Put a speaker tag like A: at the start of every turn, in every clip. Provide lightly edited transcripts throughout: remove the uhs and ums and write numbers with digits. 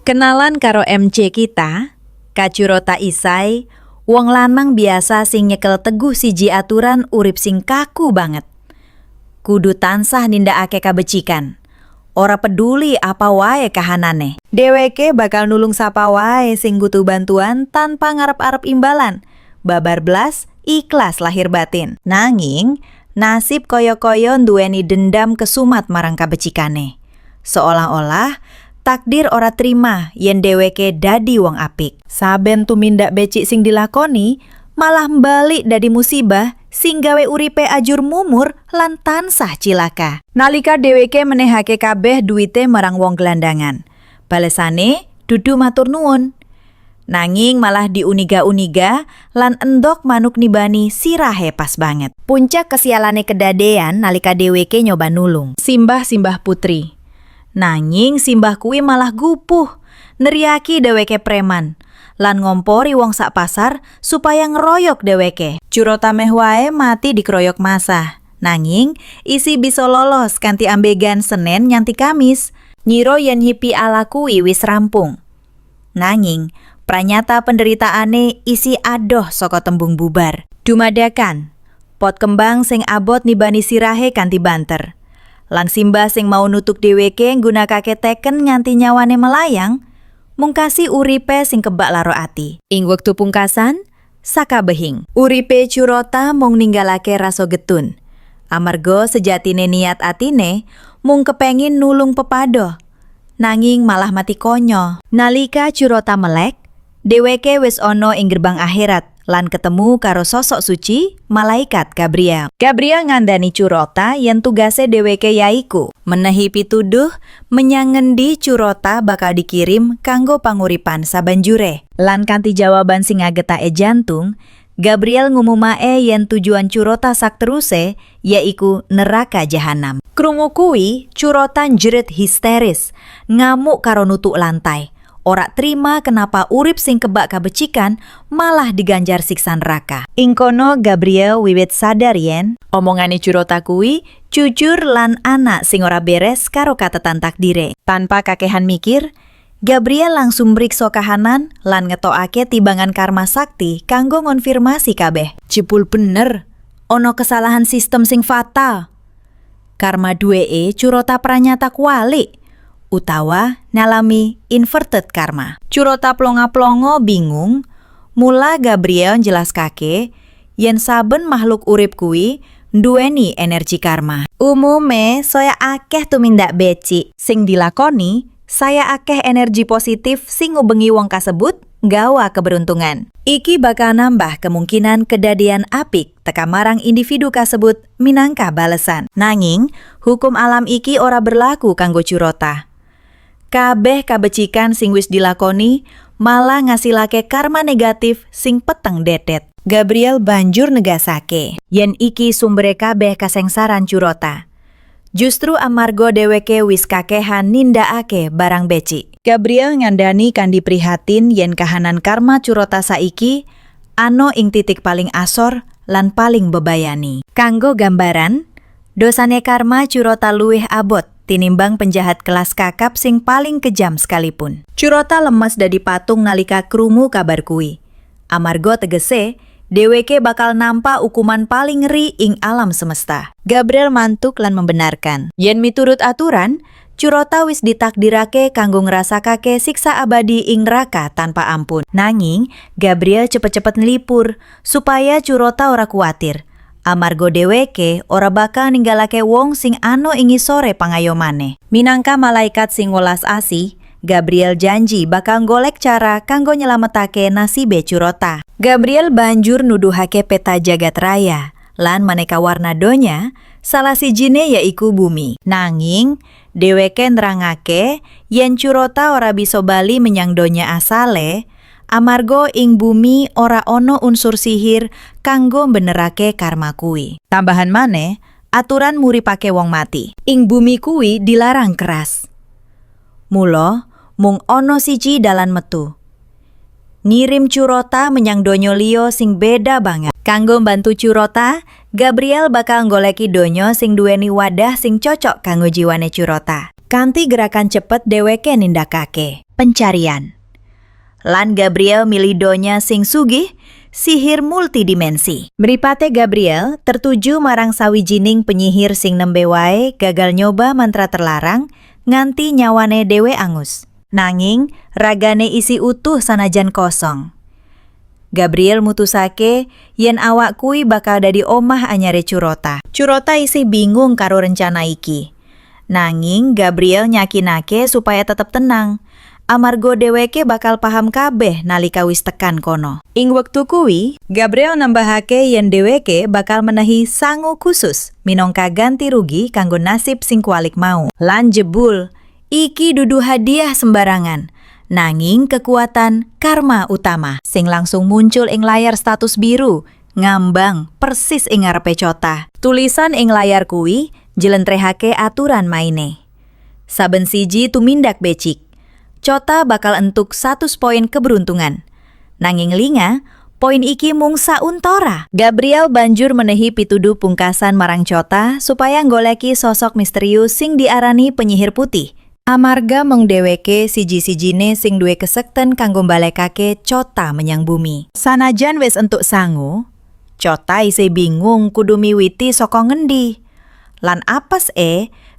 A: Kenalan karo MC kita, Kacurota Isai, wong lanang biasa sing nyekel teguh siji aturan urip sing kaku banget. Kudu tansah nindakake kabecikan. Ora peduli apa wae kahanane. Dheweke bakal nulung sapa wae sing butuh bantuan tanpa ngarep-arep imbalan. Babar blas, ikhlas lahir batin. Nanging, nasib koyo-koyo nduweni dendam kesumat marang kabecikane. Seolah-olah takdir ora terima yen dheweke dadi wong apik. Saben tumindak becik sing dilakoni, malah mbalik dadi musibah sing gawe uripe ajur mumur lan tansah cilaka. Nalika dheweke menehake kabeh duwite marang wong gelandangan, balesane dudu matur nuwun. Nanging malah diuniga-uniga lan endok manuk nibani sirahe pas banget. Puncak kesialane kedadean nalika dheweke nyoba nulung simbah-simbah putri. Nanging simbah kuwi malah gupuh, neriaki dheweke preman, lan ngompori wong sak pasar supaya ngeroyok dheweke. Curota meh wae mati dikeroyok masa. Nanging isi bisa lolos kanthi ambegan Senin nyanti Kamis, nyiro yen hipi ala kuwi wis rampung. Nanging pranyata penderitaane isi adoh saka tembung bubar. Dumadakan, pot kembang sing abot nibani sirahe kanthi banter. Lan simbah sing mau nutuk dheweke nggunakake teken nganti nyawane melayang, mungkasi uripe sing kebak laro ati. Ing wektu pungkasan, sakabehing uripe Curota mung ninggalake rasa getun. Amarga sejatine niat atine mung kepengin nulung pepado, nanging malah mati konyo. Nalika Curota melek, dheweke wis ana ing gerbang akhirat lan ketemu karo sosok suci, malaikat Gabriel. Gabriel ngandani Curota yen tugase dheweke yaiku menehi pituduh menyang ngendi Curota bakal dikirim kanggo panguripan sabanjure. Lan kanthi jawaban sing ngagetake jantung, Gabriel ngumumae yen tujuan Curota sakteruse yaiku neraka jahanam. Krungu kuwi, Curota njerit histeris, ngamuk karo nutuk lantai. Ora terima kenapa urip sing kebak kabecikan malah diganjar siksa neraka. Ing kono Gabriel wiwit sadar yen omongane Curota kuwi jujur lan anak sing ora beres karo katetan takdire. Tanpa kakehan mikir, Gabriel langsung mriksa kahanan lan ngetokake timbangan karma sakti kanggo ngonfirmasi kabeh. Jebul bener, ono kesalahan sistem sing fatal. Karma duweke Curota pranyata kualik, utawa nalami inverted karma. Curota plonga-plongo bingung, mula Gabriel njelaskake yen saben makhluk urip kuwi nduweni energi karma. Umume saya akeh tumindak becik sing dilakoni, saya akeh energi positif sing ngubengi wong kasebut nggawa keberuntungan. Iki bakal nambah kemungkinan kedadian apik teka marang individu kasebut minangka balesan. Nanging hukum alam iki ora berlaku kanggo Curota. Kabeh kabecikan sing wis dilakoni malah ngasilake karma negatif sing peteng dedet. Gabriel banjur negasake yen iki sumbere kabeh kasengsaran Curota. Justru amarga dheweke wis kakehan nindakake barang becik. Gabriel ngandani kandi prihatin yen kahanan karma Curota saiki ano ing titik paling asor lan paling bebayani. Kanggo gambaran, dosane karma Curota luwih abot tinimbang penjahat kelas kakap sing paling kejam sekalipun. Curota lemes dadi patung nalika krungu kabar kuwi. Amarga tegese, dheweke bakal nampa hukuman paling ngeri ing alam semesta. Gabriel mantuk lan membenarkan yen miturut aturan, Curota wis ditakdirake kanggo ngrasakake siksa abadi ing neraka tanpa ampun. Nanging, Gabriel cepet-cepet nlipur supaya Curota ora kuwatir. Amarga dheweke ora bakal ninggalake wong sing ano ing ngisore pangayomane. Minangka malaikat sing welas asih, Gabriel janji bakal golek cara kanggo nyelametake nasibe Curota. Gabriel banjur nuduhake peta jagat raya, lan maneka warna donya, salah sijine yaiku bumi. Nanging, dheweke nerangake yen Curota ora bisa bali menyang donya asale, amarga ing bumi ora ono unsur sihir kanggo mbenerake karma kuwi. Tambahan maneh, aturan muripake wong mati ing bumi kuwi dilarang keras. Mula mung ono siji dalan metu. Ngirim Curota menyang donya liya sing beda banget. Kanggo mbantu Curota, Gabriel bakal nggoleki donya sing duweni wadah sing cocok kanggo jiwane Curota. Kanthi gerakan cepet dheweke nindakake pencarian. Lan Gabriel milih donya sing sugih, sihir multidimensi. Mripate Gabriel tertuju marang sawijining penyihir sing nembe wae gagal nyoba mantra terlarang nganti nyawane dhewe angus. Nanging ragane isi utuh sanajan kosong. Gabriel mutusake yen awak kuwi bakal dadi omah anyare Curota. Curota isi bingung karo rencana iki. Nanging Gabriel nyakinake supaya tetep tenang. Amarga dheweke bakal paham kabeh nalika wis tekan kono. Ing wektu kuwi, Gabriel nambahake yen dheweke bakal menehi sangu khusus minangka ganti rugi kanggo nasib sing kualik mau. Lan jebul, iki dudu hadiah sembarangan. Nanging kekuatan karma utama sing langsung muncul ing layar status biru, ngambang persis ing ngarepe Cota. Tulisan ing layar kuwi jelentrehake aturan maine. Saben siji tumindak becik. Cota bakal entuk 100 poin keberuntungan. Nanging linga, poin iki mung sauntara. Gabriel banjur menehi pituduh pungkasan marang Cota supaya nggoleki sosok misterius sing diarani penyihir putih. Amarga mung dheweke siji-sijine sing duwe kesekten kanggo mbalekake Cota menyang bumi. Sanajan wis entuk sangu, Cota isih bingung kudu miwiti saka ngendi. Lan apes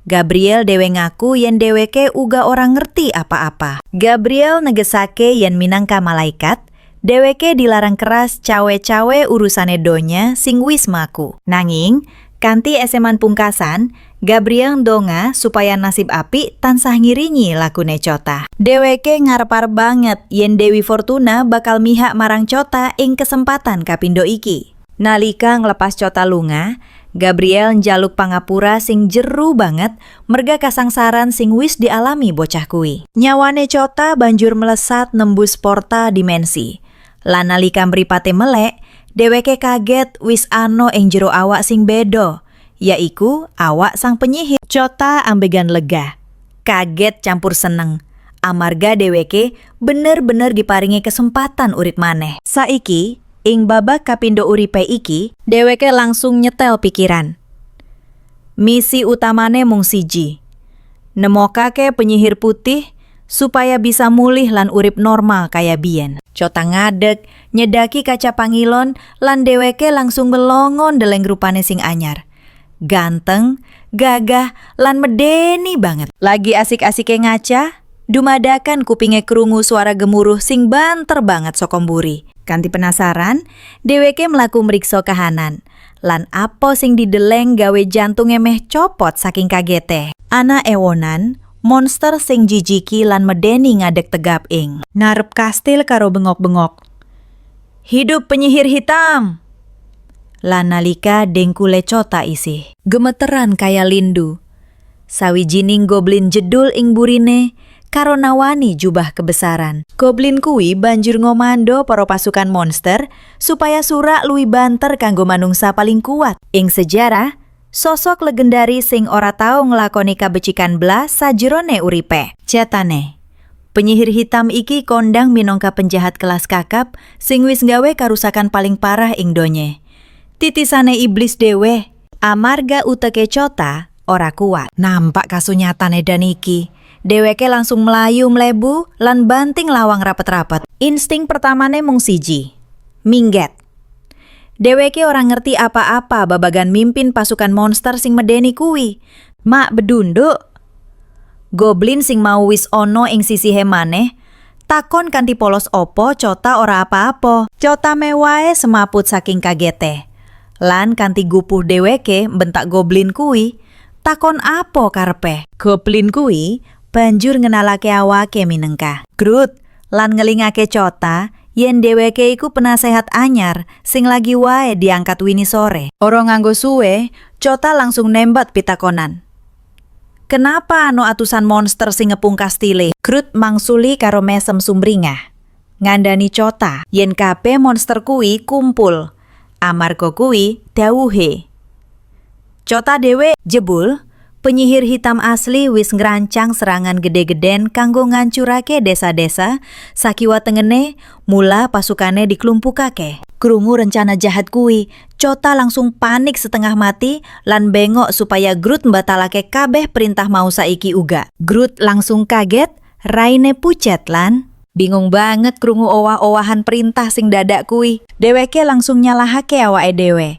A: Gabriel dhewe ngaku yen dheweke uga ora ngerti apa-apa. Gabriel negesake yen minangka malaikat, dheweke dilarang keras cawe-cawe urusane donya sing wis maku. Nanging, kanthi eseman pungkasan, Gabriel ndonga supaya nasib apik tansah ngiringi lakune Cota. Dheweke ngarep-arep banget yen Dewi Fortuna bakal mihak marang Cota ing kesempatan kapindo iki. Nalika nglepas Cota lunga, Gabriel njaluk pangapura sing jeru banget merga kasangsaran sing wis dialami bocah kuwi. Nyawane Cota banjur melesat nembus porta dimensi. Lan nalika mripate melek, dheweke kaget wis ana ing jero awak sing beda, yaiku awak sang penyihir. Cota ambegan lega, kaget campur seneng. Amarga dheweke bener-bener diparingi kesempatan urip maneh. Saiki ing babak kapindo uripe iki, dheweke langsung nyetel pikiran. Misi utamane mung siji, nemokake penyihir putih supaya bisa mulih lan urip normal kaya biyen. Cota ngadeg, nyedaki kaca pangilon lan dheweke langsung melongon deleng rupane sing anyar. Ganteng, gagah, lan medeni banget. Lagi asik-asike ngaca, dumadakan kupinge krungu suara gemuruh sing banter banget saka mburi. Kanthi penasaran, dheweke mlaku mriksa kahanan. Lan apa sing dideleng gawe jantunge meh copot saking kagete. Ana ewonan, monster sing jijiki lan medeni ngadeg tegap ing ngarep kastil karo bengok-bengok. Hidup penyihir hitam! Lan nalika dengkule Cota isih gemeteran kaya lindu. Sawijining goblin jedul ing burine karo nawani jubah kebesaran. Goblin kuwi banjur ngomando para pasukan monster supaya surak luwih banter kanggo manungsa paling kuat. Ing sejarah, sosok legendaris sing ora tau nglakoni kabecikan blas sajrone uripe. Cetane, penyihir hitam iki kondang minangka penjahat kelas kakap sing wis nggawe karusakan paling parah ing donye. Titisane iblis dhewe, amarga uteke Cota ora kuat. Nampak kasunyatan edan iki. Dheweke langsung melayu mlebu lan banting lawang rapet-rapet. Insting pertamane mung siji, mingget. Dheweke ora ngerti apa-apa babagan mimpin pasukan monster sing medeni kuwi. Mak bedunduk. Goblin sing mau wis ono ing sisihe maneh, takon kanthi polos opo Cota ora apa-apa. Cota mewae semaput saking kagete. Lan kanthi gupuh dheweke bentak goblin kuwi, takon apa karepe. Goblin kuwi banjur ngenalake awake minengka Groot lan ngelingake Cota yen dheweke iku penasehat anyar sing lagi wae diangkat wini sore. Ora nganggo suwe, Cota langsung nembat pitakonan. Kenapa ano atusan monster sing ngepung kastile? Groot mangsuli karo mesem sumringah. Ngandani Cota yen kabeh monster kuwi kumpul. Amarga kuwi dawuhe. Cota dhewe jebul Penyihir hitam asli wis ngrancang serangan gede-geden kanggo ngancurake desa-desa sakiwa tengene mula pasukane diklumpukake. Krungu rencana jahat kuwi, Chota langsung panik setengah mati lan bengok supaya Groot mbatalake kabeh perintah mau saiki uga. Groot langsung kaget, raine pucet lan bingung banget krungu owah-owahan perintah sing dadak kuwi. Dheweke langsung nyalahake awake dhewe.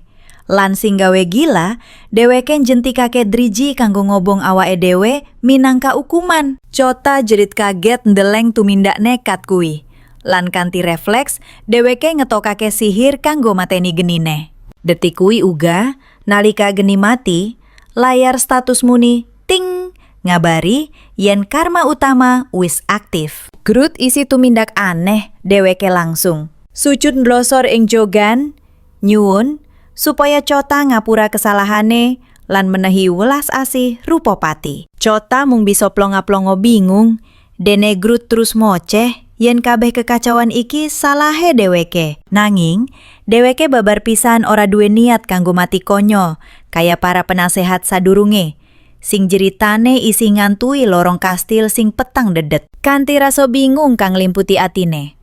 A: Lan sing gawe gila, dheweke njentikake driji kanggo ngobong awake dhewe minangka ukuman. Chota jerit kaget ndeleng tumindak nekat kuwi. Lan kanthi refleks, dheweke ngetokake sihir kanggo mateni genine. Detik kuwi uga, nalika geni mati, layar status muni ting ngabari yen karma utama wis aktif. Groot isi tumindak aneh, dheweke langsung sujud nglosor ing jogan, nyuwun supaya Chota ngapura kesalahane lan menehi welas asih rupa pati. Chota mung bisa plonga-plongo bingung, dene Groot terus moceh yen kabeh kekacauan iki salahe dheweke. Nanging, dheweke babar pisan ora duwe niat kanggo mati konyo, kaya para penasehat sadurunge, sing jeritane isi ngantui lorong kastil sing petang dedet. Kanthi rasa bingung kang limputi atine,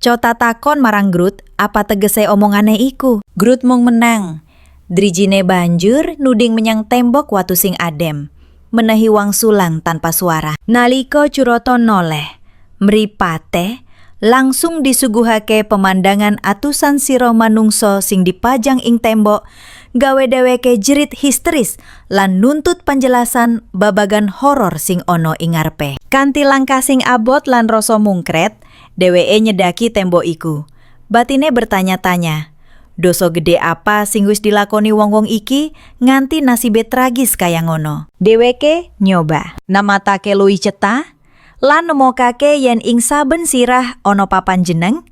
A: Chota takon marang Groot apa tegese omongane iku. Groot mung menang. Drijine banjur nuding menyang tembok watu sing adem, menehi wangsulan tanpa suara. Nalika Curata noleh, mripate langsung disuguhake pemandangan atusan sira manungsa sing dipajang ing tembok, gawe dheweke jerit histeris lan nuntut penjelasan babagan horor sing ana ing ngarepe. Kanthi langkah sing abot lan rasa mungkret, dheweke nyedaki tembok iku. Batine bertanya-tanya, dosa gede apa sing wis dilakoni wong-wong iki nganti nasibe tragis kaya ngono. Dheweke nyoba namatake luwih cetha lan nemokake yen ing saben sirah ana papan jeneng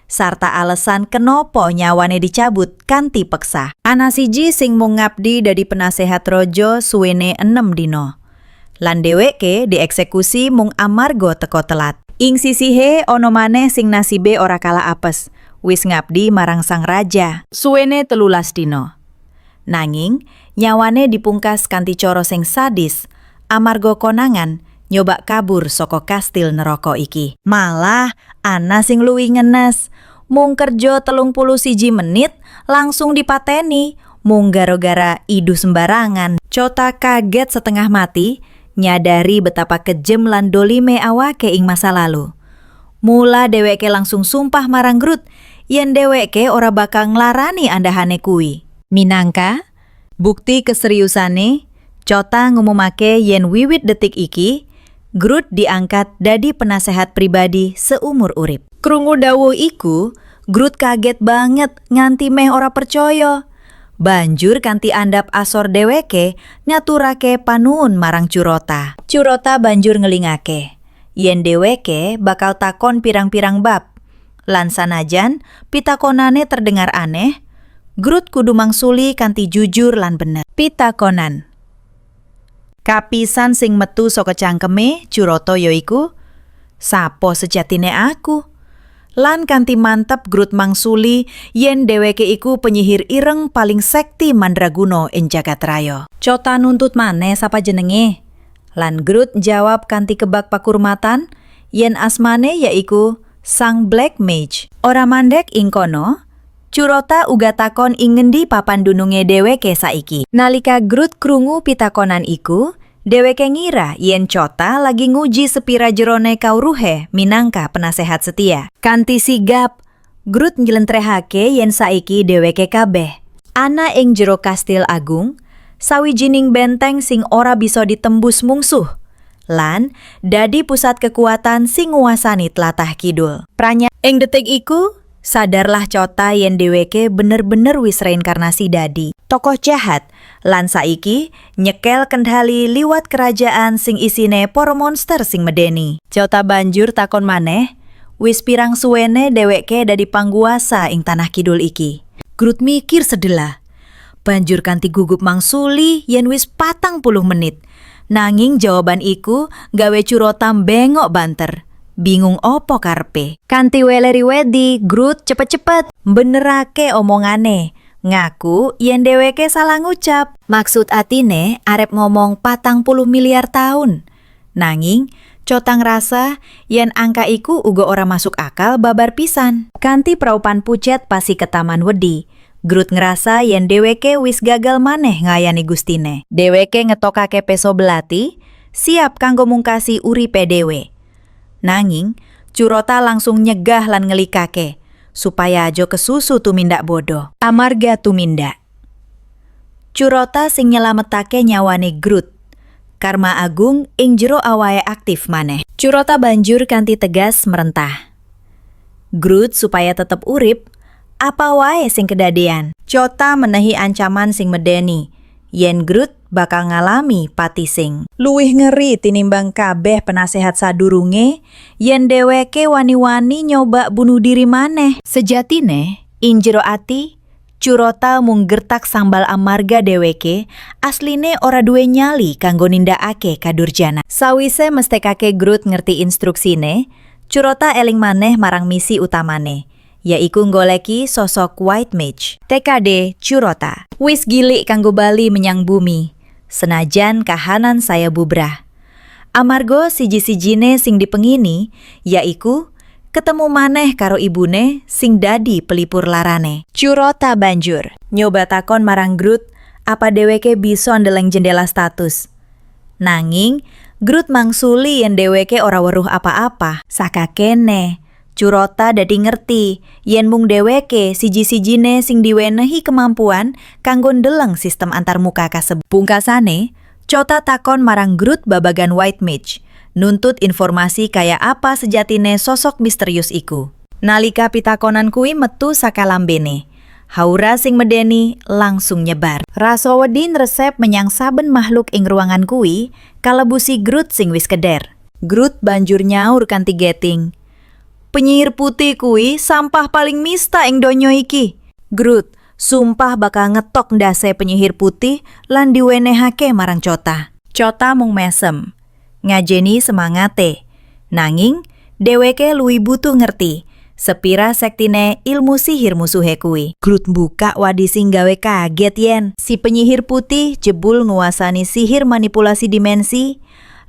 A: sarta alasan kenapa nyawane dicabut kanthi peksa. Ana siji sing mung ngabdi dadi penasehat raja suwene 6 dina. Lan dheweke dieksekusi mung amarga teka telat. Ing sisihe ana maneh sing nasibe ora kalah apes, wis ngabdi marang sang raja suwene 13 dina. Nanging nyawane dipungkas kanthi cara sing sadis amarga konangan nyoba kabur saka kastil neraka iki. Malah ana sing luwih ngenes, mung kerja 31 menit langsung dipateni mung gara-gara idu sembarangan. Chota kaget setengah mati nyadari betapa kejem lan dolime awake ing masa lalu. Mula dheweke langsung sumpah marang Groot yen dheweke ora bakal nglarani andahane kuwi. Minangka bukti keseriusane, Chota ngumumake yen wiwit detik iki Groot diangkat dadi penasehat pribadi seumur urip. Krungu dawuh iku, Groot kaget banget nganti meh ora percaya. Banjur kanthi andap asor dheweke nyaturake panuwun marang Curata. Curata banjur ngelingake yen dheweke bakal takon pirang-pirang bab. Lan sanajan pitakonane terdengar aneh, Groot kudu mangsuli kanthi jujur lan bener. Pitakonan kapisan sing metu saka cangkeme Curata yaiku, "Sapa sejatine aku?" Lan kanthi mantep Groot mangsuli yen dheweke iku penyihir ireng paling sekti mandraguna ing jagat raya. Chota nuntut maneh sapa jenenge. Lan Groot jawab kanthi kebak pakurmatan yen asmane yaiku Sang Black Mage. Ora mandek ing kono, Curata uga takon ing ngendi papan dununge dheweke saiki. Nalika Groot krungu pitakonan iku, dheweke ngira yen Chota lagi nguji sepira jerone kawruhe minangka penasehat setia. Kanthi sigap, Groot njlentrehake yen saiki dheweke kabeh ana ing jero kastil agung, sawijining benteng sing ora bisa ditembus mungsuh, lan dadi pusat kekuatan sing nguwasani tlatah kidul. Pranya ing detik iku, sadarlah Chota yen dheweke bener-bener wis reinkarnasi dadi tokoh jahat lan saiki nyekel kendali liwat kerajaan sing isine para monster sing medeni. Chota banjur takon maneh, wis pirang suwene dheweke dadi pangguasa ing tanah kidul iki. Groot mikir sedelah, banjur kanthi gugup mangsuli yen wis 40 menit. Nanging jawaban iku gawe Curata bengok banter. Bingung opo karepe. Kanthi weleri wedi, Groot cepet-cepet benerake omongane. Ngaku yen dheweke salah ngucap. Maksud atine arep ngomong 40 miliar tahun. Nanging Cota ngrasa yen angka iku uga ora masuk akal babar pisan. Kanthi praupan pucet pasi ke taman wedi, Groot ngerasa yen dheweke wis gagal maneh ngayani gustine. Dheweke ngetokake peso belati, siap kanggo mungkasi uripe dhewe. Nanging, Curota langsung nyegah lan ngelikake, supaya aja kesusu tumindak bodoh. Amarga tumindak. Curota sing nyelametake nyawane Groot. Karma agung ing jero awae aktif maneh. Curota banjur kanthi tegas merentah. Groot supaya tetep urip, apa wae sing kedadean. Cota menehi ancaman sing medeni, yen Groot bakal ngalami pati sing luwih ngeri tinimbang kabeh penasehat sadurunge yen dheweke wani-wani nyoba bunuh diri maneh. Sejatine, ing jero ati, Curota mung gertak sambal amarga dheweke asline ora duwe nyali kanggo nindakake kadurjana. Sawise mestekake Groot ngerti instruksine, Curota eling maneh marang misi utamane, yaiku nggoleki sosok White Mage. TKD Curota wis gilik kanggo bali menyang bumi, senajan kahanan saya bubrah. Amarga siji-sijine sing dipengini yaiku ketemu maneh karo ibune sing dadi pelipur larane. Curota banjur nyoba takon marang Groot apa dheweke bisa ndeleng jendela status. Nanging Groot mangsuli yen dheweke ora weruh apa-apa. Sakakene Curota dadi ngerti yen mung dheweke siji-sijine sing diwenehi kemampuan kanggo ndeleng sistem antarmuka kasebut. Pungkasane, Cota takon marang Groot babagan White Mage, nuntut informasi kaya apa sejatine sosok misterius iku. Nalika pitakonan kuwi metu saka lambene, haura sing medeni langsung nyebar. Rasa wedi resep menyang saben makhluk ing ruangan kuwi kalebu si Groot sing wis keder. Groot banjur nyaur kanthi geting, "Penyihir putih kuwi sampah paling mista ing donya iki. Groot, sumpah bakal ngetok ndase penyihir putih lan diwenehake marang Cota." Cota mung mesem, ngajeni semangate. Nanging, dheweke luwih butuh ngerti sepira sektine ilmu sihir musuhe kuwi. Groot buka wadi sing gawe kaget yen si penyihir putih jebul nguasani sihir manipulasi dimensi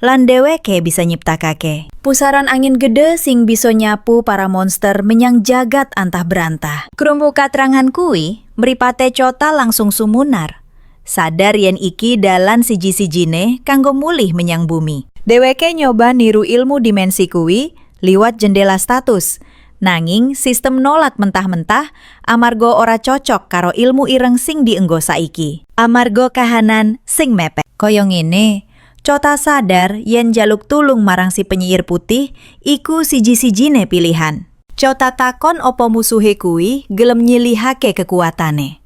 A: lan dheweke bisa nyiptakake pusaran angin gede sing bisa nyapu para monster menyang jagat antah berantah. Krungu katrangan kuwi, mripate Cota langsung sumunar. Sadar yen iki dalan siji-sijine kanggo mulih menyang bumi. Dheweke nyoba niru ilmu dimensi kuwi liwat jendela status. Nanging sistem nolak mentah-mentah amarga ora cocok karo ilmu ireng sing dienggo saiki. Amarga kahanan sing mepet. Kaya ngene, Cota sadar yen jaluk tulung marang si penyihir putih iku siji-sijine pilihan. Cota takon opo musuhe kuwi gelem nyilihake kekuatane.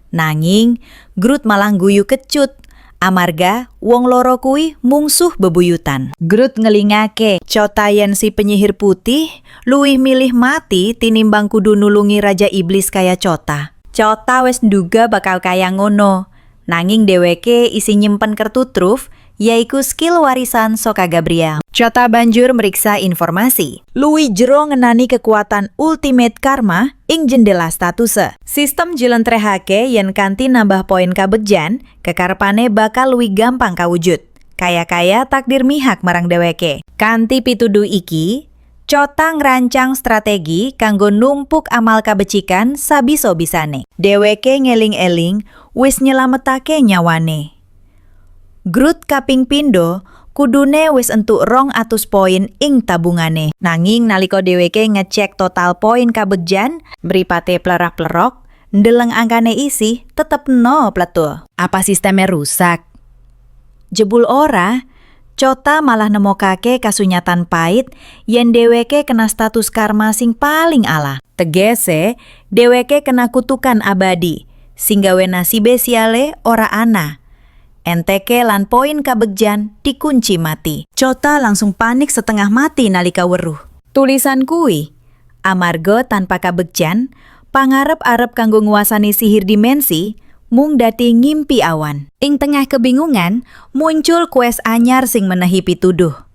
A: Nanging Groot malah guyu kecut amarga wong loro kuwi mungsuh bebuyutan. Groot ngelingake Cota yen si penyihir putih luwih milih mati tinimbang kudu nulungi Raja Iblis kaya Cota. Cota wis nduga bakal kaya ngono, nanging dheweke isi nyimpen kertu truf yaiku skill warisan saka Gabriel. Cota banjur meriksa informasi. Luwih jero ngenani kekuatan ultimate karma ing jendela statuse. Sistem jilentrehake yen kanthi nambah poin kabegjan, kekarepane bakal luwih gampang kawujud. Kaya-kaya takdir mihak marang dheweke. Kanthi pituduh iki, Cota ngrancang strategi kanggo numpuk amal kabecikan sabiso-bisane. Dheweke ngeling-eling wis nyelametake nyawane. Groot kaping pindho kudune wis entuk 200 poin ing tabungane. Nanging nalika dheweke ngecek total poin kabegjan, mripate plerak-plerok, ndeleng angkane isi tetep 0 pletul. Apa sistemnya rusak? Jebul ora, Cota malah nemokake kasunyatan pait yen dheweke kena status karma sing paling ala. Tegese, dheweke kena kutukan abadi, sing gawe nasibe siale ora ana. Enteke lan poin kabegjan dikunci mati. Cota langsung panik setengah mati nalika weruh tulisan kuwi. Amarga tanpa kabegjan, pangarep-arep kanggo nguasani sihir dimensi mung dadi ngimpi awan. Ing tengah kebingungan, muncul quest anyar sing menehi pituduh.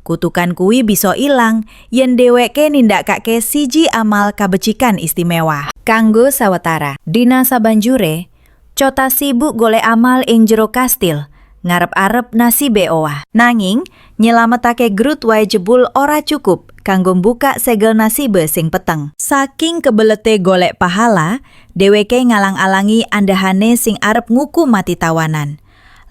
A: Kutukan kuwi bisa ilang yen dheweke nindakake siji amal kabecikan istimewa. Kanggo sawetara, dina sabanjure, Chota sibuk golek amal ing jero kastil, ngarep-arep nasibe owah. Nanging, nyelametake Groot wae jebul ora cukup kanggo mbuka segel nasibe sing peteng. Saking kebelete golek pahala, dheweke ngalang-alangi andahane sing arep ngukum mati tawanan.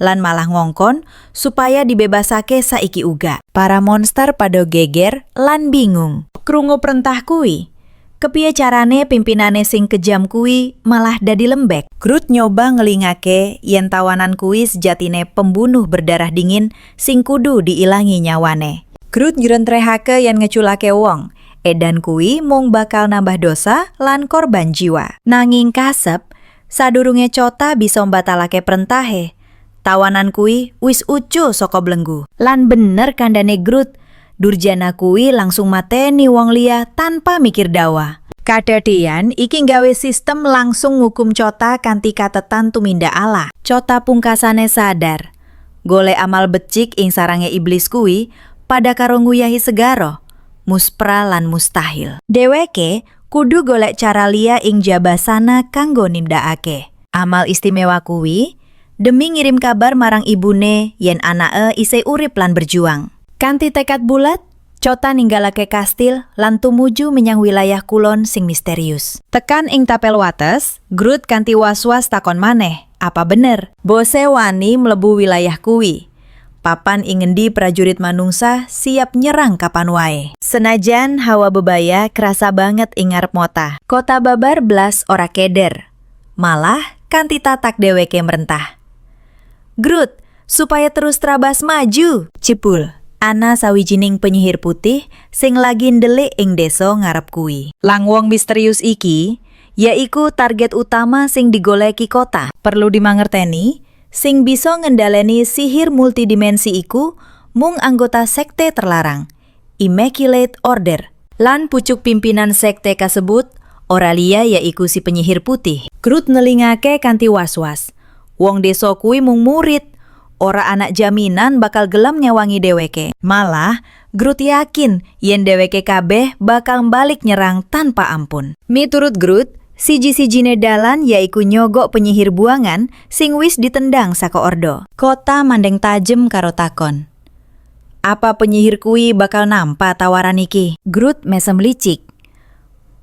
A: Lan malah ngongkon supaya dibebasake saiki uga. Para monster pada geger lan bingung. Krungu perintah kuwi, kepiye carane pimpinane sing kejam kuwi malah dadi lembek. Groot nyoba ngelingake yen tawanan kuwi sejatine pembunuh berdarah dingin sing kudu diilangi nyawane. Groot njrentrehake yen ngeculake wong, edan kuwi mung bakal nambah dosa lan korban jiwa. Nanging kasep, sadurunge Chota bisa mbatalake perintahe, tawanan kuwi wis ucu saka blenggu. Lan bener kandhane Groot, Durjana kuwi langsung mateni wong liya tanpa mikir dawa. Kadadian iki nggawe sistem langsung ngukum Chota kanthi katetan tumindak Allah. Chota pungkasane sadar, golek amal becik ing sarange iblis kuwi pada karo nguyahi segara, muspra lan mustahil. Dheweke kudu golek cara liya ing jabasana kanggo nindakake amal istimewa kuwi demi ngirim kabar marang ibune yen anake isih urip lan berjuang. Kanthi tekad bulat, Chota ninggalake kastil lan tumuju menyang wilayah kulon sing misterius. Tekan ing tapel wates, Groot kanthi was-was takon maneh, apa bener bose wani mlebu wilayah kuwi? Papan ing ngendi prajurit manungsa siap nyerang kapan wae. Senajan hawa bebaya kerasa banget ing ngarep mota, kota babar blas ora keder. Malah kanthi tatak dheweke merentah, Groot, supaya terus terabas maju, cipul. Ana sawijining penyihir putih sing lagi ndelik ing desa ngarep kuwi. Lang wong misterius iki yaiku target utama sing digoleki kota. Perlu dimangerteni, sing bisa ngendaleni sihir multidimensi iku mung anggota sekte terlarang, Immaculate Order. Lan pucuk pimpinan sekte kasebut ora liya yaiku si penyihir putih. Groot nelingake kanthi was-was. Wong desa kuwi mung murid, ora anak jaminan bakal gelem nyawangi dheweke. Malah, Groot yakin yen dheweke kabeh bakal balik nyerang tanpa ampun. Miturut Groot, siji-sijine dalan yaiku nyogok penyihir buangan sing wis ditendang saka Ordo. Kota mandeng tajem karo takon, apa penyihir kuwi bakal nampa tawaran iki? Groot mesem licik,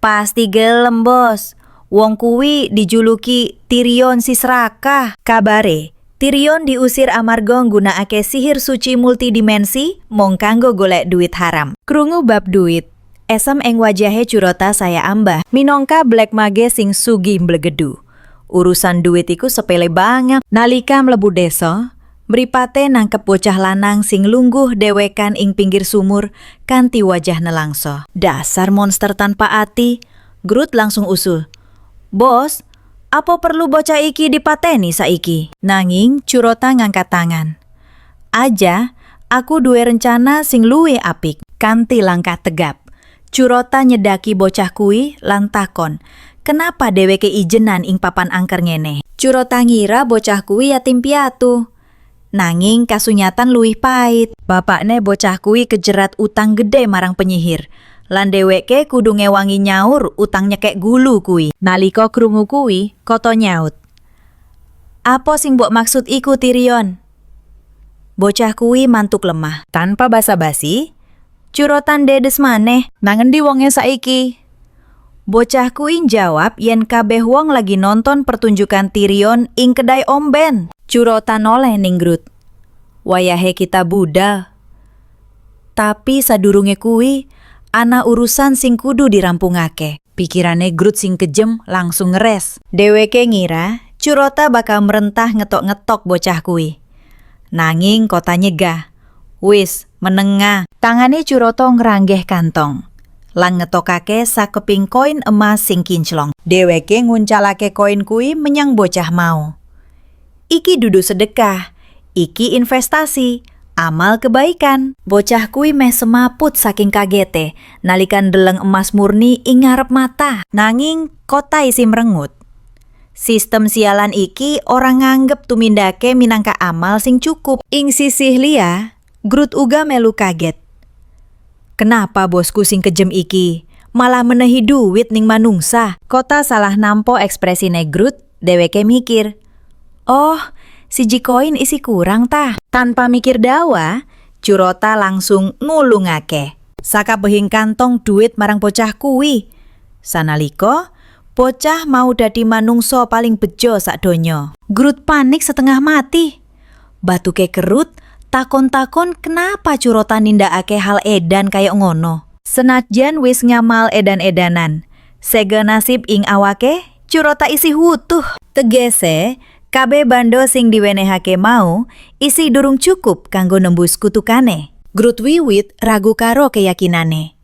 A: pasti gelem bos. Wong kuwi dijuluki Tyrion si serakah. Kabare, Tyrion diusir amarga nggunakake sihir suci multidimensi mung kanggo golek duit haram. Krungu bab duit, esem ing wajahe Curota saya ambah minangka black mage sing sugih mblegedu. Urusan duit iku sepele banget. Nalika mlebu desa, mripate nangkep bocah lanang sing lungguh dewekan ing pinggir sumur kanthi wajah nelangso. Dasar monster tanpa ati. Groot langsung usul, bos, apa perlu bocah iki dipateni saiki? Nanging Curota ngangkat tangan. Aja, aku duwe rencana sing luwih apik. Kanthi langkah tegap, Curota nyedaki bocah kuwi lan takon, kenapa dheweke ijenan ing papan angker ngene? Curota ngira bocah kuwi yatim piatu. Nanging kasunyatan luwih pait. Bapakne bocah kuwi kejerat utang gede marang penyihir. Lan dheweke kudu ngewangi nyaur utang nyekek gulu kuwi. Nalika krungu kuwi, Koto nyaut, apa sing mbok maksud iku Tyrion? Bocah kuwi mantuk lemah. Tanpa basa-basi, Curota ndedes maneh, nang endi wonge saiki? Bocah kuwi jawab yen kabeh wong lagi nonton pertunjukan Tyrion ing kedai omben. Curota noleh ning Groot, wayahe kita budal. Tapi sadurunge kuwi, ana urusan sing kudu dirampungake. Pikirane Groot sing kejem langsung ngeres. Dheweke ngira Curota bakal merentah ngetok-ngetok bocah kuwi. Nanging Kota nyegah. Wis, menengah. Tangane Curota ngranggeh kantong lan ngetokake sakeping koin emas sing kinclong. Dheweke nguncalake koin kuwi menyang bocah mau. Iki dudu sedekah, iki investasi, amal kebaikan. Bocah kuwi meh semaput saking kagete nalika ndeleng emas murni ing ngarep mata. Nanging Kota isi mrengut. Sistem sialan iki ora nganggep tumindake minangka amal sing cukup. Ing sisih liya, Groot uga melu kaget. Kenapa bosku sing kejem iki? Malah menehi duit ning manungsa. Kota salah nampo ekspresine Grut, dheweke mikir. Oh, siji koin isi kurang tah. Tanpa mikir dawa, Curota langsung ngulungake. Sakabehing kantong duit marang bocah kuwi. Sanalika, bocah mau dadi manungsa paling bejo sakdonya. Grut panik setengah mati. Batuke kerut, takon-takon kenapa Curota nindakake hal edan kaya ngono. Senajan wis ngamal edan-edanan, sega nasib ing awake, Curota isi hutuh. Tegese, kabeh bando sing diwenehake mau, isi durung cukup kanggo nembus kutukane. Grut wiwit ragu karo keyakinane.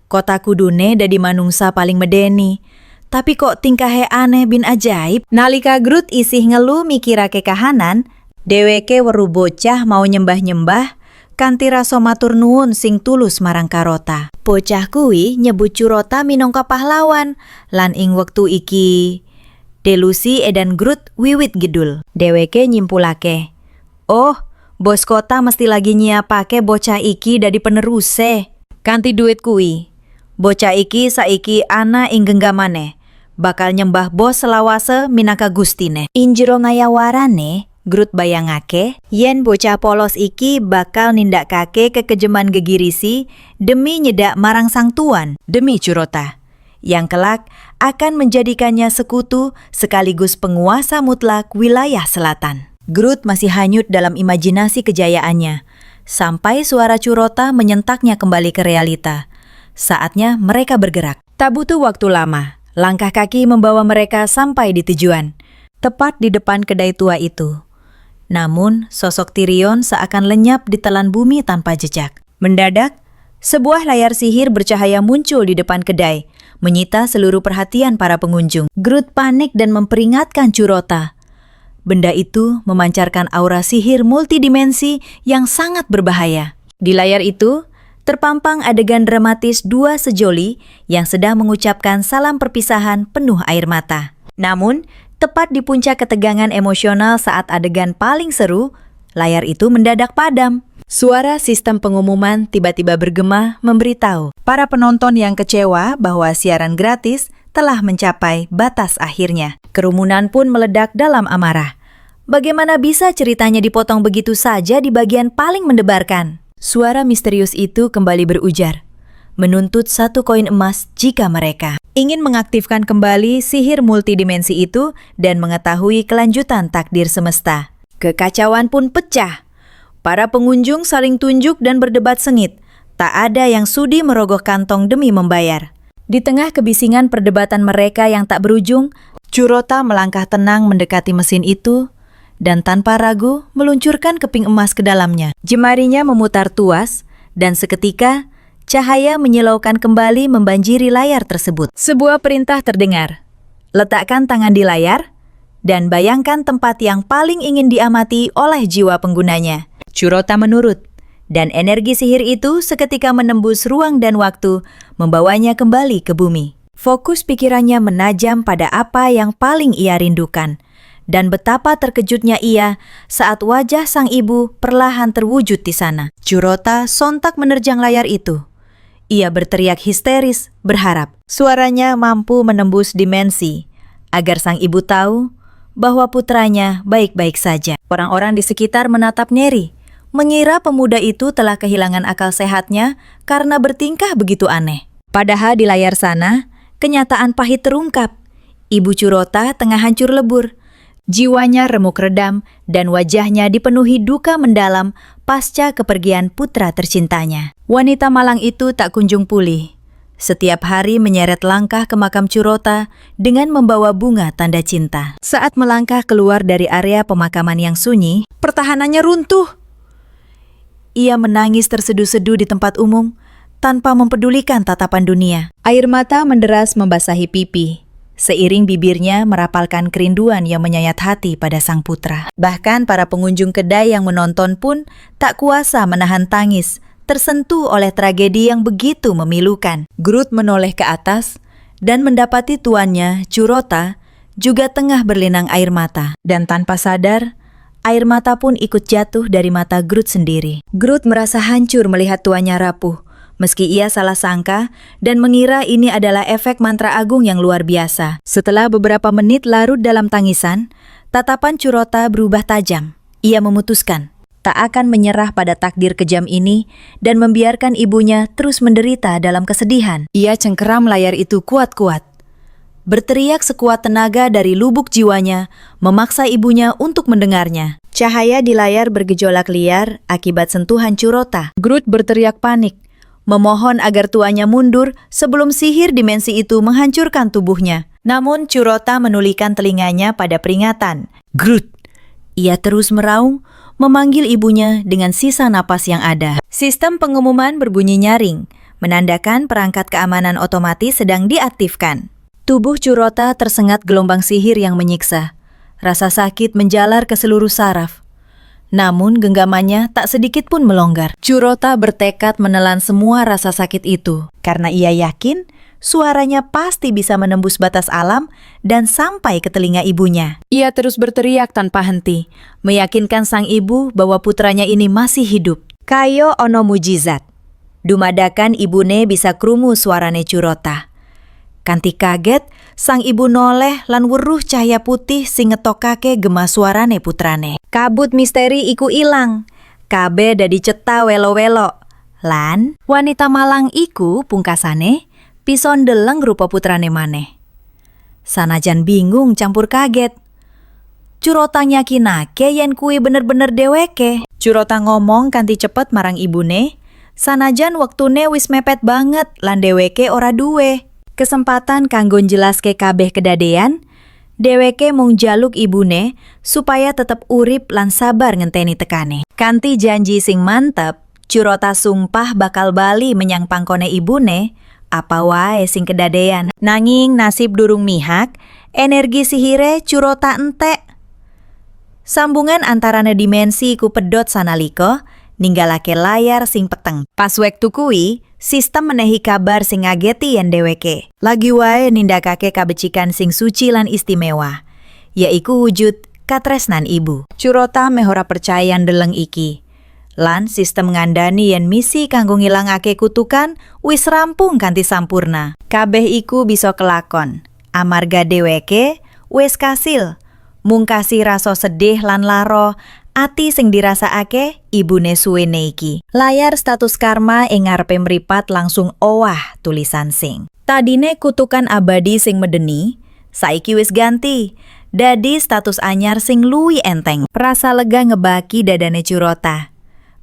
A: Kota kudune dadi manungsa paling medeni, tapi kok tingkahe aneh bin ajaib. Nalika Grut isih ngelu mikirake kahanan, dheweke weruh bocah mau nyembah-nyembah kanthi rasa matur nuwun sing tulus marang Karota. Bocah kuwi nyebut Curota minangka pahlawan lan ing wektu iki delusi edan Grut wiwit gedul. Dheweke nyimpulake, "Oh, bos kota mesti lagi nyiapake bocah iki dadi peneruse. Kanthi duit kuwi, bocah iki saiki ana ing genggamane, bakal nyembah bos selawase minangka gustine." Injero ngayawarane, Grut bayangake yen bocah polos iki bakal nindakake kekejeman gegirisi demi nyedak marang sang tuan, demi Curota, yang kelak akan menjadikannya sekutu sekaligus penguasa mutlak wilayah selatan. Grut masih hanyut dalam imajinasi kejayaannya, sampai suara Curota menyentaknya kembali ke realita. Saatnya mereka bergerak. Tak butuh waktu lama, langkah kaki membawa mereka sampai di tujuan, tepat di depan kedai tua itu. Namun, sosok Tyrion seakan lenyap di telan bumi tanpa jejak. Mendadak, sebuah layar sihir bercahaya muncul di depan kedai, menyita seluruh perhatian para pengunjung. Grut panik dan memperingatkan Curota. Benda itu memancarkan aura sihir multidimensi yang sangat berbahaya. Di layar itu, terpampang adegan dramatis dua sejoli yang sedang mengucapkan salam perpisahan penuh air mata. Namun, tepat di puncak ketegangan emosional saat adegan paling seru, layar itu mendadak padam. Suara sistem pengumuman tiba-tiba bergema memberitahu para penonton yang kecewa bahwa siaran gratis telah mencapai batas akhirnya. Kerumunan pun meledak dalam amarah. Bagaimana bisa ceritanya dipotong begitu saja di bagian paling mendebarkan? Suara misterius itu kembali berujar, menuntut 1 koin emas jika mereka ingin mengaktifkan kembali sihir multidimensi itu dan mengetahui kelanjutan takdir semesta. Kekacauan pun pecah. Para pengunjung saling tunjuk dan berdebat sengit. Tak ada yang sudi merogoh kantong demi membayar. Di tengah kebisingan perdebatan mereka yang tak berujung, Curota melangkah tenang mendekati mesin itu dan tanpa ragu meluncurkan keping emas ke dalamnya. Jemarinya memutar tuas dan seketika cahaya menyilaukan kembali membanjiri layar tersebut. Sebuah perintah terdengar. Letakkan tangan di layar dan bayangkan tempat yang paling ingin diamati oleh jiwa penggunanya. Curota menurut, dan energi sihir itu seketika menembus ruang dan waktu, membawanya kembali ke bumi. Fokus pikirannya menajam pada apa yang paling ia rindukan. Dan betapa terkejutnya ia saat wajah sang ibu perlahan terwujud di sana. Curota sontak menerjang layar itu. Ia berteriak histeris, berharap suaranya mampu menembus dimensi, agar sang ibu tahu bahwa putranya baik-baik saja. Orang-orang di sekitar menatap ngeri, mengira pemuda itu telah kehilangan akal sehatnya karena bertingkah begitu aneh. Padahal di layar sana, kenyataan pahit terungkap. Ibu Curota tengah hancur lebur. Jiwanya remuk redam dan wajahnya dipenuhi duka mendalam pasca kepergian putra tercintanya. Wanita malang itu tak kunjung pulih. Setiap hari menyeret langkah ke makam Curota dengan membawa bunga tanda cinta. Saat melangkah keluar dari area pemakaman yang sunyi, pertahanannya runtuh. Ia menangis terseduh-seduh di tempat umum tanpa mempedulikan tatapan dunia. Air mata menderas membasahi pipi. Seiring bibirnya merapalkan kerinduan yang menyayat hati pada sang putra. Bahkan para pengunjung kedai yang menonton pun tak kuasa menahan tangis, tersentuh oleh tragedi yang begitu memilukan. Grut menoleh ke atas dan mendapati tuannya, Curota, juga tengah berlinang air mata. Dan tanpa sadar, air mata pun ikut jatuh dari mata Grut sendiri. Grut merasa hancur melihat tuannya rapuh, meski ia salah sangka dan mengira ini adalah efek mantra agung yang luar biasa. Setelah beberapa menit larut dalam tangisan, tatapan Curota berubah tajam. Ia memutuskan tak akan menyerah pada takdir kejam ini dan membiarkan ibunya terus menderita dalam kesedihan. Ia cengkeram layar itu kuat-kuat. Berteriak sekuat tenaga dari lubuk jiwanya, memaksa ibunya untuk mendengarnya. Cahaya di layar bergejolak liar akibat sentuhan Curota. Groot berteriak panik, memohon agar tuannya mundur sebelum sihir dimensi itu menghancurkan tubuhnya. Namun Curota menulikan telinganya pada peringatan. Groot! Ia terus meraung, memanggil ibunya dengan sisa napas yang ada. Sistem pengumuman berbunyi nyaring, menandakan perangkat keamanan otomatis sedang diaktifkan. Tubuh Curota tersengat gelombang sihir yang menyiksa. Rasa sakit menjalar ke seluruh saraf. Namun genggamannya tak sedikit pun melonggar. Curota bertekad menelan semua rasa sakit itu, karena ia yakin suaranya pasti bisa menembus batas alam dan sampai ke telinga ibunya. Ia terus berteriak tanpa henti, meyakinkan sang ibu bahwa putranya ini masih hidup. Kayo ono mujizat. Dumadakan ibune bisa krungu suarane Curota. Kanthi kaget, sang ibu noleh lan weruh cahya putih sing ngetokake gema suarane putrane. Kabut misteri iku ilang. Kabeh dadi cetha welo-welo. Lan wanita malang iku pungkasane bisa ndeleng rupa putrane maneh. Sanajan bingung campur kaget. Curota yakinake yen kuwi bener-bener dheweke. Curota ngomong kanthi cepet marang ibune, sanajan wektune wis mepet banget lan dheweke ora duwe kesempatan kanggo njelaske kabeh kedadean. Dheweke mung jaluk ibune supaya tetep urip lan sabar ngenteni tekane. Kanthi janji sing mantep, Curota sumpah bakal bali menyang pangkone ibune, apa wae sing kedadean. Nanging nasib durung mihak, energi sihire Curota entek. Sambungan antarane dimensi ku pedot sanalika, ninggalake layar sing peteng. Pas wektu kuwi, sistem menehi kabar sing ngageti yen dheweke lagi wae nindakake kabecikan sing suci lan istimewa, yaiku wujud katresnan ibu. Curota meh ora percaya ndeleng iki. Lan sistem ngandani yen misi kanggo ngilangake kutukan wis rampung kanthi sampurna. Kabeh iku bisa kelakon amarga dheweke wis kasil mungkasi rasa sedih lan laro ati sing dirasakake ibune suwene iki. Layar status karma ing ngarepe mripat langsung owah tulisan sing. Tadine kutukan abadi sing medeni, saiki wis ganti dadi status anyar sing luwih enteng. Rasa lega ngebaki dadane Curota.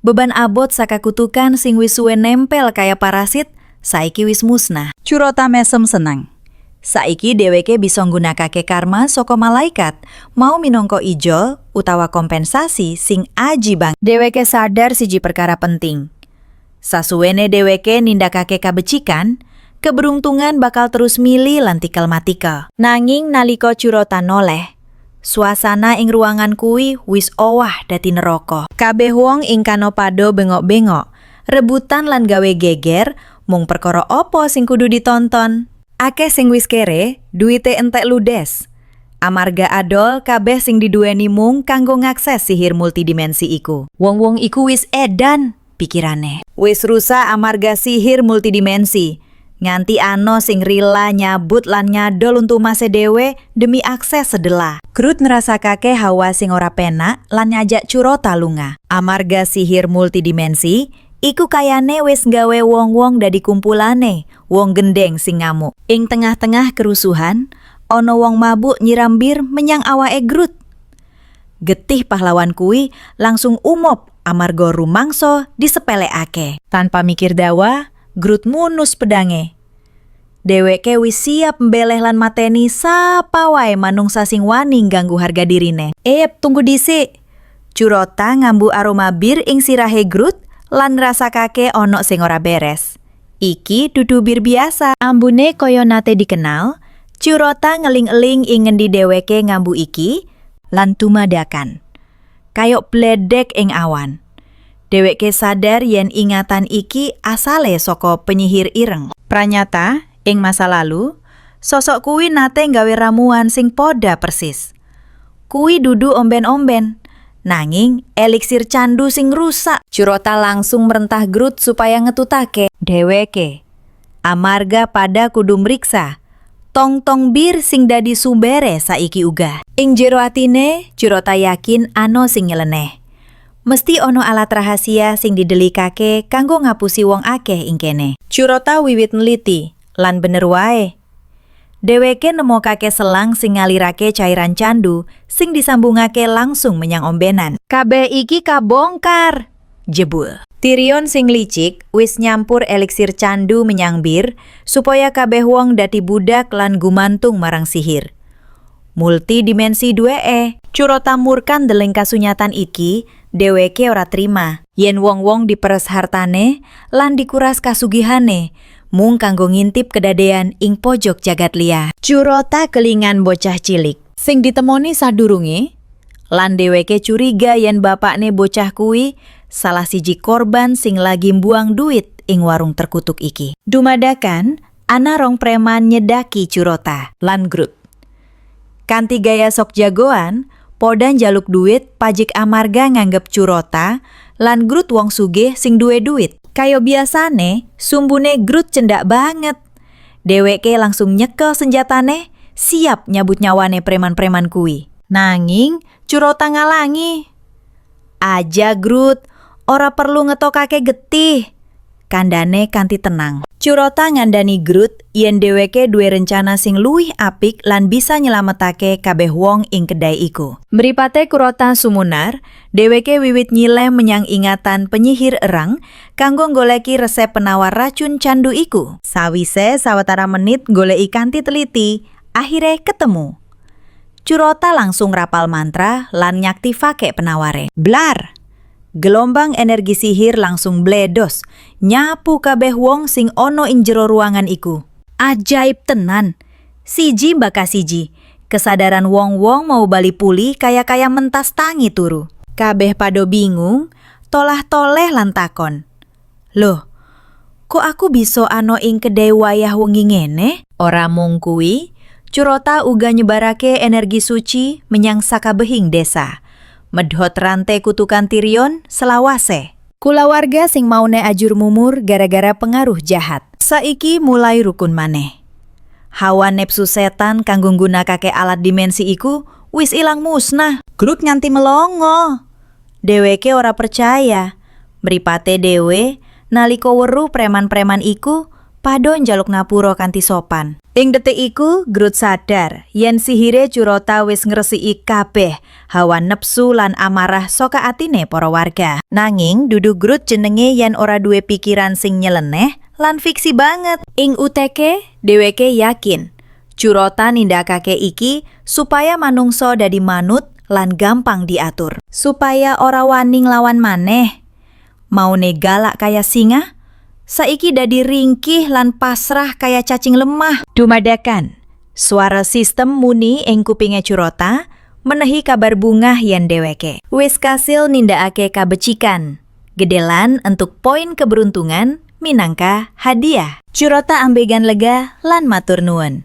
A: Beban abot saka kutukan sing wis suwe nempel kaya parasit, saiki wis musnah. Curota mesem senang. Saiki dheweke bisa nggunakake karma saka malaikat mau minangka ijol utawa kompensasi sing aji bang. Dheweke sadar siji perkara penting. Sasuwene dheweke nindakake kabecikan, keberuntungan bakal terus mili lan tikel-matikel. Nanging nalika Curota noleh, suasana ing ruangan kuwi wis owah dadi neraka. Kabeh wong ing kana padha bengok-bengok, rebutan lan gawe geger mung perkara apa sing kudu ditonton. Akeh sing wis kere, duwite entek ludes. Amarga adol kabeh sing diduweni mung kanggo ngakses sihir multidimensi iku. Wong-wong iku wis edan pikirane. Wis rusak amarga sihir multidimensi. Nganti ano sing rila nyabut lan nyadol untuk mase dhewe demi akses sedela. Groot ngrasakake hawa sing ora penak lan nyajak Curota lunga. Amarga sihir multidimensi, iku kayane wis gawe wong-wong dadi kumpulane wong gendeng sing ngamuk. Ing tengah-tengah kerusuhan, ana wong mabuk nyiram bir menyang awake Groot. Getih pahlawan kuwi langsung umop amarga rumangsa disepelekake. Tanpa mikir dawa, Groot munus pedange. Dheweke wis siap mbeleh lan mateni sapa wae manungsa sing wani ganggu harga dirine. Tunggu dhisik. Curota ngambu aroma bir ing sirahe Groot lan ngrasakake ana sing ora beres. Iki dudu bir biasa. Ambune kaya nate dikenal, Curota ngeling-eling ing ngendi dheweke ngambu iki lan tumadakan. Kayok bledek ing awan. Dheweke sadar yen ingatan iki asale saka penyihir ireng. Pranyata, ing masa lalu, sosok kuwi nate nggawe ramuan sing poda persis. Kuwi dudu omben-omben, Nanging eliksir candu sing rusak. Curota langsung merentah Grut supaya ngetutake. Dheweke amarga pada kudu mriksa tong-tong bir sing dadi sumbere saiki uga. Ing jero atine Curota yakin ano sing nyeleneh. Mesti ono alat rahasia sing didelikake kanggo ngapusi wong akeh ing kene. Curota wiwit neliti lan bener wae. Dheweke nemokake selang sing ngalirake cairan candu sing disambungake langsung menyang ombenan. Kabeh iki kabongkar, jebul. Tyrion sing licik wis nyampur eliksir candu menyang bir supaya kabeh wong dadi budak lan gumantung marang sihir. Multidimensi duweke. Curota murkan deleng kasunyatan iki, dheweke ora trima yen wong-wong diperes hartane lan dikuras kasugihane. Mung kanggo ngintip kedadean ing pojok jagat liya. Curota kelingan bocah cilik sing ditemoni sadurunge lan dheweke curiga yen bapakne bocah kuwi salah siji korban sing lagi mbuang duit ing warung terkutuk iki. Dumadakan ana rong preman nyedaki Curota lan Grut. Kanthi gaya sok jagoan, poda njaluk duit pajik amarga nganggep Curota lan Grut wong sugih sing duwe duit. Kayo biasane, sumbune Grut cendak banget. Dheweke langsung nyekel senjatane, siap nyabut nyawane preman-preman kuwi. Nanging, Curota ngalangi. Aja Grut, ora perlu ngetokake getih. Kandane kanthi tenang. Curota ngandani Grut yen dheweke duwe rencana sing luwih apik lan bisa nyelametake kabeh wong ing kedai iku. Mripate Curota sumunar, dheweke wiwit nyileh menyang ingatan penyihir erang kanggo goleki resep penawar racun candu iku. Sawise sawetara menit goleki kanthi teliti, akhire ketemu. Curota langsung rapal mantra lan nyaktifake penaware. Blar! Gelombang energi sihir langsung bledos, nyapu kabeh wong sing ono ing jero ruangan iku. Ajaib tenan. Siji baka siji, kesadaran wong-wong mau bali pulih kaya-kaya mentas tangi turu. Kabeh pado bingung, tolah-toleh lan takon. Loh, kok aku bisa ano ing kedai wayah wengi ngene? Ora mung kuwi, Curota uga nyebarake energi suci menyang sakabehing desa. Medhot rantai kutukan Tyrion selawase. Kulawarga sing maune ajur mumur gara-gara pengaruh jahat. Saiki mulai rukun maneh. Hawa nepsu setan kanggo nggunakake alat dimensi iku wis ilang musnah. Grut nganti melongo. Dheweke ora percaya. Mripate dhewe nalika weruh preman-preman iku padha njaluk ngapura kanthi sopan. Ing detik iku Grut sadar yen sihire Curota wis ngresiki kabeh hawa nepsu lan amarah saka atine para warga. Nanging dudu Grut jenenge yen ora duwe pikiran sing nyeleneh lan fiksi banget. Ing uteke dheweke yakin Curota nindakake iki supaya manungsa dadi manut lan gampang diatur. Supaya ora wani nglawan maneh. Maune galak kaya singa, saiki dadi ringkih lan pasrah kaya cacing lemah. Dumadakan, suara sistem muni ing kupinge Curota menehi kabar bungah yen dheweke wis kasil nindakake kabecikan. Gedelan entuk poin keberuntungan minangka hadiah. Curota ambegan lega lan matur nuwun.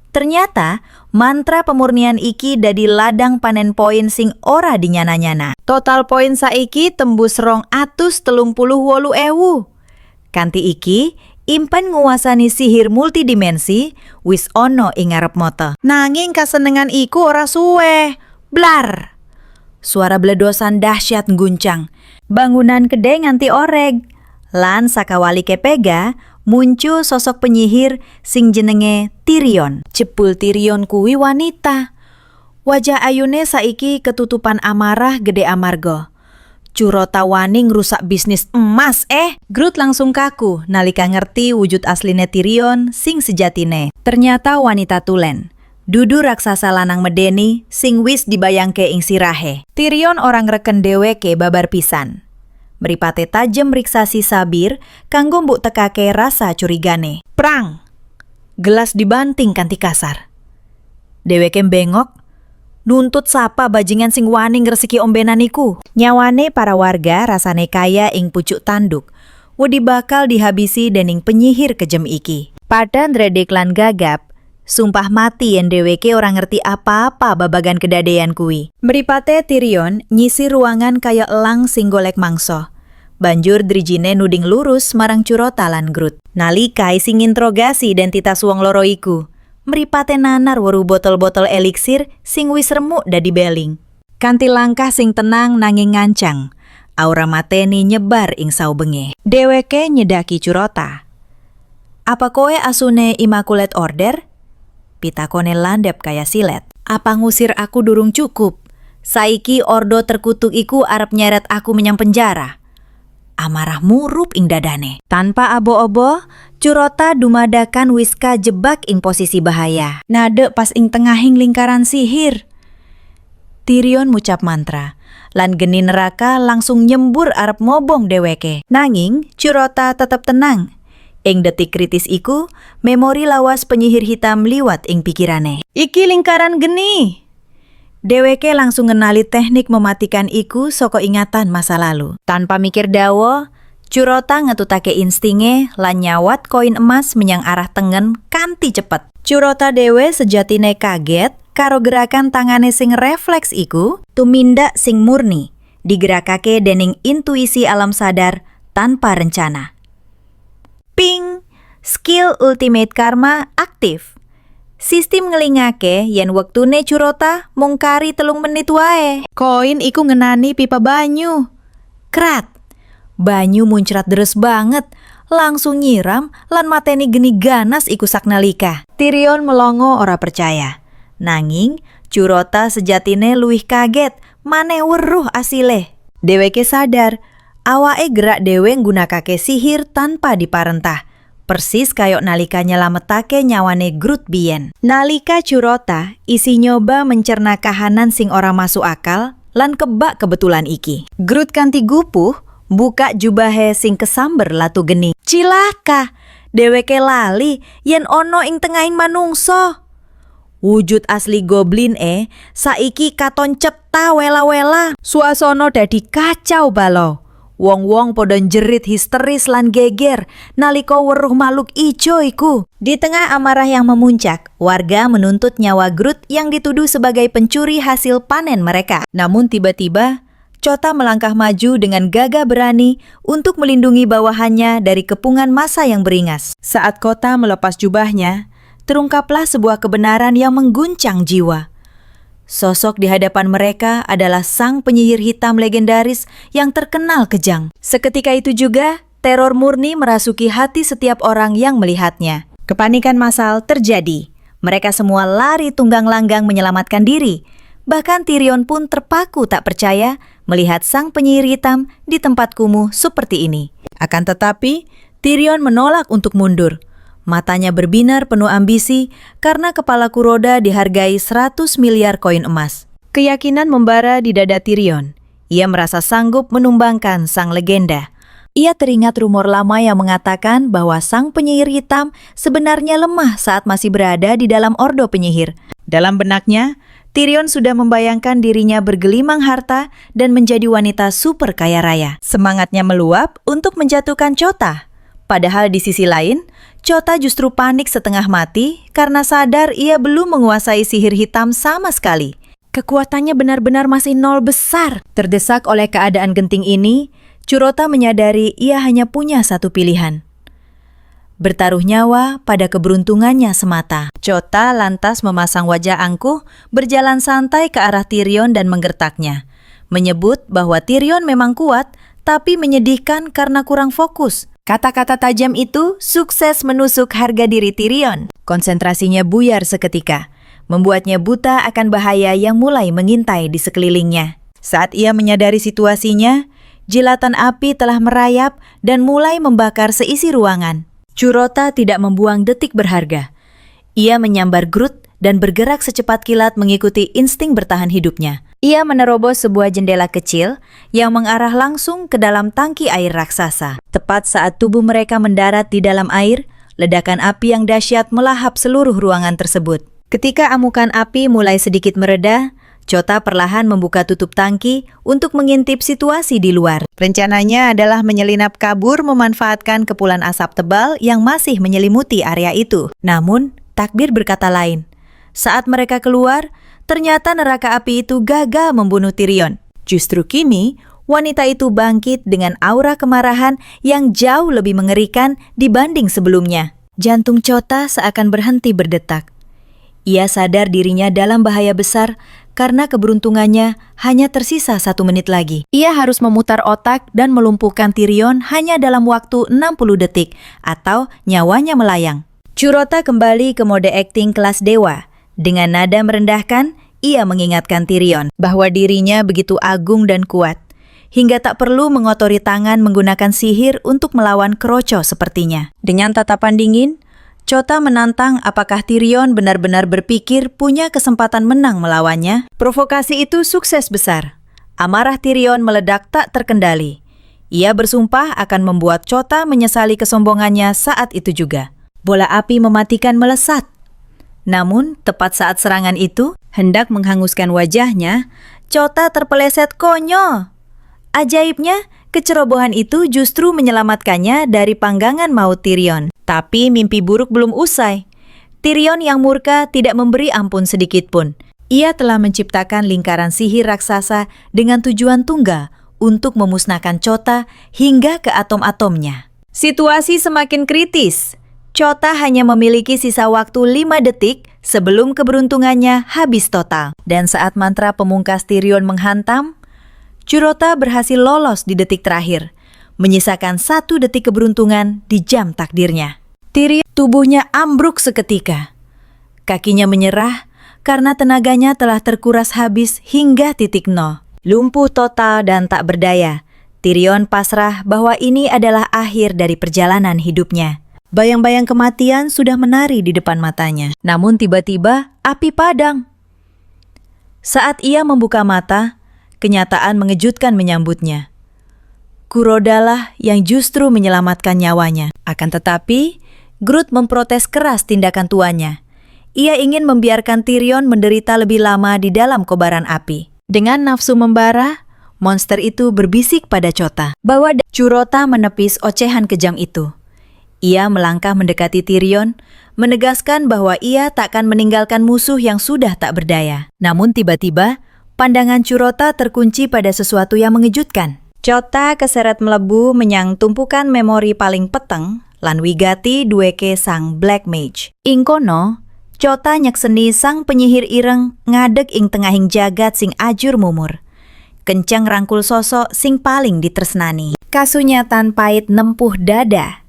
A: Ternyata mantra pemurnian iki dadi ladang panen poin sing ora dinyana-nyana. Total poin saiki tembus 238.000. Kanthi iki, impen nguasani sihir multidimensi wis ono ing ngarep mata. Nanging kasenengan iku ora suwe. Blar! Suara bledosan dahsyat ngguncang. Bangunan kedai nganti oreg. Lan sakawali kepega muncul sosok penyihir sing jenenge Tyrion. Jebul Tyrion kuwi wanita. Wajah ayune saiki ketutupan amarah gede amarga. Curota wani ngrusak bisnis emas Grut langsung kaku nalika ngerti wujud asline Tyrion sing sejatine. Ternyata wanita tulen. Dudu raksasa lanang medeni sing wis dibayangke ing sirahe. Tyrion orang reken dheweke babar pisan. Mripate tajem riksasi sabir kanggo mbok tekake rasa curigane. Prang! Gelas dibanting kanthi kasar. Dheweke bengok nuntut sapa bajingan sing wani ngresiki ombenan iku. Nyawane para warga rasane kaya ing pucuk tanduk. Wedi bakal dihabisi dening penyihir kejem iki. Pada ndredeg lan gagap, Sumpah mati yen dheweke ora ngerti apa-apa babagan kedadean kuwi. Mripate Tyrion nyisi ruangan kaya elang sing golek mangsa. Banjur drijine nuding lurus marang Curota lan Groot. Nalika sing nginterogasi identitas wong loro iku, mripate nanar weruh botol-botol eliksir sing wis remuk dadi beling. Kanthi langkah sing tenang nanging ngancang, aura mateni nyebar ing saubenge. Dheweke nyedaki Curota. "Apa koe asune Immaculate Order?" Pitakone landep kaya silet. "Apa ngusir aku durung cukup? Saiki ordo terkutuk iku arep nyeret aku menyang penjara." Amarah murup ing dadane. Tanpa abo-obo, Curota dumadakan wis kajebak ing posisi bahaya. Nade pas ing tengahing lingkaran sihir. Tyrion ngucap mantra, lan geni neraka langsung nyembur arep mobong dheweke. Nanging Curota tetep tenang. Ing detik kritis iku, memori lawas penyihir hitam liwat ing pikirane. "Iki lingkaran geni." Dheweke langsung ngenali teknik mematikan iku saka ingatan masa lalu. Tanpa mikir dawa, Curota ngetutake instinge lan nyawat koin emas menyang arah tengen kanthi cepet. Curota dhewe sejatine kaget karo gerakan tangane sing refleks iku, tumindak sing murni, digerakake dening intuisi alam sadar tanpa rencana. Ping, skill Ultimate Karma aktif. Sistem ngelingake yen wektune Curota mung kari 3 menit wae. Koin iku ngenani pipa banyu. Krat. Banyu muncrat deres banget, langsung nyiram lan mateni geni ganas iku saknalika. Tyrion melongo ora percaya. Nanging Curota sejatine luwih kaget, maneh weruh asile. Dheweke sadar awake gerak dhewe nggunakake sihir tanpa diparentah, persis kayok nalika nyelametake nyawane Groot biyen. Nalika Curota isi nyoba mencerna kahanan sing ora masuk akal lan kebak kebetulan iki. Groot kanthi gupuh buka jubahe sing kesamber latu geni. Cilaka, dheweke lali yen ono ing tengahing manungsa. Wujud asli goblin saiki katon cetha wela-wela. Suasana dadi kacau balau. Wong-wong podo jerit histeris lan geger nalika weruh makhluk ijo iku. Di tengah amarah yang memuncak, warga menuntut nyawa Groot yang dituduh sebagai pencuri hasil panen mereka. Namun tiba-tiba, Chota melangkah maju dengan gagah berani untuk melindungi bawahannya dari kepungan massa yang beringas. Saat kota melepas jubahnya, terungkaplah sebuah kebenaran yang mengguncang jiwa. Sosok di hadapan mereka adalah sang penyihir hitam legendaris yang terkenal kejam. Seketika itu juga, teror murni merasuki hati setiap orang yang melihatnya. Kepanikan massal terjadi. Mereka semua lari tunggang langgang menyelamatkan diri. Bahkan Tyrion pun terpaku tak percaya melihat sang penyihir hitam di tempat kumuh seperti ini. Akan tetapi, Tyrion menolak untuk mundur. Matanya berbinar penuh ambisi karena kepala Kuroda dihargai 100 miliar koin emas. Keyakinan membara di dada Tyrion. Ia merasa sanggup menumbangkan sang legenda. Ia teringat rumor lama yang mengatakan bahwa sang penyihir hitam sebenarnya lemah saat masih berada di dalam ordo penyihir. Dalam benaknya, Tyrion sudah membayangkan dirinya bergelimang harta dan menjadi wanita super kaya raya. Semangatnya meluap untuk menjatuhkan Chota. Padahal di sisi lain, Chota justru panik setengah mati karena sadar ia belum menguasai sihir hitam sama sekali. Kekuatannya benar-benar masih nol besar. Terdesak oleh keadaan genting ini, Curota menyadari ia hanya punya satu pilihan. Bertaruh nyawa pada keberuntungannya semata. Chota lantas memasang wajah angkuh, berjalan santai ke arah Tyrion dan menggertaknya. Menyebut bahwa Tyrion memang kuat, tapi menyedihkan karena kurang fokus. Kata-kata tajam itu sukses menusuk harga diri Tyrion. Konsentrasinya buyar seketika, membuatnya buta akan bahaya yang mulai mengintai di sekelilingnya. Saat ia menyadari situasinya, jilatan api telah merayap dan mulai membakar seisi ruangan. Curota tidak membuang detik berharga. Ia menyambar Groot dan bergerak secepat kilat mengikuti insting bertahan hidupnya. Ia menerobos sebuah jendela kecil yang mengarah langsung ke dalam tangki air raksasa. Tepat saat tubuh mereka mendarat di dalam air, ledakan api yang dahsyat melahap seluruh ruangan tersebut. Ketika amukan api mulai sedikit mereda, Chota perlahan membuka tutup tangki untuk mengintip situasi di luar. Rencananya adalah menyelinap kabur memanfaatkan kepulan asap tebal yang masih menyelimuti area itu. Namun, takbir berkata lain. Saat mereka keluar, ternyata neraka api itu gagal membunuh Tyrion. Justru kini, wanita itu bangkit dengan aura kemarahan yang jauh lebih mengerikan dibanding sebelumnya. Jantung Chota seakan berhenti berdetak. Ia sadar dirinya dalam bahaya besar karena keberuntungannya hanya tersisa 1 menit lagi. Ia harus memutar otak dan melumpuhkan Tyrion hanya dalam waktu 60 detik atau nyawanya melayang. Curota kembali ke mode akting kelas dewa. Dengan nada merendahkan, ia mengingatkan Tyrion bahwa dirinya begitu agung dan kuat, hingga tak perlu mengotori tangan menggunakan sihir untuk melawan Kroco sepertinya. Dengan tatapan dingin, Chota menantang apakah Tyrion benar-benar berpikir punya kesempatan menang melawannya. Provokasi itu sukses besar. Amarah Tyrion meledak tak terkendali. Ia bersumpah akan membuat Chota menyesali kesombongannya saat itu juga. Bola api mematikan melesat. Namun, tepat saat serangan itu, hendak menghanguskan wajahnya, Chota terpeleset konyol. Ajaibnya, kecerobohan itu justru menyelamatkannya dari panggangan maut Tyrion. Tapi mimpi buruk belum usai. Tyrion yang murka tidak memberi ampun sedikit pun. Ia telah menciptakan lingkaran sihir raksasa dengan tujuan tunggal untuk memusnahkan Chota hingga ke atom-atomnya. Situasi semakin kritis. Chota hanya memiliki sisa waktu 5 detik sebelum keberuntungannya habis total. Dan saat mantra pemungkas Tyrion menghantam, Curota berhasil lolos di detik terakhir, menyisakan 1 detik keberuntungan di jam takdirnya. Tyrion tubuhnya ambruk seketika. Kakinya menyerah karena tenaganya telah terkuras habis hingga titik nol. Lumpuh total dan tak berdaya, Tyrion pasrah bahwa ini adalah akhir dari perjalanan hidupnya. Bayang-bayang kematian sudah menari di depan matanya. Namun tiba-tiba api padam. Saat ia membuka mata, kenyataan mengejutkan menyambutnya. Kurodalah yang justru menyelamatkan nyawanya. Akan tetapi, Groot memprotes keras tindakan tuannya. Ia ingin membiarkan Tyrion menderita lebih lama di dalam kobaran api. Dengan nafsu membara, monster itu berbisik pada Chota bahwa Curota menepis ocehan kejam itu. Ia melangkah mendekati Tyrion, menegaskan bahwa ia takkan meninggalkan musuh yang sudah tak berdaya. Namun tiba-tiba, pandangan Curota terkunci pada sesuatu yang mengejutkan. Chota keseret melebu menyang tumpukan memori paling peteng, lan wigati dueke sang Black Mage. Ing kono, Chota nyekseni sang penyihir ireng ngadeg ing tengahing jagat sing ajur mumur. Kencang rangkul sosok sing paling ditresnani. Kasunyatan pait nempuh dada.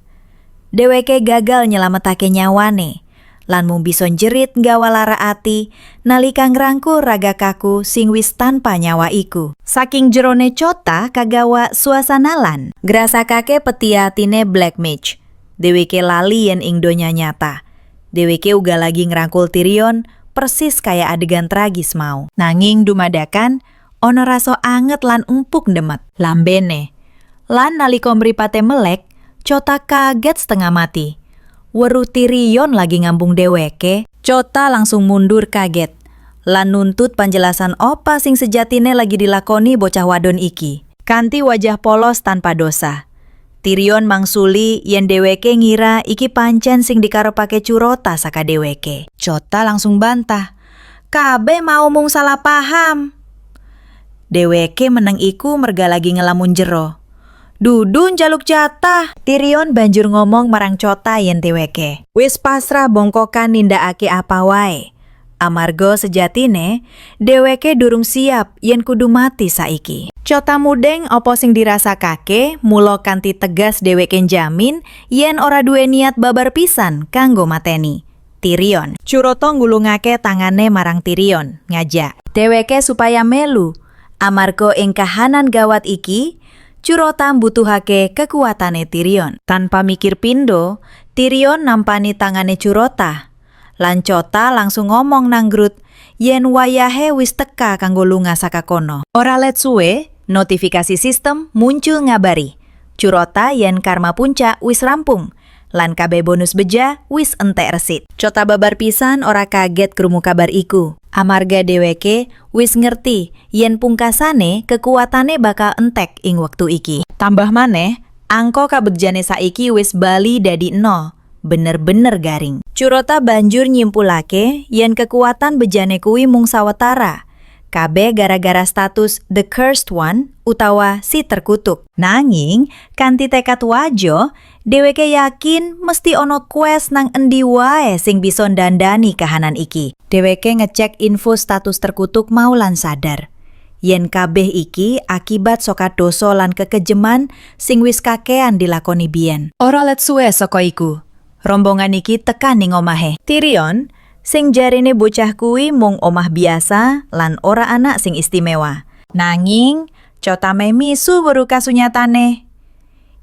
A: Dheweke gagal nyelametake nyawane, lan mung bisa jerit nggawa lara ati nalika ngrangkul raga kaku sing wis tanpa nyawa iku. Saking jerone Chota kagawa suasanalan, grasakake peti atine Black Mage. Dheweke lali yen ing donya nyata. Dheweke uga lagi ngrangkul Tyrion persis kaya adegan tragis mau. Nanging dumadakan ana rasa anget lan empuk ndemet lambene. Lan nalika mripate melek, Chota kaget setengah mati. Weruh Tyrion lagi ngambung dheweke, Chota langsung mundur kaget. Lan nuntut panjelasan apa sing sejatine lagi dilakoni bocah wadon iki. Kanthi wajah polos tanpa dosa. Tyrion mangsuli yen dheweke ngira iki pancen sing dikarepake Curota saka dheweke. Chota langsung bantah. Kabeh mau mung salah paham. Dheweke meneng iku merga lagi ngelamun jero. Dudu njaluk jatah. Tyrion banjur ngomong marang Chota yen dheweke wis pasrah bongkokan nindakake apa wae. Amarga sejatine dheweke durung siap yen kudu mati saiki. Chota mudeng apa sing dirasakake, mula kanthi tegas dheweke njamin yen ora duwe niat babar pisan kanggo mateni Tyrion. Curota ngulungake tangane marang Tyrion, ngajak dheweke supaya melu. Amarga ing kahanan gawat iki, Curota mbutuhake kekuatane Tyrion. Tanpa mikir pindo, Tyrion nampani tangane Curota. Lan Chota langsung ngomong nang Groot yen wayahe wis teka kanggo lunga saka kono. Ora let suwe, notifikasi sistem muncul ngabari Curota yen karma puncak wis rampung. Lan kabeh bonus beja wis entek resit. Chota babar pisan ora kaget krungu kabar iku. Amarga dheweke wis ngerti yen pungkasane kekuatane bakal entek ing wektu iki. Tambah maneh, angka kabegjane saiki wis bali dadi 0. bener-bener garing. Curota banjur nyimpulake yen kekuatan bejane kuwi mung sawetara. Kabeh gara-gara status the cursed one utawa si terkutuk. Nanging kanthi tekad wajo, dheweke yakin mesti ono quest nang endi wae sing bisa ndandani kahanan iki. Dheweke ngecek info status terkutuk mau lan sadar yen kabeh iki akibat saka dosa lan kekejeman sing wis kakean dilakoni biyen. Ora let suwe saka iku, rombongan iki tekan ning omahe Tyrion sing jarine bocah kuwi mung omah biasa lan ora anak sing istimewa. Nanging Chotame misu weru kasunyatane.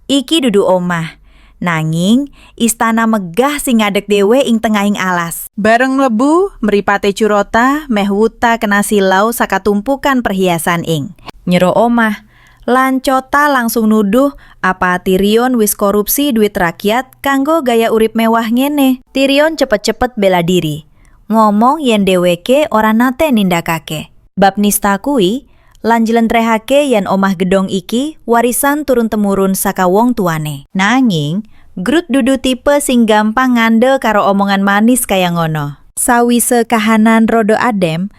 A: Iki dudu omah, nanging istana megah sing ngadeg dhewe ing tengahing alas. Bareng mlebu, mripate Curota meh wuta kena silau saka tumpukan perhiasan ing nyero omah. Lan Chota langsung nuduh apa Tyrion wis korupsi duit rakyat kanggo gaya urip mewah ngene. Tyrion cepet-cepet bela diri, ngomong yen dheweke ora nate nindakake bab nista kuwi lan jlentrehake yen omah gedong iki warisan turun-temurun saka wong tuane. Nanging Groot dudu tipe sing gampang ngandel karo omongan manis kaya ngono. Sawise kahanan rada adem,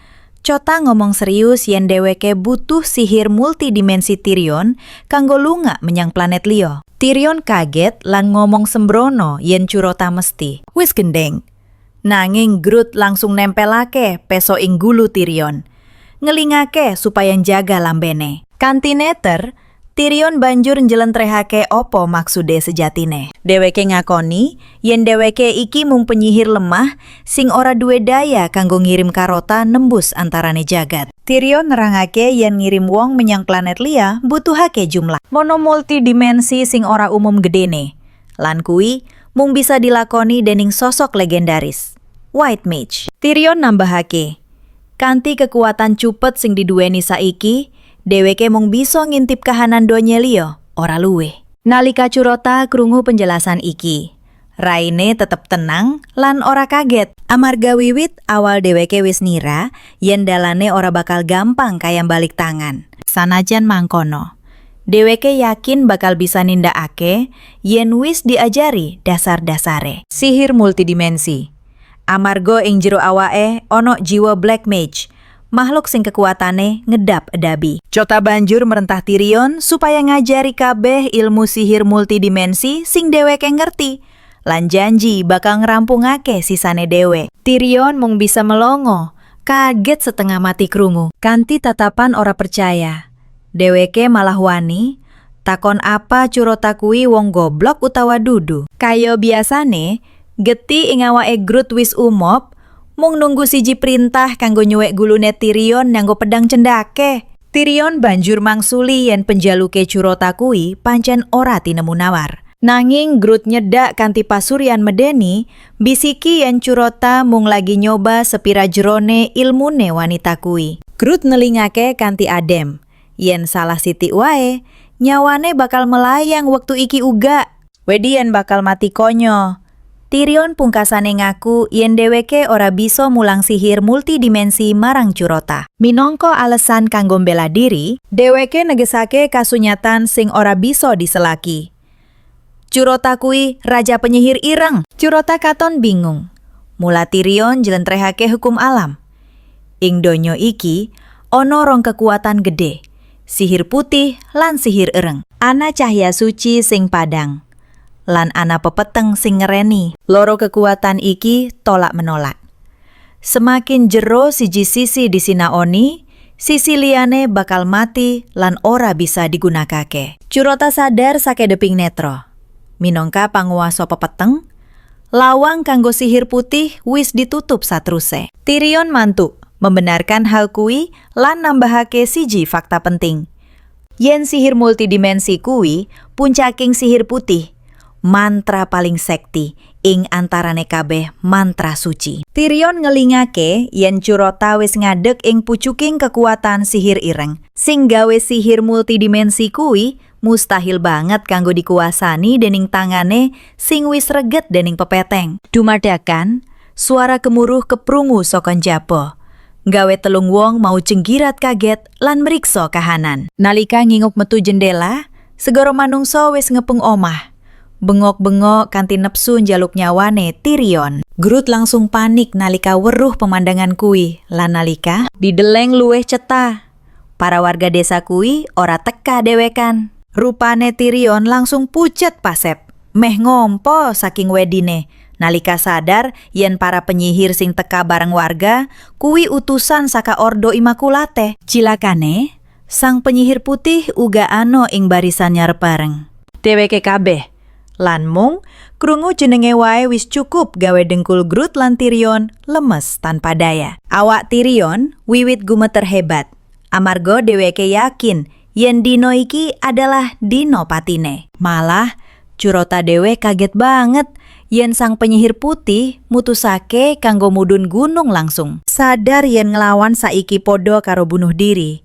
A: Chota ngomong serius yen dheweke butuh sihir multidimensi Tyrion kanggo lunga menyang planet liya. Tyrion kaget lan ngomong sembrono yen Curota mesti wis gendeng. Nanging Groot langsung nempelake peso ing gulu Tyrion, ngelingake supaya njaga lambene. Kanthi neter, Tyrion banjur njlentrehake opo maksude sejatine. Dheweke ngakoni yen dheweke iki mung penyihir lemah sing ora duwe daya kanggo ngirim karota nembus antarane jagat. Tyrion nerangake yen ngirim wong menyang planet liya butuhake jumlah mono multidimensi sing ora umum gedene. Lan kuwi mung bisa dilakoni dening sosok legendaris, White Mage. Tyrion nambahake, kanthi kekuatan cupet sing diduweni saiki, dheweke mung bisa ngintip kahanan donya liya, ora luwih. Nalika Curota krungu penjelasan iki, raine tetep tenang lan ora kaget. Amarga wiwit awal dheweke wis nira yen dalane ora bakal gampang kaya balik tangan. Sanajan mangkono, dheweke yakin bakal bisa nindakake yen wis diajari dasar-dasare sihir multidimensi. Amarga ing jero awake ana jiwa Black Mage, makhluk sing kekuatane ngedap edabi. Chota banjur merentah Tyrion supaya ngajari kabeh ilmu sihir multidimensi sing dheweke ngerti, lan janji bakal ngerampungake sisane dhewe. Tyrion mung bisa melongo, kaget setengah mati krungu. Kanthi tatapan ora percaya, dheweke malah wani takon apa Curota kuwi wong goblok utawa dudu. Kaya biasane, geti ing awake Groot wis umop, mung nunggu siji perintah kanggo nyuwek gulune Tyrion nganggo pedang cendake. Tyrion banjur mangsuli yen penjaluke Curota kuwi pancen ora tinemu nawar. Nanging Groot nyedak kanthi pasuryan medeni, bisiki yen Curota mung lagi nyoba sepira jerone ilmune wanita kuwi. Groot nelingake kanthi adem, yen salah sithik wae, nyawane bakal melayang wektu iki uga. Wedi yen bakal mati konyo. Tyrion pungkasane ngaku yen dheweke ora bisa mulang sihir multidimensi marang Curota. Minangka alesan kanggo mbela diri, dheweke negesake kasunyatan sing ora bisa diselaki. Curota kuwi raja penyihir ireng. Curota katon bingung. Mula Tyrion jlentrehake hukum alam. Ing donya iki ana rong kekuatan gede, sihir putih lan sihir ireng. Ana cahya suci sing padang, lan ana pepeteng sing ngereni. Loro kekuatan iki tolak menolak. Semakin jero siji sisi disinaoni, sisi liyane bakal mati lan ora bisa digunakake. Curota sadar sakedeping netra. Minangka panguwasa pepeteng, lawang kanggo sihir putih wis ditutup satruse. Tyrion mantuk membenarkan hal kuwi lan nambahake siji fakta penting. Yen sihir multidimensi kuwi puncaking sihir putih, mantra paling sekti ing antarane kabeh mantra suci. Tyrion ngelingake yen Curota wis ngadeg ing pucuking kekuatan sihir ireng. Sing gawe sihir multidimensi kuwi mustahil banget kanggo dikuasani dening tangane sing wis reget dening pepeteng. Dumadakan suara gemuruh keprungu saka njaba, gawe telung wong mau jenggirat kaget lan mriksa kahanan. Nalika nginguk metu jendela, segara manungsa wis ngepung omah. Bengok-bengok kanti nepsu njaluk nyawane Tyrion. Groot langsung panik nalika weruh pemandangan kui. Lan nalika dideleng luweh cetah. Para warga desa kui ora teka dewekan. Rupane Tyrion langsung pucet pasep. Meh ngompo saking wedine. Nalika sadar yen para penyihir sing teka bareng warga kui utusan saka Ordo Immaculate. Cilakane sang penyihir putih uga ano ing barisan nyarep bareng. Dheweke kabeh lan mung krungu jenenge wae wis cukup gawe dengkul Groot lan Tyrion lemes tanpa daya. Awak Tyrion wiwit gumeter hebat. Amarga dheweke yakin yen dino iki adalah dino patine. Malah Curota dewe kaget banget yen sang penyihir putih mutusake kanggo mudhun gunung langsung. Sadar yen nglawan saiki podo karo bunuh diri.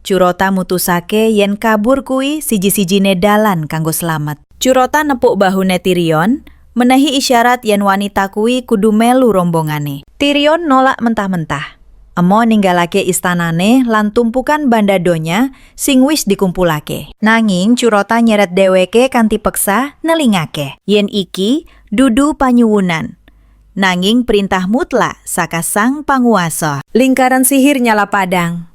A: Curota mutusake yen kabur kui siji-sijine dalan kanggo slamet. Curota nepuk bahune Tyrion, menehi isyarat yen wanita kui kudu melu rombongane. Tyrion nolak mentah-mentah. Emo ninggalake istanane lan tumpukan bandadonya sing wis dikumpulake. Nanging Curota nyeret dheweke kanthi peksa nelingake. Yen iki dudu panyuwunan. Nanging perintah mutlak saka sang panguwasa. Lingkaran sihir nyala padang.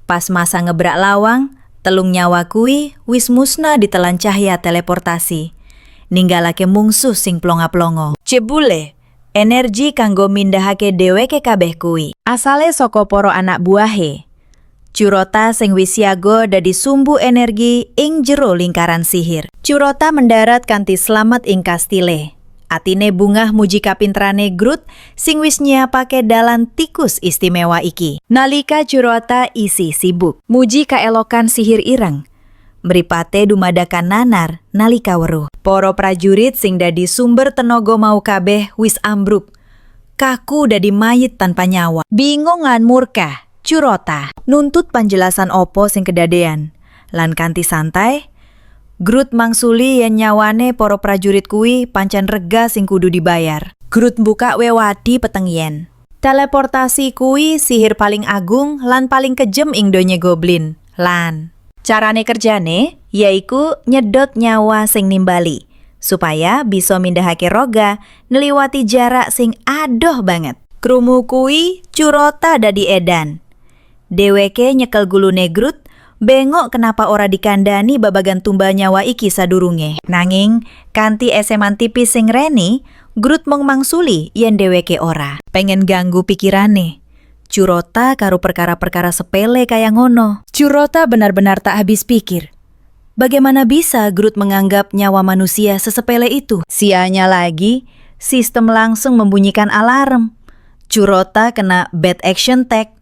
A: Pas masa ngebrak lawang, telung nyawa kui wis musnah ditelan cahya teleportasi. Ninggalake mungsuh sing plonga-plongo. Jebule energi kanggo mindahake dheweke kabeh kui asale saka para anak buahe. Curota sing wis siaga dadi sumbu energi ing jero lingkaran sihir. Curota mendarat kanthi slamet ing kastile. Atine bungah muji kapinterane Groot sing wis nyiapake dalan tikus istimewa iki. Nalika Curota isi sibuk muji kaelokan sihir ireng, mripate dumadakan nanar nalika weruh. Para prajurit sing dadi sumber tenaga mau kabeh wis ambruk. Kaku dadi mayit tanpa nyawa. Bingung lan murka, Curota nuntut panjelasan opo sing kedadean. Lan kanthi santai Groot mangsuli yen nyawane para prajurit kuwi pancen rega sing kudu dibayar. Groot buka wewadi petengien. Teleportasi kuwi sihir paling agung lan paling kejem ing donya goblin. Lan carane kerjane yaiku nyedot nyawa sing nimbali supaya bisa mindahake roga neliwati jarak sing adoh banget. Krungu kuwi Curota dadi edan. Dheweke nyekel gulune Groot, bengok kenapa ora dikandani babagan tumbal nyawa iki sadurunge. Nanging kanthi eseman tipis sing reni, Groot mung mangsuli yen dheweke ora pengen ganggu pikirane Curota karo perkara-perkara sepele kaya ngono. Curota benar-benar tak habis pikir. Bagaimana bisa Groot menganggap nyawa manusia sesepele itu? Sianya lagi, sistem langsung membunyikan alarm. Curota kena bad action tag.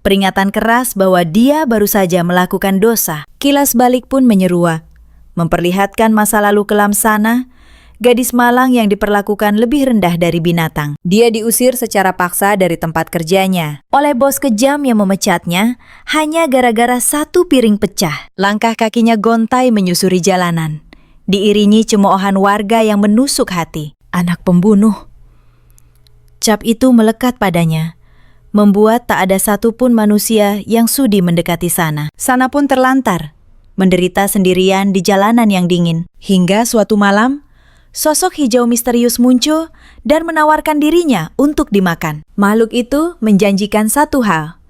A: Peringatan keras bahwa dia baru saja melakukan dosa. Kilas balik pun menyeruak, memperlihatkan masa lalu kelam sana, gadis malang yang diperlakukan lebih rendah dari binatang. Dia diusir secara paksa dari tempat kerjanya oleh bos kejam yang memecatnya hanya gara-gara satu piring pecah. Langkah kakinya gontai menyusuri jalanan, diiringi cemoohan warga yang menusuk hati. Anak pembunuh. Cap itu melekat padanya, membuat tak ada satupun manusia yang sudi mendekati sana. Sana pun terlantar, menderita sendirian di jalanan yang dingin. Hingga suatu malam, sosok hijau misterius muncul dan menawarkan dirinya untuk dimakan. Makhluk itu menjanjikan satu hal.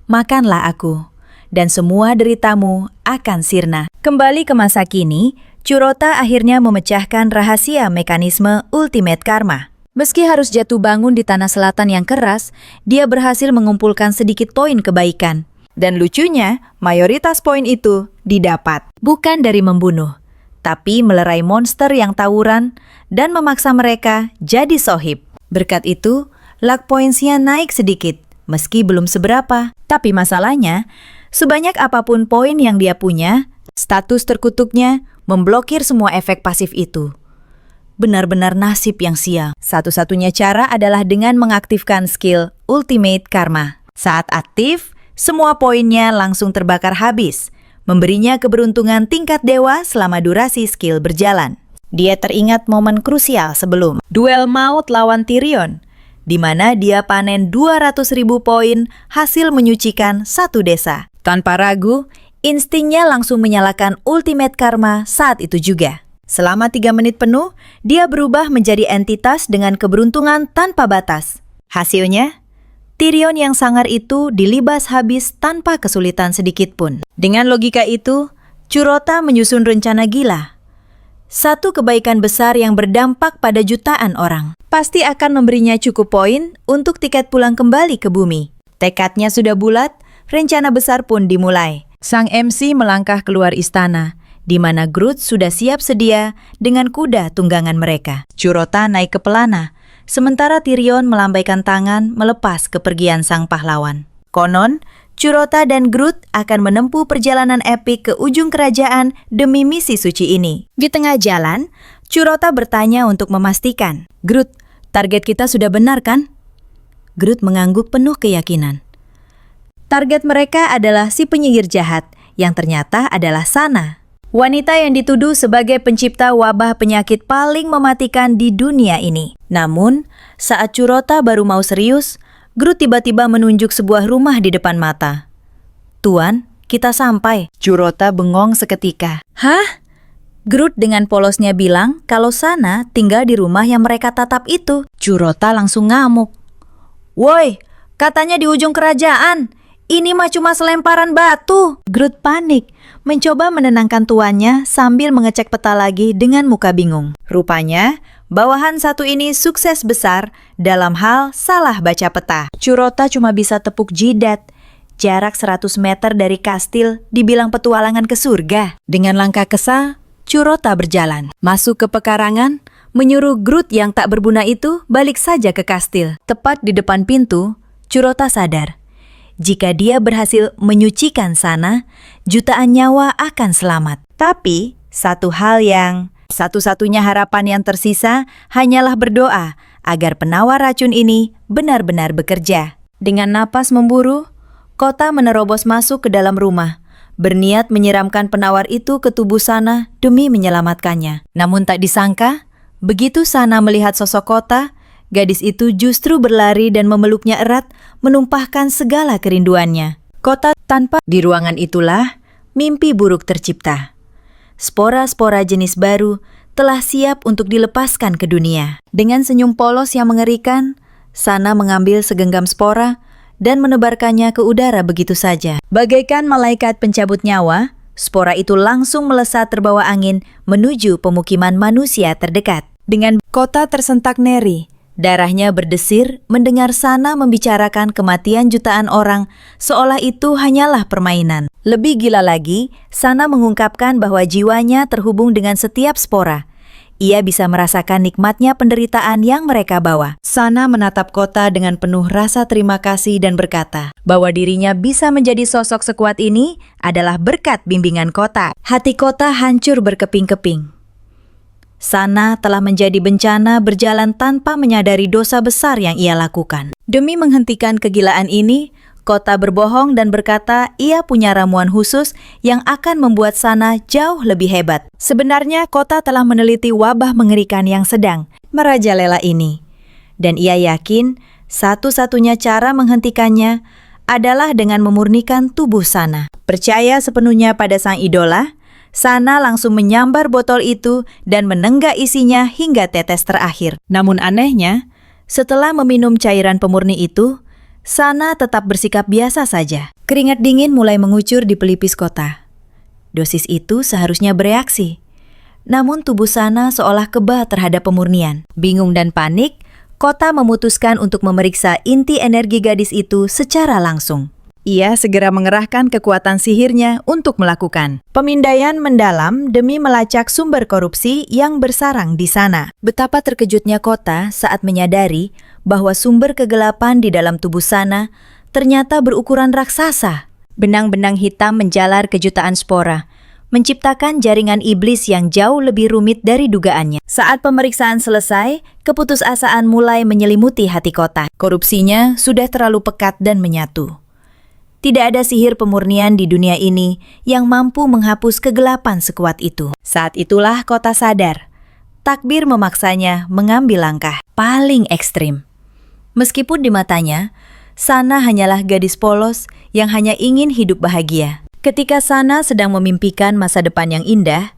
A: Makanlah aku, dan semua deritamu akan sirna. Kembali ke masa kini, Curota akhirnya memecahkan rahasia mekanisme Ultimate Karma. Meski harus jatuh bangun di tanah selatan yang keras, dia berhasil mengumpulkan sedikit poin kebaikan. Dan lucunya, mayoritas poin itu didapat bukan dari membunuh, tapi melerai monster yang tawuran dan memaksa mereka jadi sohib. Berkat itu, luck points-nya naik sedikit, meski belum seberapa. Tapi masalahnya, sebanyak apapun poin yang dia punya, status terkutuknya memblokir semua efek pasif itu. Benar-benar nasib yang sial. Satu-satunya cara adalah dengan mengaktifkan skill Ultimate Karma. Saat aktif, semua poinnya langsung terbakar habis, memberinya keberuntungan tingkat dewa selama durasi skill berjalan. Dia teringat momen krusial sebelum duel maut lawan Tyrion, di mana dia panen 200.000 poin hasil menyucikan satu desa. Tanpa ragu, instingnya langsung menyalakan Ultimate Karma saat itu juga. Selama 3 menit penuh, dia berubah menjadi entitas dengan keberuntungan tanpa batas. Hasilnya, Tyrion yang sangar itu dilibas habis tanpa kesulitan sedikit pun. Dengan logika itu, Curota menyusun rencana gila. Satu kebaikan besar yang berdampak pada jutaan orang. Pasti akan memberinya cukup poin untuk tiket pulang kembali ke bumi. Tekadnya sudah bulat, rencana besar pun dimulai. Sang MC melangkah keluar istana, di mana Groot sudah siap sedia dengan kuda tunggangan mereka. Curota naik ke pelana, sementara Tyrion melambaikan tangan melepas kepergian sang pahlawan. Konon, Curota dan Groot akan menempuh perjalanan epik ke ujung kerajaan demi misi suci ini. Di tengah jalan, Curota bertanya untuk memastikan, "Groot, target kita sudah benar kan?" Groot mengangguk penuh keyakinan. Target mereka adalah si penyihir jahat, yang ternyata adalah Sana. Wanita yang dituduh sebagai pencipta wabah penyakit paling mematikan di dunia ini. Namun, saat Curota baru mau serius, Groot tiba-tiba menunjuk sebuah rumah di depan mata. "Tuan, kita sampai." Curota bengong seketika. "Hah?" Groot dengan polosnya bilang kalau Sana tinggal di rumah yang mereka tatap itu. Curota langsung ngamuk. "Woi, katanya di ujung kerajaan. Ini mah cuma selemparan batu." Groot panik, mencoba menenangkan tuannya sambil mengecek peta lagi dengan muka bingung. Rupanya, bawahan satu ini sukses besar dalam hal salah baca peta. Curota cuma bisa tepuk jidat. Jarak 100 meter dari kastil dibilang petualangan ke surga. Dengan langkah kesal, Curota berjalan. Masuk ke pekarangan, menyuruh Groot yang tak berguna itu balik saja ke kastil. Tepat di depan pintu, Curota sadar. Jika dia berhasil menyucikan Sana, jutaan nyawa akan selamat. Tapi, satu-satunya harapan yang tersisa hanyalah berdoa agar penawar racun ini benar-benar bekerja. Dengan napas memburu, Kota menerobos masuk ke dalam rumah, berniat menyiramkan penawar itu ke tubuh Sana demi menyelamatkannya. Namun tak disangka, begitu Sana melihat sosok Kota, gadis itu justru berlari dan memeluknya erat, menumpahkan segala kerinduannya. Kota tanpa di ruangan itulah mimpi buruk tercipta. Spora-spora jenis baru telah siap untuk dilepaskan ke dunia. Dengan senyum polos yang mengerikan, Sana mengambil segenggam spora dan menebarkannya ke udara begitu saja. Bagaikan malaikat pencabut nyawa, spora itu langsung melesat terbawa angin menuju pemukiman manusia terdekat. Dengan Kota tersentak neri, darahnya berdesir mendengar Sana membicarakan kematian jutaan orang seolah itu hanyalah permainan. Lebih gila lagi, Sana mengungkapkan bahwa jiwanya terhubung dengan setiap spora. Ia bisa merasakan nikmatnya penderitaan yang mereka bawa. Sana menatap Kota dengan penuh rasa terima kasih dan berkata bahwa dirinya bisa menjadi sosok sekuat ini adalah berkat bimbingan Kota. Hati Kota hancur berkeping-keping. Sana telah menjadi bencana berjalan tanpa menyadari dosa besar yang ia lakukan. Demi menghentikan kegilaan ini, Kota berbohong dan berkata ia punya ramuan khusus yang akan membuat Sana jauh lebih hebat. Sebenarnya Kota telah meneliti wabah mengerikan yang sedang merajalela ini. Dan ia yakin satu-satunya cara menghentikannya adalah dengan memurnikan tubuh Sana. Percaya sepenuhnya pada sang idola, Sana langsung menyambar botol itu dan menenggak isinya hingga tetes terakhir. Namun anehnya, setelah meminum cairan pemurni itu, Sana tetap bersikap biasa saja. Keringat dingin mulai mengucur di pelipis Kota. Dosis itu seharusnya bereaksi. Namun tubuh Sana seolah kebal terhadap pemurnian. Bingung dan panik, Kota memutuskan untuk memeriksa inti energi gadis itu secara langsung. Ia segera mengerahkan kekuatan sihirnya untuk melakukan pemindaian mendalam demi melacak sumber korupsi yang bersarang di sana. Betapa terkejutnya Kota saat menyadari bahwa sumber kegelapan di dalam tubuh Sana ternyata berukuran raksasa. Benang-benang hitam menjalar ke jutaan spora, menciptakan jaringan iblis yang jauh lebih rumit dari dugaannya. Saat pemeriksaan selesai, keputusasaan mulai menyelimuti hati Kota. Korupsinya sudah terlalu pekat dan menyatu. Tidak ada sihir pemurnian di dunia ini yang mampu menghapus kegelapan sekuat itu. Saat itulah Kota sadar. Takdir memaksanya mengambil langkah paling ekstrim. Meskipun di matanya, Sana hanyalah gadis polos yang hanya ingin hidup bahagia. Ketika Sana sedang memimpikan masa depan yang indah,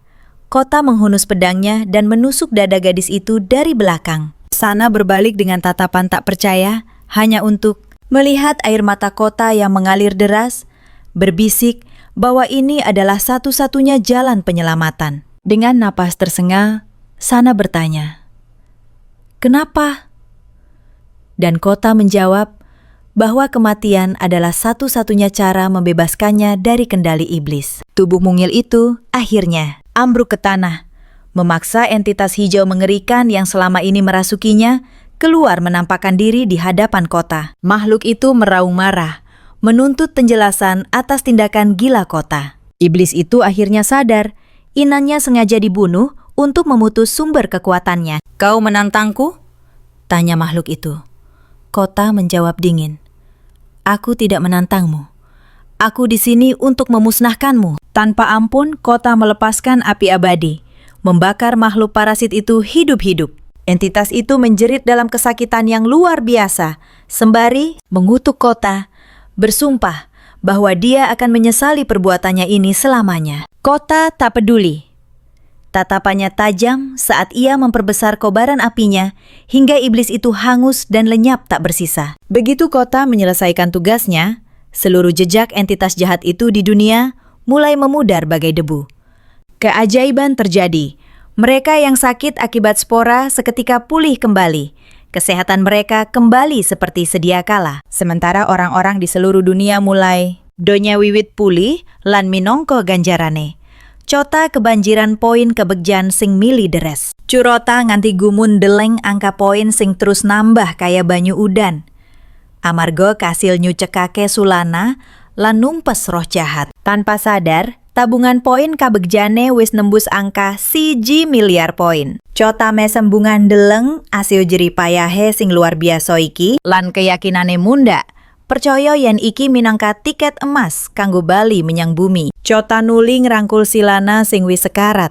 A: Kota menghunus pedangnya dan menusuk dada gadis itu dari belakang. Sana berbalik dengan tatapan tak percaya, hanya untuk melihat air mata Kota yang mengalir deras, berbisik bahwa ini adalah satu-satunya jalan penyelamatan. Dengan napas tersengal, Sana bertanya, "Kenapa?" Dan Kota menjawab bahwa kematian adalah satu-satunya cara membebaskannya dari kendali iblis. Tubuh mungil itu akhirnya ambruk ke tanah, memaksa entitas hijau mengerikan yang selama ini merasukinya keluar menampakkan diri di hadapan Kota. Makhluk itu meraung marah, menuntut penjelasan atas tindakan gila Kota. Iblis itu akhirnya sadar, inannya sengaja dibunuh untuk memutus sumber kekuatannya. "Kau menantangku?" tanya makhluk itu. Kota menjawab dingin, "Aku tidak menantangmu. Aku di sini untuk memusnahkanmu." Tanpa ampun, Kota melepaskan api abadi, membakar makhluk parasit itu hidup-hidup. Entitas itu menjerit dalam kesakitan yang luar biasa, sembari mengutuk Kota, bersumpah bahwa dia akan menyesali perbuatannya ini selamanya. Kota tak peduli. Tatapannya tajam saat ia memperbesar kobaran apinya hingga iblis itu hangus dan lenyap tak bersisa. Begitu Kota menyelesaikan tugasnya, seluruh jejak entitas jahat itu di dunia mulai memudar bagai debu. Keajaiban terjadi. Mereka yang sakit akibat spora seketika pulih kembali. Kesehatan mereka kembali seperti sedia kala. Sementara orang-orang di seluruh dunia mulai donya wiwit pulih lan minangka ganjarane. Cota kebanjiran poin kebegjan sing mili deres. Curota nganti gumun deleng angka poin sing terus nambah kaya banyu udan. Amarga kasil nyucekake sulana lan numpes roh jahat. Tanpa sadar, tabungan poin kabegjane wis nembus angka 1 miliar poin. Cota mesembungan deleng asio jeripayahe sing luar biasa iki lan keyakinane munda. Percaya yen iki minangka tiket emas kanggo bali menyang bumi. Cota nuli ngrangkul silana sing wis sekarat.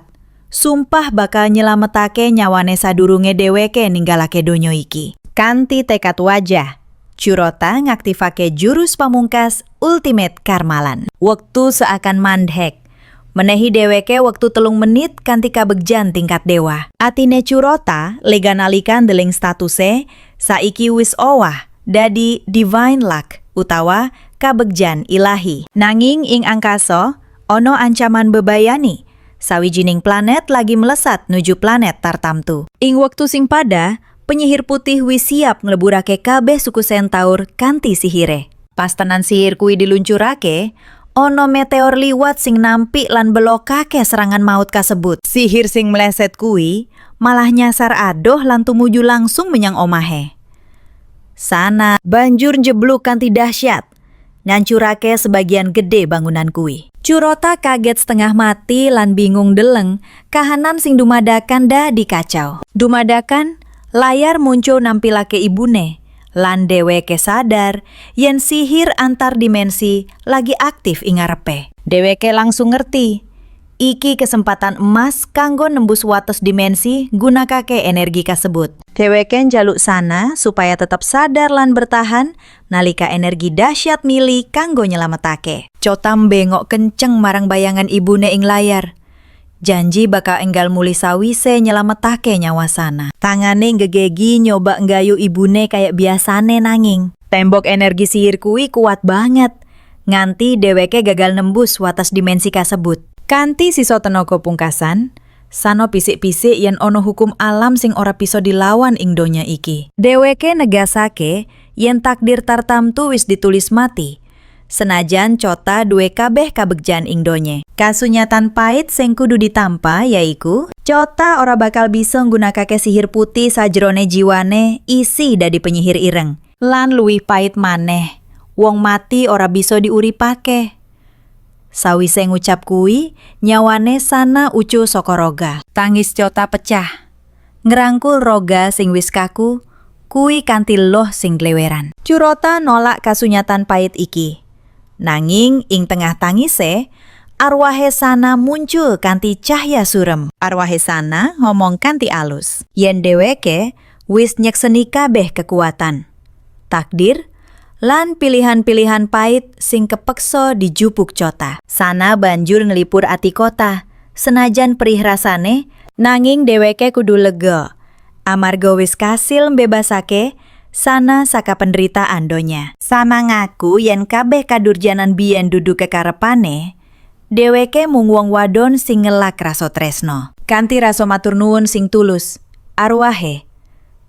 A: Sumpah bakal nyelametake nyawane sadurunge dheweke ninggalake donya iki. Kanthi tekad wajah, Curota ngaktifake jurus pamungkas Ultimate Karmalan. Wektu seakan mandhek. Menehi dheweke wektu 3 menit kanthi kabegjan tingkat dewa. Atine Curota lega nalikan deling statuse saiki wis owah dadi divine luck utawa kabegjan ilahi. Nanging ing angkasa ono ancaman bebayani. Sawijining planet lagi melesat nuju planet tartamtu. Ing wektu sing pada, penyihir putih wis siap ngleburake kabeh suku Centaur kanthi sihire. Pas tenan sihir kuwi diluncurake, ono meteor liwat sing nampi lan belokake serangan maut kasebut. Sihir sing meleset kuwi malah nyasar adoh lan tumuju langsung menyang omahe. Sana banjur njebluk kanthi dahsyat, ngancurake sebagian gede bangunan kuwi. Curota kaget setengah mati lan bingung deleng, kahanan sing dumadakan dadi kacau. Dumadakan layar muncul nampilake ibune, lan dheweke sadar yen sihir antar dimensi lagi aktif ing ngarepe. Dheweke langsung ngerti, iki kesempatan emas kanggo nembus wates dimensi gunakake energi kasebut. Dheweke njaluk Sana supaya tetap sadar lan bertahan nalika energi dahsyat mili kanggo nyelametake. Cota mbengok kenceng marang bayangan ibune ing layar. Janji bakal enggal muli sawise nyelametake nyawa Sana. Tangane ngegegi nyoba nggayu ibune kayak biasane nanging tembok energi sihir kuwi kuat banget. Nganti dheweke gagal nembus wates dimensi kasebut. Kanthi sisa tenaga pungkasan, Sana pisik-pisik yen ono hukum alam sing ora bisa dilawan ing donya iki. Dheweke negasake yen takdir tartamtu wis ditulis mati. Senajan Cota duwe kabeh kabegjan ing donye. Kasunyatan pait sing kudu ditampa yaiku Cota ora bakal bisa nggunakake sihir putih sajrone jiwane isi dadi penyihir ireng. Lan luwih pait maneh, wong mati ora bisa diuripake. Sawise ngucap kuwi, nyawane Sana ucul saka roga. Tangis Cota pecah. Ngerangkul roga sing wis kaku, kuwi kanthi loh sing gleweran. Curota nolak kasunyatan pait iki. Nanging ing tengah tangise, arwahe Sana muncul kanthi cahya surem. Arwahe Sana ngomong kanthi alus, yen dheweke wis nyekseni kabeh kekuatan, takdir, lan pilihan-pilihan pait sing kepeksa dijupuk Cota. Sana banjur ngelipur ati Kota, senajan perih rasane, nanging dheweke kudu lega. Amarga wis kasil mbebasake Sana saka penderitaan donya. Sana ngaku yen kabeh kadurjanan biyen dudu kekarepane, dheweke mung wong wadon sing ngelak rasa tresno. Kanthi rasa matur nuwun sing tulus, arwahe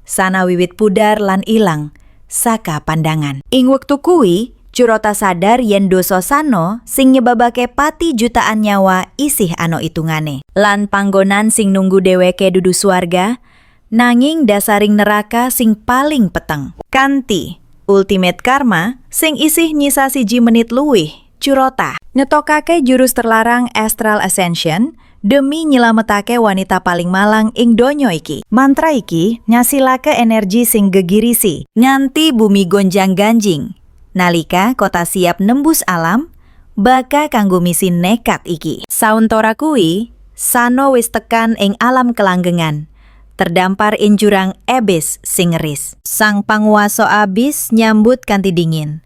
A: Sana wiwit pudar lan ilang saka pandangan. Ing wektu kuwi, Curota sadar yen dosa Sano sing nyebabake pati jutaan nyawa isih ana itungane. Lan panggonan sing nunggu dheweke dudu swarga, nanging dasaring neraka sing paling peteng. Kanthi ultimate karma sing isih nyisa 1 menit luwih, Curota ngetokake jurus terlarang Astral Ascension demi nyelametake wanita paling malang ing donya iki. Mantra iki ngasilake energi sing gegirisi nganti bumi gonjang-ganjing. Nalika kota siap nembus alam, baka kanggo misi nekat iki. Sauntara kuwi, Sano wis tekan ing alam kelanggengan, terdampar ing jurang ebis sing ngeris. Sang panguwasa abis nyambut kanthi dingin,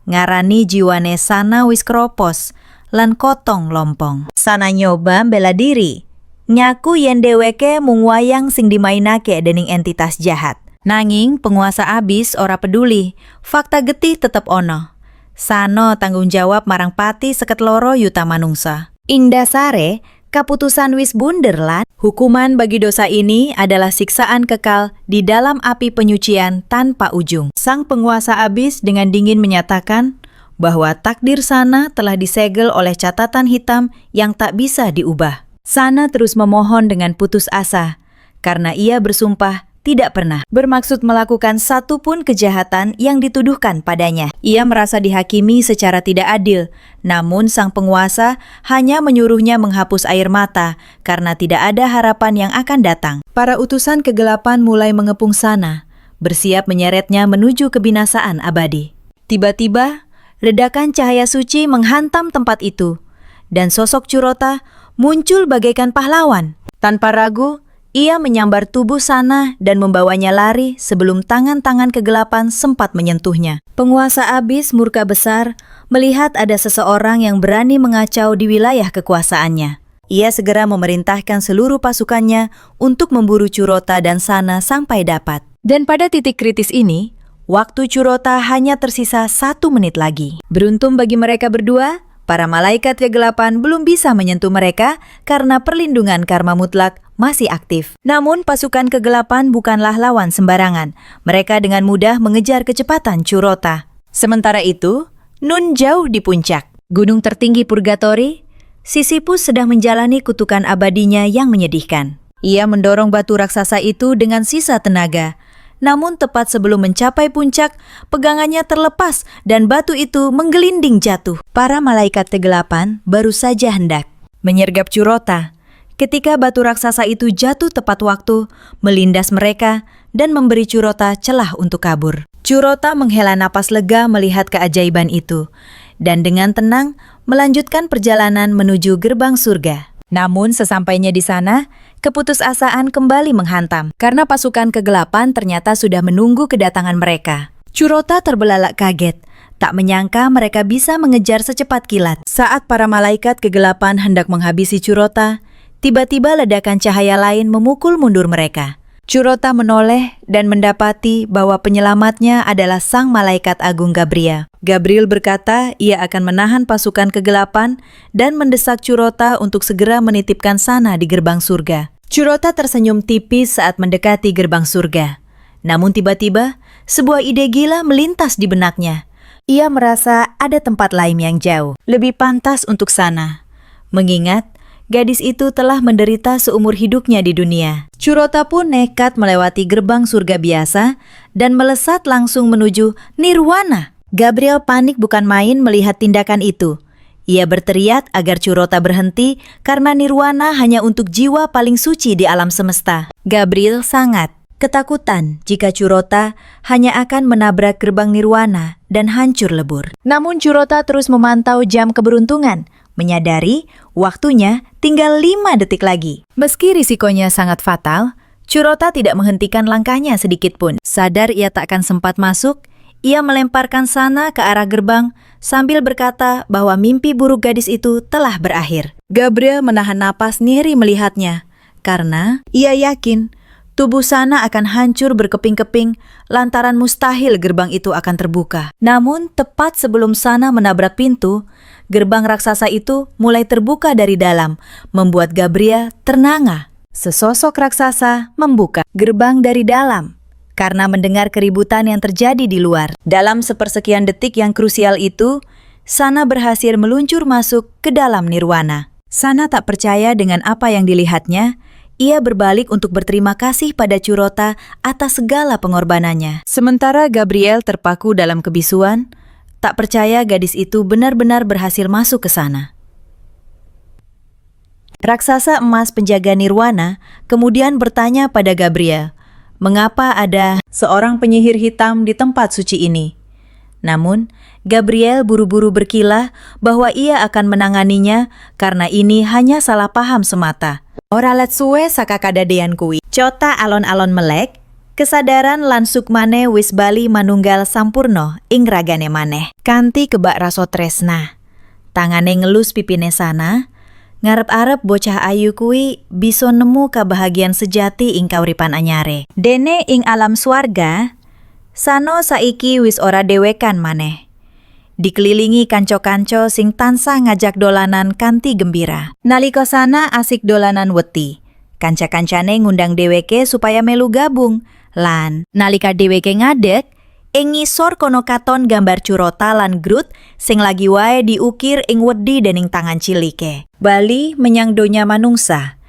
A: ngarani jiwane Sana wis kropos lan kotong lompong. Sana nyoba bela diri, nyaku yen dheweke mung wayang sing dimainake dening entitas jahat. Nanging penguasa abis ora peduli, fakta getih tetep ono. Sano tanggung jawab marang pati 1,2 yuta manungsa. Ing dasare, kaputusan wis bunder lan hukuman bagi dosa ini adalah siksaan kekal di dalam api penyucian tanpa ujung. Sang penguasa abis dengan dingin menyatakan bahwa takdir Sana telah disegel oleh catatan hitam yang tak bisa diubah. Sana terus memohon dengan putus asa, karena ia bersumpah tidak pernah bermaksud melakukan satu pun kejahatan yang dituduhkan padanya. Ia merasa dihakimi secara tidak adil, namun sang penguasa hanya menyuruhnya menghapus air mata karena tidak ada harapan yang akan datang. Para utusan kegelapan mulai mengepung Sana, bersiap menyeretnya menuju kebinasaan abadi. Tiba-tiba, ledakan cahaya suci menghantam tempat itu, dan sosok Curota muncul bagaikan pahlawan. Tanpa ragu, ia menyambar tubuh Sana dan membawanya lari sebelum tangan-tangan kegelapan sempat menyentuhnya. Penguasa abis murka besar melihat ada seseorang yang berani mengacau di wilayah kekuasaannya. Ia segera memerintahkan seluruh pasukannya untuk memburu Curota dan Sana sampai dapat. Dan pada titik kritis ini, waktu Curota hanya tersisa 1 menit lagi. Beruntung bagi mereka berdua, para malaikat kegelapan belum bisa menyentuh mereka karena perlindungan karma mutlak masih aktif. Namun pasukan kegelapan bukanlah lawan sembarangan. Mereka dengan mudah mengejar kecepatan Curota. Sementara itu, Nun jauh di puncak gunung tertinggi Purgatori, Sisyphus sedang menjalani kutukan abadinya yang menyedihkan. Ia mendorong batu raksasa itu dengan sisa tenaga. Namun tepat sebelum mencapai puncak, pegangannya terlepas dan batu itu menggelinding jatuh. Para malaikat kegelapan baru saja hendak menyergap Curota ketika batu raksasa itu jatuh tepat waktu, melindas mereka dan memberi Curota celah untuk kabur. Curota menghela napas lega melihat keajaiban itu, dan dengan tenang melanjutkan perjalanan menuju gerbang surga. Namun sesampainya di sana, keputusasaan kembali menghantam, karena pasukan kegelapan ternyata sudah menunggu kedatangan mereka. Curota terbelalak kaget, tak menyangka mereka bisa mengejar secepat kilat. Saat para malaikat kegelapan hendak menghabisi Curota, tiba-tiba ledakan cahaya lain memukul mundur mereka. Curota menoleh dan mendapati bahwa penyelamatnya adalah sang malaikat agung Gabriel. Gabriel berkata ia akan menahan pasukan kegelapan dan mendesak Curota untuk segera menitipkan Sana di gerbang surga. Curota tersenyum tipis saat mendekati gerbang surga. Namun tiba-tiba, sebuah ide gila melintas di benaknya. Ia merasa ada tempat lain yang jauh, lebih pantas untuk Sana. Mengingat gadis itu telah menderita seumur hidupnya di dunia. Curota pun nekat melewati gerbang surga biasa dan melesat langsung menuju Nirwana. Gabriel panik bukan main melihat tindakan itu. Ia berteriak agar Curota berhenti karena Nirwana hanya untuk jiwa paling suci di alam semesta. Gabriel sangat ketakutan jika Curota hanya akan menabrak gerbang Nirwana dan hancur lebur. Namun Curota terus memantau jam keberuntungan, menyadari waktunya tinggal 5 detik lagi. Meski risikonya sangat fatal, Curota tidak menghentikan langkahnya sedikit pun. Sadar ia tak akan sempat masuk, ia melemparkan Sana ke arah gerbang sambil berkata bahwa mimpi buruk gadis itu telah berakhir. Gabriel menahan napas ngeri melihatnya, karena ia yakin tubuh Sana akan hancur berkeping-keping lantaran mustahil gerbang itu akan terbuka. Namun tepat sebelum Sana menabrak pintu, gerbang raksasa itu mulai terbuka dari dalam, membuat Gabriel ternanga. Sesosok raksasa membuka gerbang dari dalam karena mendengar keributan yang terjadi di luar. Dalam sepersekian detik yang krusial itu, Sana berhasil meluncur masuk ke dalam nirwana. Sana tak percaya dengan apa yang dilihatnya. Ia berbalik untuk berterima kasih pada Curota atas segala pengorbanannya. Sementara Gabriel terpaku dalam kebisuan, tak percaya gadis itu benar-benar berhasil masuk ke sana. Raksasa emas penjaga nirwana kemudian bertanya pada Gabriel, mengapa ada seorang penyihir hitam di tempat suci ini? Namun, Gabriel buru-buru berkilah bahwa ia akan menanganinya karena ini hanya salah paham semata. Ora let suwe saka kadadean kuwi. Cota alon-alon melek, kesadaran lan sukmane wis bali manunggal sampurno ing ragane maneh. Kanthi kebak rasa tresna, tangane ngelus pipine Sana, ngarep-arep bocah ayu kuwi bisa nemu kabahagiaan sejati ing kauripan anyare. Dene ing alam swarga, Sano saiki wis ora dewekan maneh. Dikelilingi kanca-kanca sing tansah ngajak dolanan kanthi gembira. Nalika Sana asik dolanan weti, kanca-kancane ngundang dheweke supaya melu gabung. Lan nalika dheweke ngadeg, ing ngisor kono katon gambar Curota lan Groot sing lagi wae diukir ing wedi dening tangan cilike. Bali menyang donya manungsa,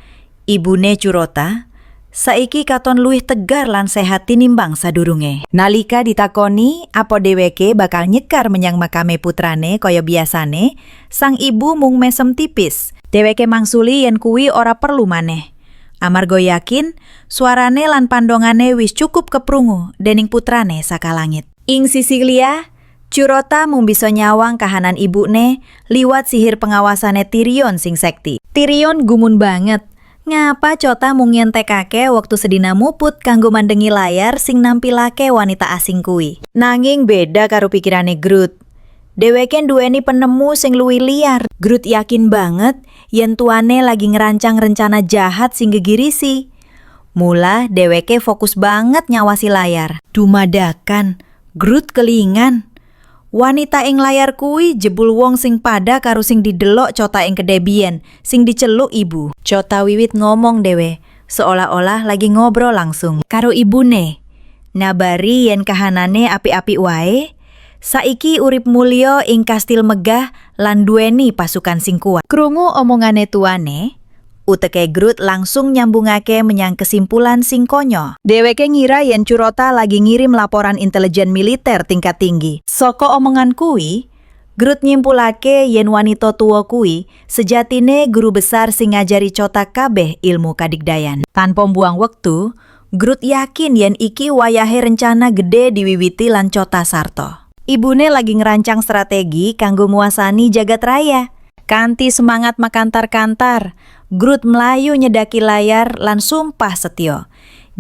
A: ibune Curota saiki katon luwih tegar lan sehat tinimbang sadurunge. Nalika ditakoni apa dheweke bakal nyekar menyang makame putrane kaya biasane, sang ibu mung mesem tipis. Dheweke mangsuli yen kuwi ora perlu maneh. Amarga yakin suarane lan pandongane wis cukup keprungu dening putrane saka langit. Ing sisi liya, Curota mung bisa nyawang kahanan ibune liwat sihir pengawasane Tyrion sing sekti. Tyrion gumun banget. Ngapa Cota mung nyentekake waktu sedina muput kanggo mandengi layar sing nampilake wanita asing kuwi. Nanging beda karo pikirane Groot. Dheweke duweni penemu sing luwih liar. Groot yakin banget yen tuane lagi ngerancang rencana jahat sing gegirisi. Mula dheweke fokus banget nyawasi layar. Dumadakan Groot kelingan. Wanita ing layar kuwi jebul wong sing pada karo sing didelok Cota ing kedhe biyen, sing diceluk ibu. Cota wiwit ngomong dhewe, seolah-olah lagi ngobrol langsung karo ibune. Nabari yen kahanane apik-apik wae, saiki urip mulya ing kastil megah lan duweni pasukan sing kuat. Krungu omongane tuane, uteke Groot langsung nyambungake menyang kesimpulan sing konyo. Dheweke ngira yen Curota lagi ngirim laporan intelijen militer tingkat tinggi. Saka omongan kuwi, Groot nyimpulake yen wanita tua kuwi sejatine guru besar sing ngajari Cota kabeh ilmu kadigdayan. Tanpa buang wektu, Groot yakin yen iki wayahe rencana gede diwiwiti lan Cota sarta. Ibune lagi ngerancang strategi kanggo nguasani jagat raya. Kanthi semangat makantar-kantar, Groot melayu nyedaki layar lan sumpah setya.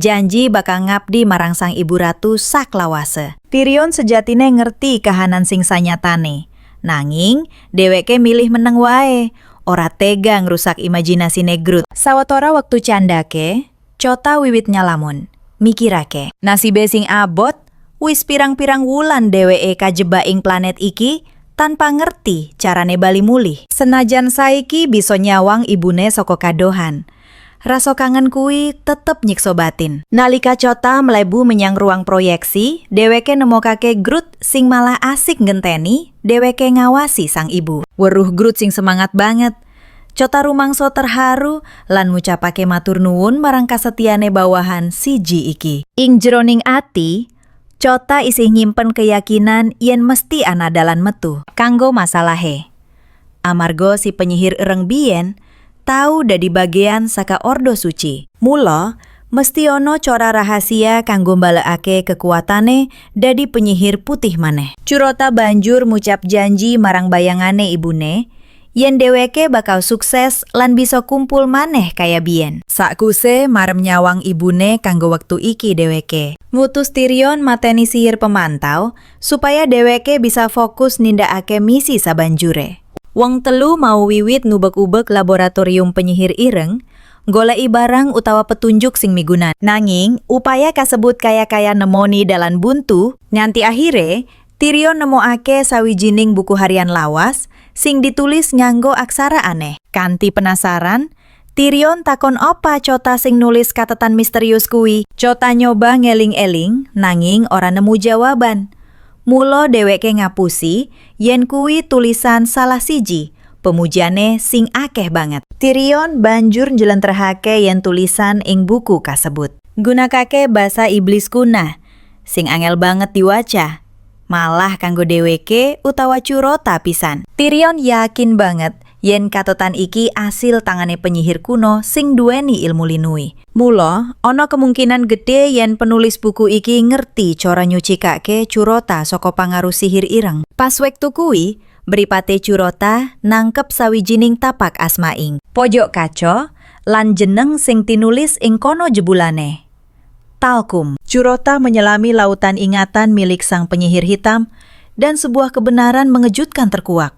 A: Janji bakal ngabdi marang sang ibu ratu saklawase. Tyrion sejatine ngerti kahanan sing sanyatane. Nanging, dheweke milih meneng wae. Ora tega ngrusak imajinasine Groot. Sawetara wektu candake, Cota wiwit nyalamun. Mikirake, nasibe sing abot, wis pirang-pirang wulan dheweke kajebak ing planet iki, tanpa ngerti carane bali mulih. Senajan saiki bisa nyawang ibune saka kadohan, rasa kangen kuwi tetep nyiksa batin. Nalika Cota mlebu menyang ruang proyeksi, dheweke nemokake Groot sing malah asik ngenteni dheweke ngawasi sang ibu. Weruh Groot sing semangat banget. Cota rumangsa terharu lan ngucapake matur nuwun marang kasetiane bawahan siji iki. Ing jroning ati, Cota isih nyimpen keyakinan yen mesti ana dalan metu kanggo masalahe. Amarga si penyihir Ereng biyen tau dadi bagian saka Ordo Suci. Mula mesti ana cara rahasia kanggo mbalekake kekuatane dadi penyihir putih maneh. Curota banjur ngucap janji marang bayangane ibune yen dheweke bakal sukses lan bisa kumpul maneh kaya biyen. Sakuse marem nyawang ibune kanggo wektu iki dheweke ngutus Tyrion mateni sihir pemantau supaya dheweke bisa fokus nindakake misi sabanjure. Wong telu mau wiwit ngubek-ubek laboratorium penyihir ireng, goleki barang utawa petunjuk sing migunan. Nanging, upaya kasebut kaya-kaya nemoni dalan buntu, nganti akhire Tyrion nemokake sawijining buku harian lawas sing ditulis nganggo aksara aneh. Kanthi penasaran, Tyrion takon apa Chota sing nulis catatan misterius kuwi. Chota nyoba ngeling-eling, nanging ora nemu jawaban. Mula dheweke ngapusi yen kuwi tulisan salah siji, pemujane sing akeh banget. Tyrion banjur njlentrehake yen tulisan ing buku kasebut gunakake basa iblis kunah sing angel banget diwaca, malah kanggo dheweke utawa Churota pisan. Tyrion yakin banget yen catatan iki asil tangane penyihir kuno sing duweni ilmu linui. Mula, ana kemungkinan gede yen penulis buku iki ngerti cara nyucikake Churota saka pangaruh sihir ireng. Pas wektu kuwi, mripate Churota nangkep sawijining tapak asmaing pojok kaca lan jeneng sing tinulis ing kono jebulane. Talkum. Churota menyelami lautan ingatan milik sang penyihir hitam dan sebuah kebenaran mengejutkan terkuak.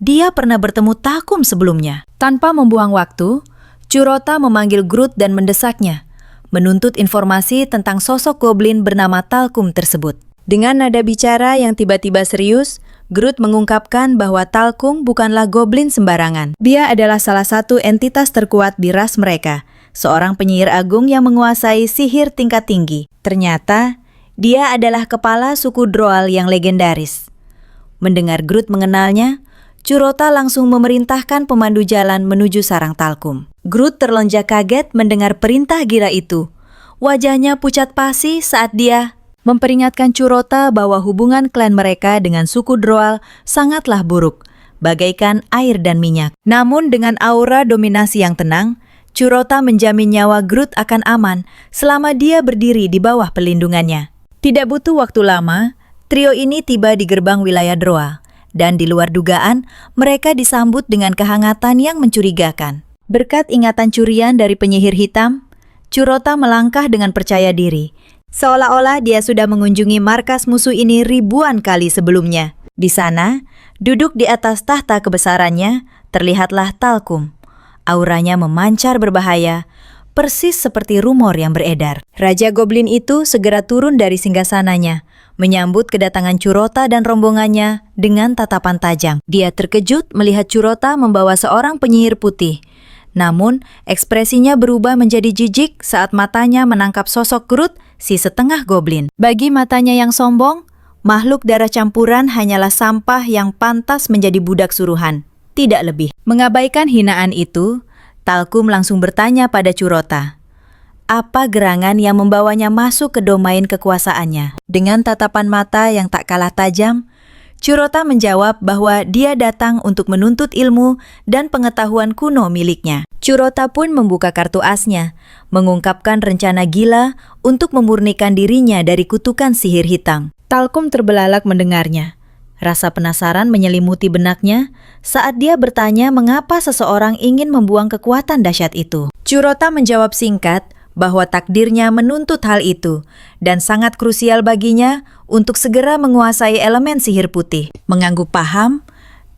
A: Dia pernah bertemu Talkum sebelumnya. Tanpa membuang waktu, Churota memanggil Groot dan mendesaknya, menuntut informasi tentang sosok goblin bernama Talkum tersebut. Dengan nada bicara yang tiba-tiba serius, Groot mengungkapkan bahwa Talkum bukanlah goblin sembarangan. Dia adalah salah satu entitas terkuat di ras mereka, seorang penyihir agung yang menguasai sihir tingkat tinggi. Ternyata, dia adalah kepala suku Droal yang legendaris. Mendengar Groot mengenalnya, Churota langsung memerintahkan pemandu jalan menuju sarang Talkum. Groot terlonjak kaget mendengar perintah gila itu. Wajahnya pucat pasi saat dia memperingatkan Churota bahwa hubungan klan mereka dengan suku Droal sangatlah buruk, bagaikan air dan minyak. Namun dengan aura dominasi yang tenang, Churota menjamin nyawa Groot akan aman selama dia berdiri di bawah pelindungannya. Tidak butuh waktu lama, trio ini tiba di gerbang wilayah Droal. Dan di luar dugaan, mereka disambut dengan kehangatan yang mencurigakan. Berkat ingatan curian dari penyihir hitam, Churota melangkah dengan percaya diri, seolah-olah dia sudah mengunjungi markas musuh ini ribuan kali sebelumnya. Di sana, duduk di atas tahta kebesarannya, terlihatlah Talkum. Auranya memancar berbahaya, persis seperti rumor yang beredar. Raja Goblin itu segera turun dari singgasananya, menyambut kedatangan Churota dan rombongannya dengan tatapan tajam. Dia terkejut melihat Churota membawa seorang penyihir putih. Namun, ekspresinya berubah menjadi jijik saat matanya menangkap sosok Groot, si setengah goblin. Bagi matanya yang sombong, makhluk darah campuran hanyalah sampah yang pantas menjadi budak suruhan, tidak lebih. Mengabaikan hinaan itu, Talkum langsung bertanya pada Churota, apa gerangan yang membawanya masuk ke domain kekuasaannya? Dengan tatapan mata yang tak kalah tajam, Churota menjawab bahwa dia datang untuk menuntut ilmu dan pengetahuan kuno miliknya. Churota pun membuka kartu asnya, mengungkapkan rencana gila untuk memurnikan dirinya dari kutukan sihir hitam. Talkum terbelalak mendengarnya. Rasa penasaran menyelimuti benaknya saat dia bertanya mengapa seseorang ingin membuang kekuatan dahsyat itu. Churota menjawab singkat bahwa takdirnya menuntut hal itu dan sangat krusial baginya untuk segera menguasai elemen sihir putih. Mengangguk paham,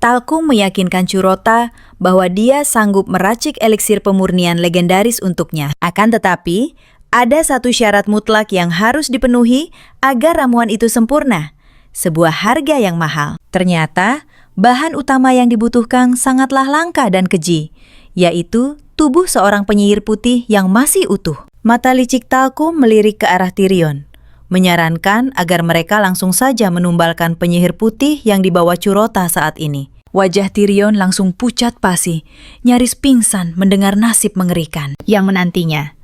A: Talkum meyakinkan Churota bahwa dia sanggup meracik eliksir pemurnian legendaris untuknya. Akan tetapi, ada satu syarat mutlak yang harus dipenuhi agar ramuan itu sempurna, sebuah harga yang mahal. Ternyata, bahan utama yang dibutuhkan sangatlah langka dan keji, yaitu tubuh seorang penyihir putih yang masih utuh. Mata licik Talkum melirik ke arah Tyrion, menyarankan agar mereka langsung saja menumbalkan penyihir putih yang dibawa Churota saat ini. Wajah Tyrion langsung pucat pasi, nyaris pingsan mendengar nasib mengerikan yang menantinya.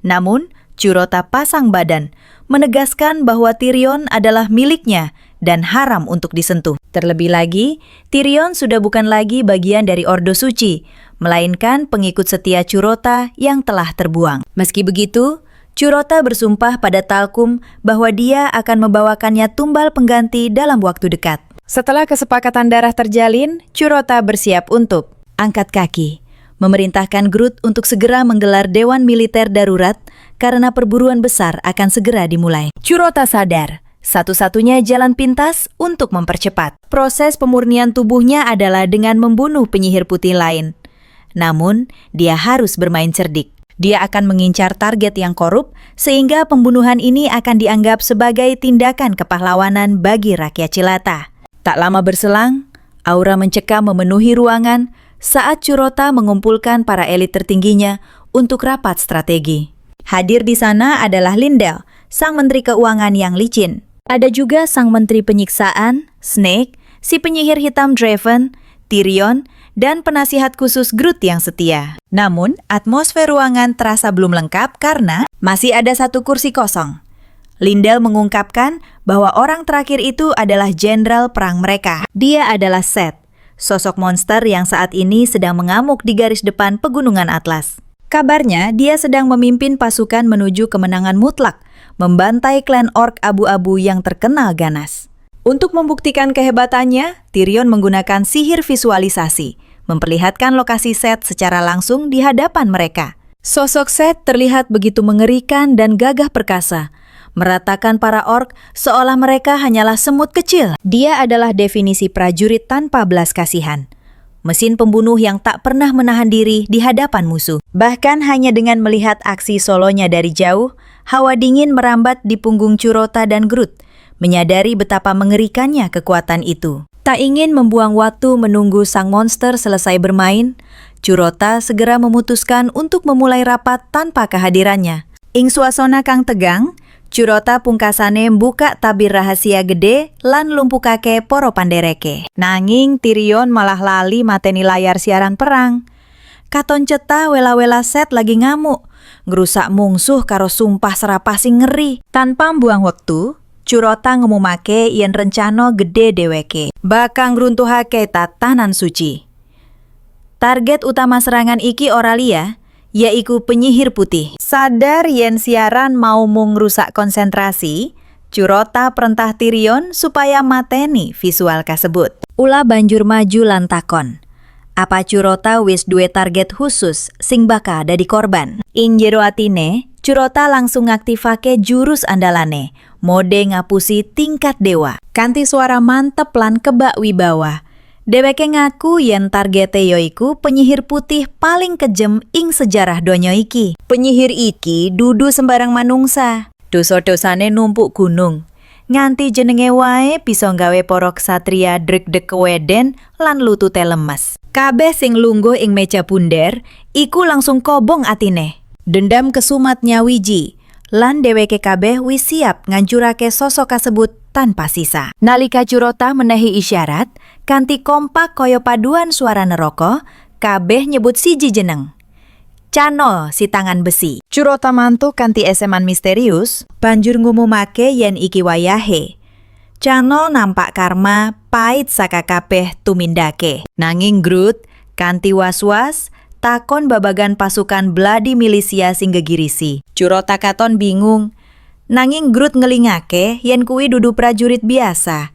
A: Namun, Churota pasang badan, menegaskan bahwa Tyrion adalah miliknya dan haram untuk disentuh. Terlebih lagi, Tyrion sudah bukan lagi bagian dari Ordo Suci, melainkan pengikut setia Churota yang telah terbuang. Meski begitu, Churota bersumpah pada Talkum bahwa dia akan membawakannya tumbal pengganti dalam waktu dekat. Setelah kesepakatan darah terjalin, Curota bersiap untuk angkat kaki, memerintahkan Groot untuk segera menggelar Dewan Militer Darurat karena perburuan besar akan segera dimulai. Curota sadar, satu-satunya jalan pintas untuk mempercepat. Proses pemurnian tubuhnya adalah dengan membunuh penyihir putih lain. Namun, dia harus bermain cerdik. Dia akan mengincar target yang korup, sehingga pembunuhan ini akan dianggap sebagai tindakan kepahlawanan bagi rakyat jelata. Tak lama berselang, aura mencekam memenuhi ruangan saat Curota mengumpulkan para elit tertingginya untuk rapat strategi. Hadir di sana adalah Lindell, sang menteri keuangan yang licin. Ada juga sang menteri penyiksaan, Snake, si penyihir hitam Draven, Tyrion, dan penasihat khusus Groot yang setia. Namun, atmosfer ruangan terasa belum lengkap karena masih ada satu kursi kosong. Lindell mengungkapkan bahwa orang terakhir itu adalah jenderal perang mereka. Dia adalah Seth, sosok monster yang saat ini sedang mengamuk di garis depan pegunungan Atlas. Kabarnya, dia sedang memimpin pasukan menuju kemenangan mutlak, membantai klan orc abu-abu yang terkenal ganas. Untuk membuktikan kehebatannya, Tyrion menggunakan sihir visualisasi, memperlihatkan lokasi Seth secara langsung di hadapan mereka. Sosok Seth terlihat begitu mengerikan dan gagah perkasa, meratakan para orc seolah mereka hanyalah semut kecil. Dia adalah definisi prajurit tanpa belas kasihan. Mesin pembunuh yang tak pernah menahan diri di hadapan musuh. Bahkan hanya dengan melihat aksi solonya dari jauh, hawa dingin merambat di punggung Curota dan Groot, menyadari betapa mengerikannya kekuatan itu. Tak ingin membuang waktu menunggu sang monster selesai bermain, Curota segera memutuskan untuk memulai rapat tanpa kehadirannya. Ing suasana kang tegang, Curota pungkasane buka tabir rahasia gede lan lumpukake poro pandereke. Nanging Tyrion malah lali mateni layar siaran perang. Katon ceta wela-wela Seth lagi ngamuk, ngerusak mungsuh karo sumpah serapah sing ngeri. Tanpa buang waktu, Curota ngumumake yen rencana gede deweke bakang ngruntuhake tatanan suci. Target utama serangan iki ora liya, yaiku penyihir putih. Sadar yen siaran mau mung ngrusak konsentrasi, Curota perintah Tyrion supaya mateni visual kasebut. Ula banjur maju lan takon, apa Curota wis duwe target khusus sing bakal dadi korban? Ing jero atine, Curota langsung ngaktifake jurus andalane, mode ngapusi tingkat dewa. Kanthi suara mantep lan kebak wibawa, dheweke ngaku yen targete yoiku penyihir putih paling kejem ing sejarah donya iki. Penyihir iki dudu sembarang manungsa. Dosa-dosane numpuk gunung. Nganti jenenge wae bisa nggawe para ksatria dreg-deg keweden lan lutute lemes. Kabeh sing lungguh ing meja bunder iku langsung kobong atine. Dendam kesumatnya wiji, lan dheweke kabeh wis siap ngancurake sosok kasebut tanpa sisa. Nalika Curota menehi isyarat, kanthi kompak kaya paduan suara neraka, kabeh nyebut siji jeneng. Canol si tangan besi. Curota mantuk kanthi eseman misterius, banjur ngumumake yen iki wayahe. Canol nampak karma pait saka kabeh tumindake. Nanging Groot kanthi was-was takon babagan pasukan Bloody Militia sing gegirisi. Curota katon bingung. Nanging Groot ngelingake yen kuwi dudu prajurit biasa.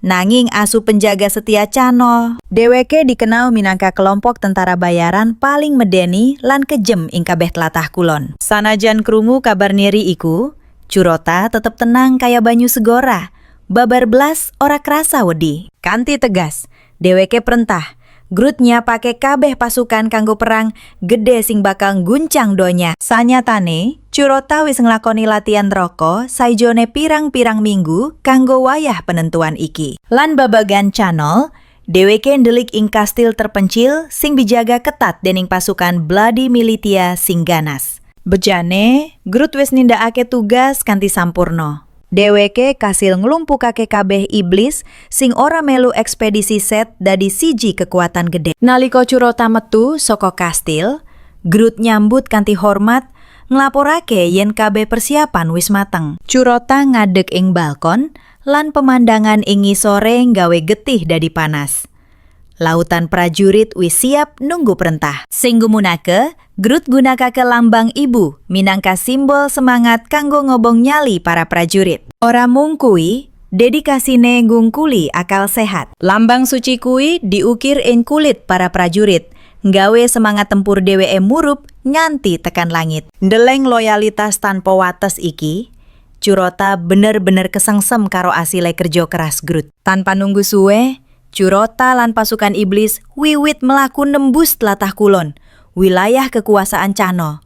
A: Nanging asu penjaga setia Canol. Dheweke dikenal minangka kelompok tentara bayaran paling medeni lan kejem ing kabeh tlatah kulon. Sanajan krungu kabar niri iku, Curota tetep tenang kaya banyu segora. Babar blas ora krasa wedi. Kanthi tegas, dheweke perintah Groot nyapake kabeh pasukan kanggo perang gede sing bakal guncang donya. Sanyatane, Curota wis nglakoni latihan roko saijone pirang-pirang minggu kanggo wayah penentuan iki. Lan babagan Canol, dheweke ndelik ing kastil terpencil sing dijaga ketat dening pasukan Bloody Militia sing ganas. Bejane, Groot wis nindakake tugas kanthi sampurna. Dheweke kasil nglumpukake kabeh iblis sing ora melu ekspedisi Seth dadi siji kekuatan gede. Nalika Curota metu saka kastil, Groot nyambut kanthi hormat nglaporake yen kabeh persiapan wis mateng. Curota ngadeg ing balkon lan pemandangan ing ngisore nggawe getih dadi panas. Lautan prajurit wis siap nunggu perintah. Sing gumunake, Groot gunakake lambang ibu minangka simbol semangat kanggo ngobong nyali para prajurit. Ora mung kuwi, dedikasine ngungkuli akal sehat. Lambang suci kui diukir ing kulit para prajurit, nggawe semangat tempur dheweke murup nganti tekan langit. Ndeleng loyalitas tanpa wates iki, Curota bener-bener kesengsem karo asile kerja keras Groot. Tanpa nunggu suwe, Curota lan pasukan iblis wiwit melaku nembus tlatah kulon, wilayah kekuasaan Cano.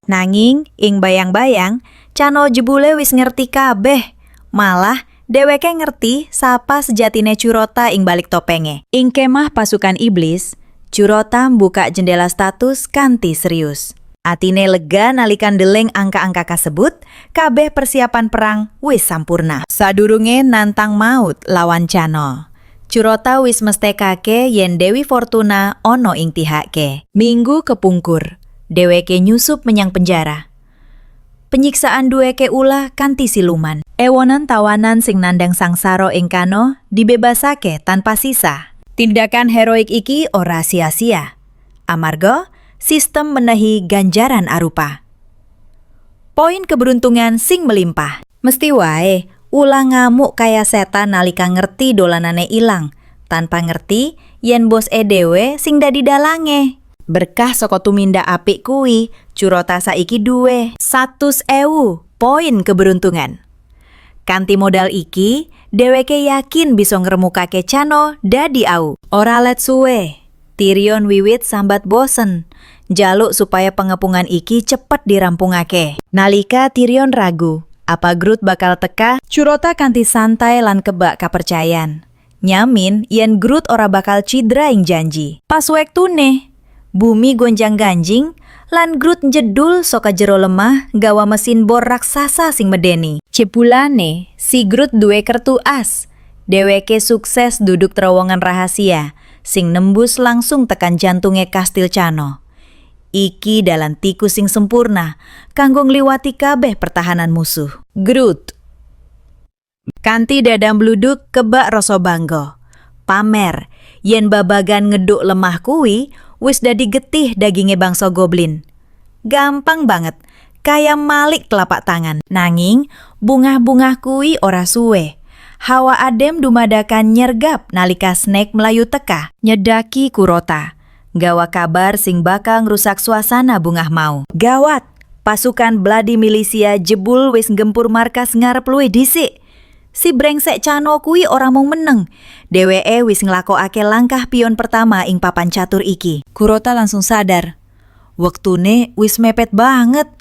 A: Nanging, ing bayang-bayang, Cano jebule wis ngerti kabeh. Malah, dheweke ngerti sapa sejatine Curota ing balik topenge. Ing kemah pasukan iblis, Curota mbuka jendela status kanthi serius. Atine lega nalikan deleng angka-angka kasebut, kabeh persiapan perang wis sampurna. Sadurunge nantang maut lawan Cano, Curota wis mestekake yen Dewi Fortuna ono ing tihake. Minggu kepungkur, dheweke nyusup menyang penjara. Penyiksaan duweke ulah kanthi siluman. Ewonen tawanan sing nandang sangsara ing Kano dibebasake tanpa sisa. Tindakan heroik iki ora sia-sia. Amarga sistem menehi ganjaran arupa poin keberuntungan sing melimpah. Mesti wae ulah ngamuk kaya setan nalika ngerti dolanane ilang, tanpa ngerti yen bos dhewe sing dadi dalange. Berkah saka tumindak apik kuwi, Curota saiki duwe 100.000 poin keberuntungan. Kanthi modal iki, dheweke yakin bisa ngremukake Cano dadi au. Ora let suwe, Tyrion wiwit sambat bosen, njaluk supaya pengepungan iki cepet dirampungake. Nalika Tyrion ragu, apa Groot bakal teka, Curota kanthi santai lan kebak kapercayan. Nyamin yen Groot ora bakal cidra ing janji. Pas wektune, bumi gonjang-ganjing lan Groot njedul saka jero lemah gawa mesin bor raksasa sing medeni. Cepulane, si Groot duwe kertu as. Dheweke sukses duduk terowongan rahasia sing nembus langsung tekan jantunge kastil Cano. Iki dalan tikus sing sempurna kanggo ngliwati kabeh pertahanan musuh. Groot kanthi dadam bluduk kebak rasa bangga. Pamer yen babagan ngeduk lemah kuwi wis dadi getih daginge bangsa goblin. Gampang banget, kaya malik telapak tangan. Nanging, bungah-bungah kuwi ora suwe. Hawa adem dumadakan nyergap nalika Snake melayu teka, nyedaki Kurota. Gawa kabar sing bakal ngrusak suasana bungah mau. Gawat, pasukan Bloody Militia jebul wis gempur markas ngarep luwih dhisik. Si brengsek Cano kuwi ora mung meneng. Dheweke wis nglakokake langkah pion pertama ing papan catur iki. Kurota langsung sadar. Wektune wis mepet banget.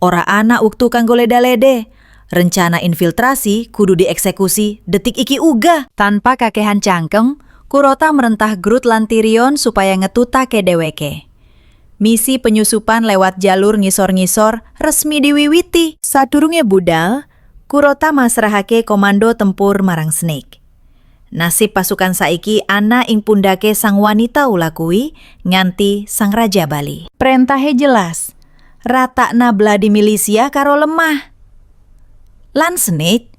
A: Ora ana wektu kanggo leda-lede. Rencana infiltrasi kudu dieksekusi detik iki uga. Tanpa kakehan cangkem, Kurota merentah Groot lan Tyrion supaya ngetutake dheweke. Misi penyusupan lewat jalur ngisor-ngisor resmi diwiwiti. Sadurunge budal, Kurota masrahake komando tempur marang Snake. Nasib pasukan saiki ana ing pundake sang wanita ulah kuwi nganti sang raja bali. Perintahe jelas, ratakna Bloody Militia karo lemah. Lan Snake,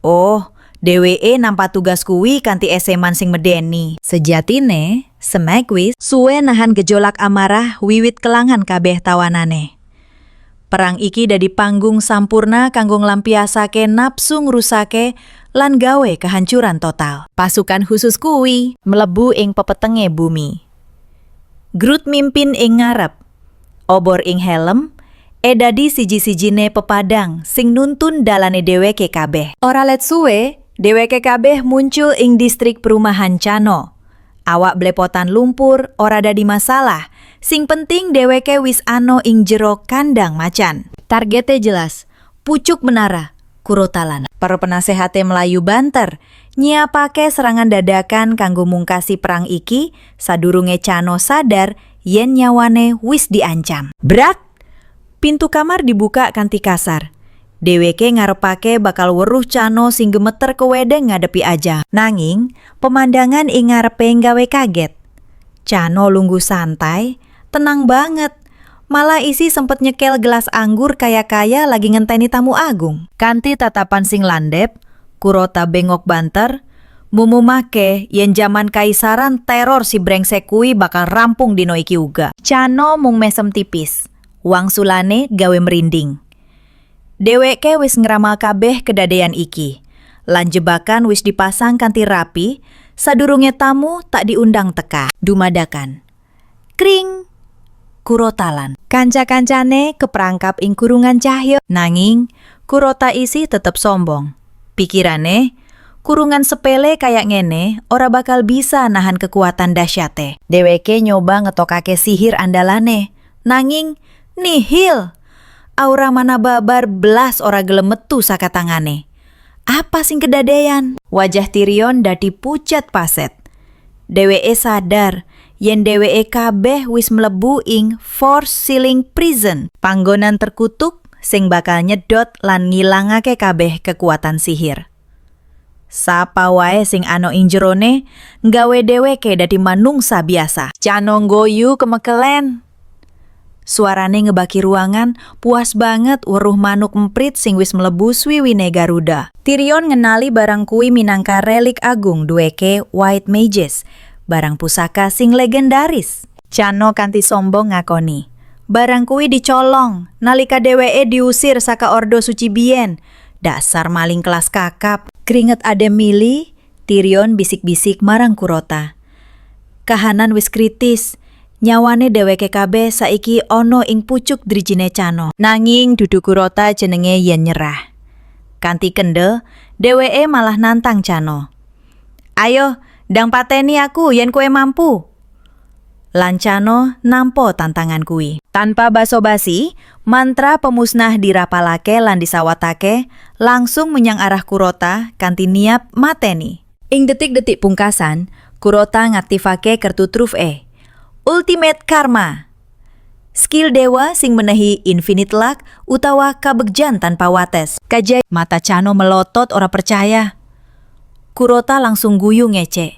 A: oh, dheweke nampa tugas kuwi kanthi eseman sing medeni. Sejatine, Snake wis suwe nahan gejolak amarah wiwit kelangan kabeh tawanane. Perang iki dadi panggung sampurna kanggo nglampiasake nafsu ngrusake lan gawe kehancuran total. Pasukan khusus kuwi mlebu ing pepetenge bumi. Groot mimpin ing ngarep, obor ing helm, dadi siji-sijine pepadang sing nuntun dalane dheweke kabeh. Ora let suwe, dheweke kabeh muncul ing distrik perumahan Cano. Awak blepotan lumpur ora dadi masalah. Sing penting dheweke wis ano ing jero kandang macan. Targete jelas, pucuk menara, Kurotalan. Para penasehate melayu banter, nyiapake serangan dadakan kanggo mungkasi perang iki sadurunge Cano sadar yen nyawane wis diancam. Brak! Pintu kamar dibuka kanthi kasar. Dheweke ngarepake bakal weruh Cano sing gemeter kewedeng ngadepi aja. Nanging, pemandangan ing ngarepe nggawe kaget. Cano lungguh santai, tenang banget. Malah isi sempet nyekel gelas anggur kaya-kaya lagi ngenteni tamu agung. Kanthi tatapan sing landep, Kurota bengok banter, mumumake yen jaman kaisaran teror si brengsek kuwi bakal rampung dino iki uga. Cano mung mesem tipis, wangsulane gawe merinding. Dheweke wis ngramal kabeh kedadean iki. Lan jebakan wis dipasang kanthi rapi, sadurunge tamu tak diundang teka. Dumadakan. Kring! Kurotalan. Kanca-kancane keperangkap ing kurungan cahya. Nanging, Kurota isi tetep sombong. Pikirane, kurungan sepele kayak ngene ora bakal bisa nahan kekuatan dahsyate. Dheweke nyoba ngetokake sihir andalane. Nanging, nihil. Aura mana babar blas ora gelem metu saka tangane. Apa sing kedadean? Wajah Tyrion dadi pucat paset. Dheweke sadar yen dheweke kabeh wis mlebu ing Force Ceiling Prison, panggonan terkutuk sing bakal nyedot lan ngilangake kabeh kekuatan sihir. Sapa wae sing ana ing jerone nggawe dheweke dadi manungsa biasa. Cano nggoyu kemekelen. Suarane ngebaki ruangan, puas banget weruh manuk emprit sing wis mlebu swiwine Garuda. Tyrion ngenali barang kuwi minangka relik agung duweke White Mages, barang pusaka sing legendaris. Cano kanthi sombong ngakoni, barang kuwi dicolong nalika dheweke diusir saka Ordo Suci biyen. Dasar maling kelas kakap. Keringet adem mili, Tyrion bisik-bisik marang Kurota. Kahanan wis kritis. Nyawane dheweke kabeh saiki ana ing pucuk drijine Cano. Nanging dudu Kurota jenenge yen nyerah. Kanthi kendel, dheweke malah nantang Cano. Ayo, ndang pateni aku yen kowe mampu. Lan Cano nampa tantangan kuwi. Tanpa basa-basi, mantra pemusnah dirapalake lan disawatake langsung menyang arah Kurota kanthi niat mateni. Ing detik-detik pungkasan, Kurota ngaktifake kertu truf Ultimate Karma. Skill dewa sing menehi infinite luck utawa kabegjan tanpa wates. Kajai mata Cano melotot ora percaya. Kurota langsung guyu ngece.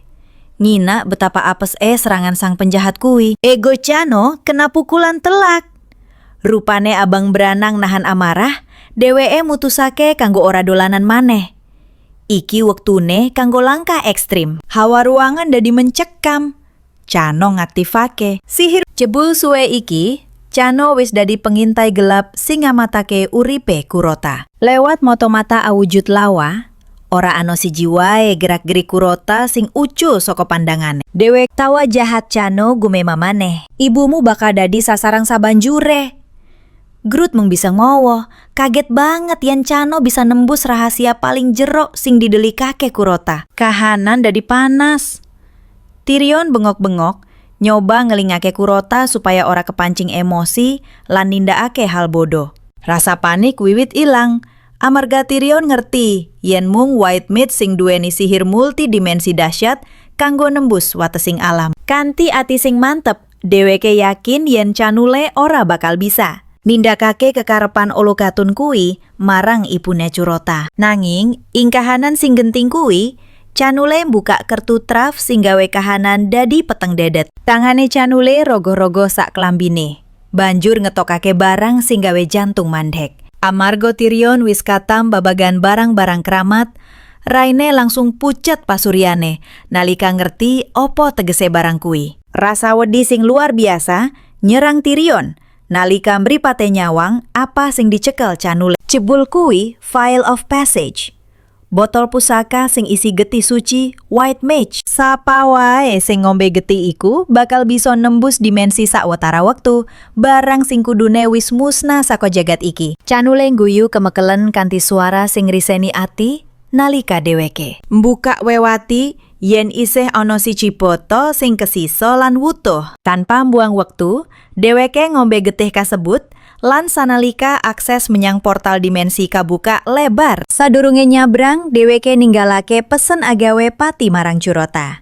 A: Ngina betapa apes serangan sang penjahat kuwi. Ego Cano kena pukulan telak. Rupane abang beranang nahan amarah, dheweke mutusake kanggo ora dolanan maneh. Iki wektune kanggo langkah ekstrim. Hawa ruangan dadi mencekam. Cano ngaktifake sihir jebul suwe iki. Cano wis dadi pengintai gelap sing ngamatake uripe Kurota. Lewat moto-mata awujud lawa, ora ana siji wae gerak-gerik Kurota sing ucul saka pandangane. Dhewek tawa jahat Cano gumema maneh. Ibumu bakal dadi sasarang sabanjure. Groot mung bisa ngowo, kaget banget yen Cano bisa nembus rahasia paling jero sing didelikake Kurota. Kahanan dadi panas. Tyrion bengok-bengok, nyoba ngelingake Kurota supaya ora kepancing emosi lan nindakake hal bodoh. Rasa panik wiwit ilang, amarga Tyrion ngerti yen mung White Mage sing duweni sihir multidimensi dahsyat kanggo nembus watesing alam. Kanthi ati sing mantep, dheweke yakin yen Canule ora bakal bisa nindakake kekarepan Olokatun kuwi marang ibune Kurota. Nanging ing kahanan sing genting kuwi, Canule buka kertu traf sing gawe kahanan dadi peteng dedet. Tangane Canule rogoh-rogoh sak klambine. Banjur ngetokake barang sing gawe jantung mandhek. Amarga Tyrion wis katam babagan barang-barang keramat, raine langsung pucat pasuryane nalika ngerti opo tegese barang kuwi. Rasa wedi sing luar biasa nyerang Tyrion nalika mripate nyawang apa sing dicekel Canule. Jebul kuwi File of Passage. Botol pusaka sing isi geti suci White Mage. Sapa wae sing ngombe geti iku bakal bisa nembus dimensi sawetara wektu, barang sing kudune wis musnah saka jagat iki. Canule guyu kemekelen kanthi suara sing riseni ati nalika dheweke mbukak wewati yen isih ana siji botol sing kesisa lan wutuh. Tanpa mbuang wektu, dheweke ngombe getih kasebut lan sanalika akses menyang portal dimensi kabuka lebar. Sadurunge nyabrang, dheweke ninggalake pesen agawe pati marang Kurota.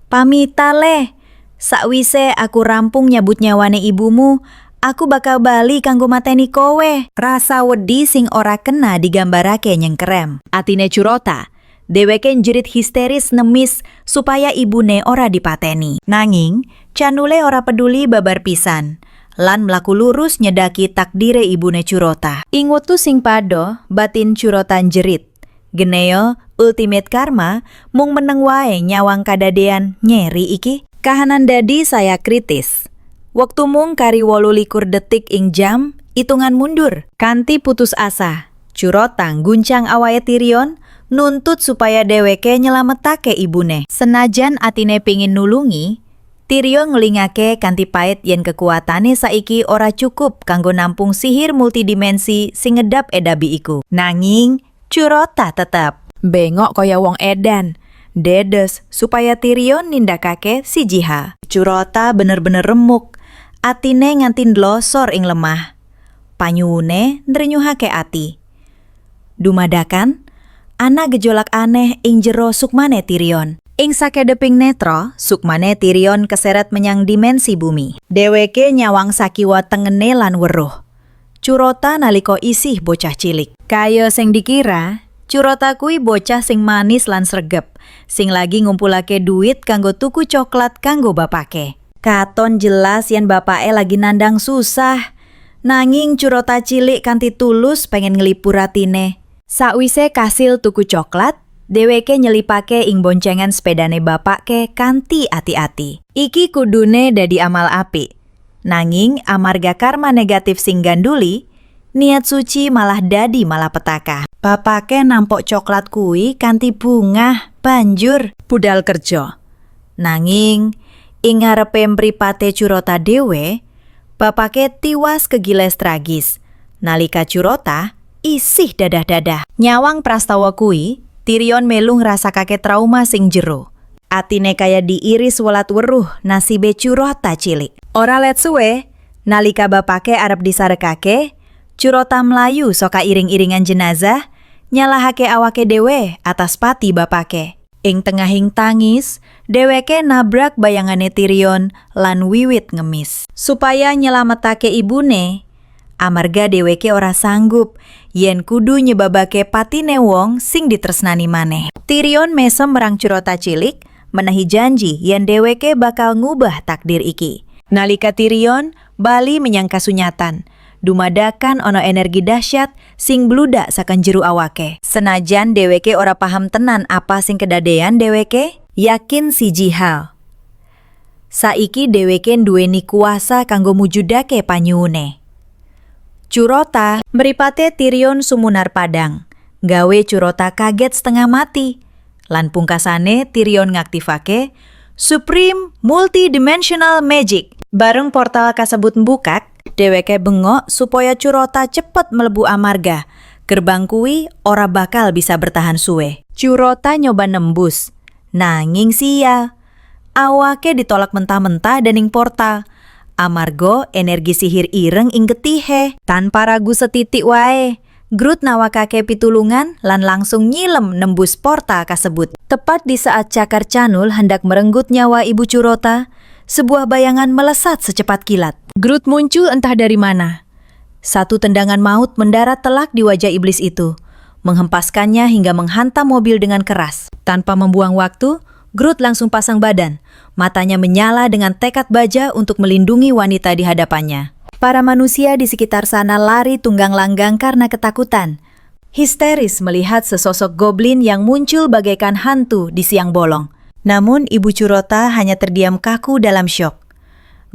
A: Pamita leh, sakwise aku rampung nyabut nyawane ibumu, aku bakal bali kanggo mateni kowe. Rasa wedi sing ora kena digambarake nyengkerem. Atine Kurota, dheweke njerit histeris nemis supaya ibune ora dipateni. Nanging, Canule ora peduli babar pisan. Lan mlaku lurus nyedaki takdire ibune Kurota. Ing wektu sing padha, batin Kurota njerit. Geneo Ultimate Karma mung meneng wae nyawang kadadean nyeri iki. Kahanan dadi saya kritis. Wektu mung kari 28 detik ing jam, itungan mundur. Kanthi putus asa, Kurota guncang awake Tyrion, nuntut supaya dheweke nyelametake ibune. Senajan atine pingin nulungi, Tyrion ngelingake kanthi pait yen kekuatane saiki ora cukup kanggo nampung sihir multidimensi sing ngedap edabi iku. Nanging Curota tetep bengok kaya wong edan. Dedes supaya Tyrion nindakake si Jiha. Curota bener-bener remuk, atine nganti ndlosor ing lemah. Panyuwune ndrenyuhake ati. Dumadakan ana gejolak aneh ing jero sukmane Tyrion. Ing sakedeping netra, sukmane Tyrion keseret menyang dimensi bumi. Dheweke nyawang sakiwa tengene lan weruh. Curota nalika isih bocah cilik. Kaya sing dikira, Curota kuwi bocah sing manis lan sregep, sing lagi ngumpulake duit kanggo tuku coklat kanggo bapake. Katon jelas yen bapake lagi nandang susah. Nanging Curota cilik kanthi tulus pengen nglipur atine. Sakwise kasil tuku coklat, dheweke nyelipake ing boncengan sepedane bapake kanthi ati-ati. Iki kudune dadi amal apik. Nanging amarga karma negatif sing ganduli, niat suci malah dadi malapetaka. Bapake nampok coklat kuwi kanthi bungah, banjur budal kerja. Nanging ing ngarepe mripate Curota dhewe, bapake tiwas kegiles tragis. Nalika Curota isih dadah-dadah. Nyawang prastawa kuwi, Tyrion melu ngrasakake trauma sing jero. Atine kaya diiris welat weruh nasibe Curota cilik. Ora let suwe, nalika bapake arep disarekake, Curota mlayu saka iring-iringan jenazah, nyalahake awake dhewe atas pati bapake. Ing tengahing tangis, dheweke nabrak bayangane Tyrion lan wiwit ngemis. Supaya nyelametake ibune, amarga dheweke ora sanggup yen kudu nyebabake patine wong sing ditresnani maneh. Tyrion mesem marang Curota cilik, menehi janji yen dheweke bakal ngubah takdir iki. Nalika Tyrion bali menyang kasunyatan, dumadakan ono energi dahsyat sing bludak sakan jero awake. Senajan dheweke ora paham tenan apa sing kedadean dheweke, yakin siji hal. Saiki dheweke nduweni kuasa kanggo mujudake panyuwune. Curota mripate Tyrion sumunar padang, gawe Curota kaget setengah mati. Lan pungkasane Tyrion ngaktifake Supreme Multidimensional Magic. Bareng portal kasebut mbukak, dheweke bengok supaya Curota cepet mlebu amarga. Gerbang kuwi ora bakal bisa bertahan suwe. Curota nyoba nembus, nanging sial. Awake ditolak mentah-mentah dening portal. Amarga energi sihir ireng ing getihe. Tanpa ragu setitik wae, Groot nawakake pitulungan lan langsung nyilem nembus portal kasebut. Tepat di saat cakar canul hendak merenggut nyawa ibu Curota, sebuah bayangan melesat secepat kilat. Groot muncul entah dari mana. Satu tendangan maut mendarat telak di wajah iblis itu, menghempaskannya hingga menghantam mobil dengan keras. Tanpa membuang waktu, Groot langsung pasang badan. Matanya menyala dengan tekad baja untuk melindungi wanita di hadapannya. Para manusia di sekitar sana lari tunggang langgang karena ketakutan. Histeris melihat sesosok goblin yang muncul bagaikan hantu di siang bolong. Namun ibu Curota hanya terdiam kaku dalam syok.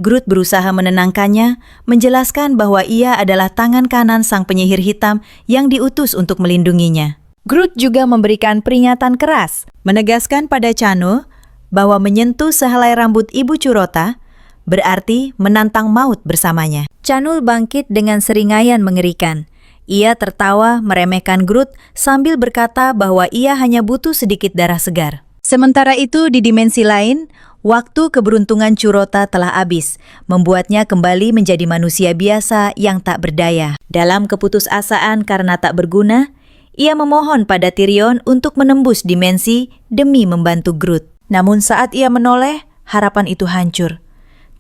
A: Groot berusaha menenangkannya, menjelaskan bahwa ia adalah tangan kanan sang penyihir hitam yang diutus untuk melindunginya. Groot juga memberikan peringatan keras, menegaskan pada Chano bahwa menyentuh sehelai rambut ibu Curota berarti menantang maut bersamanya. Chanul bangkit dengan seringaian mengerikan. Ia tertawa meremehkan Groot sambil berkata bahwa ia hanya butuh sedikit darah segar. Sementara itu di dimensi lain, waktu keberuntungan Curota telah habis, membuatnya kembali menjadi manusia biasa yang tak berdaya. Dalam keputusasaan karena tak berguna, ia memohon pada Tyrion untuk menembus dimensi demi membantu Groot. Namun saat ia menoleh, harapan itu hancur.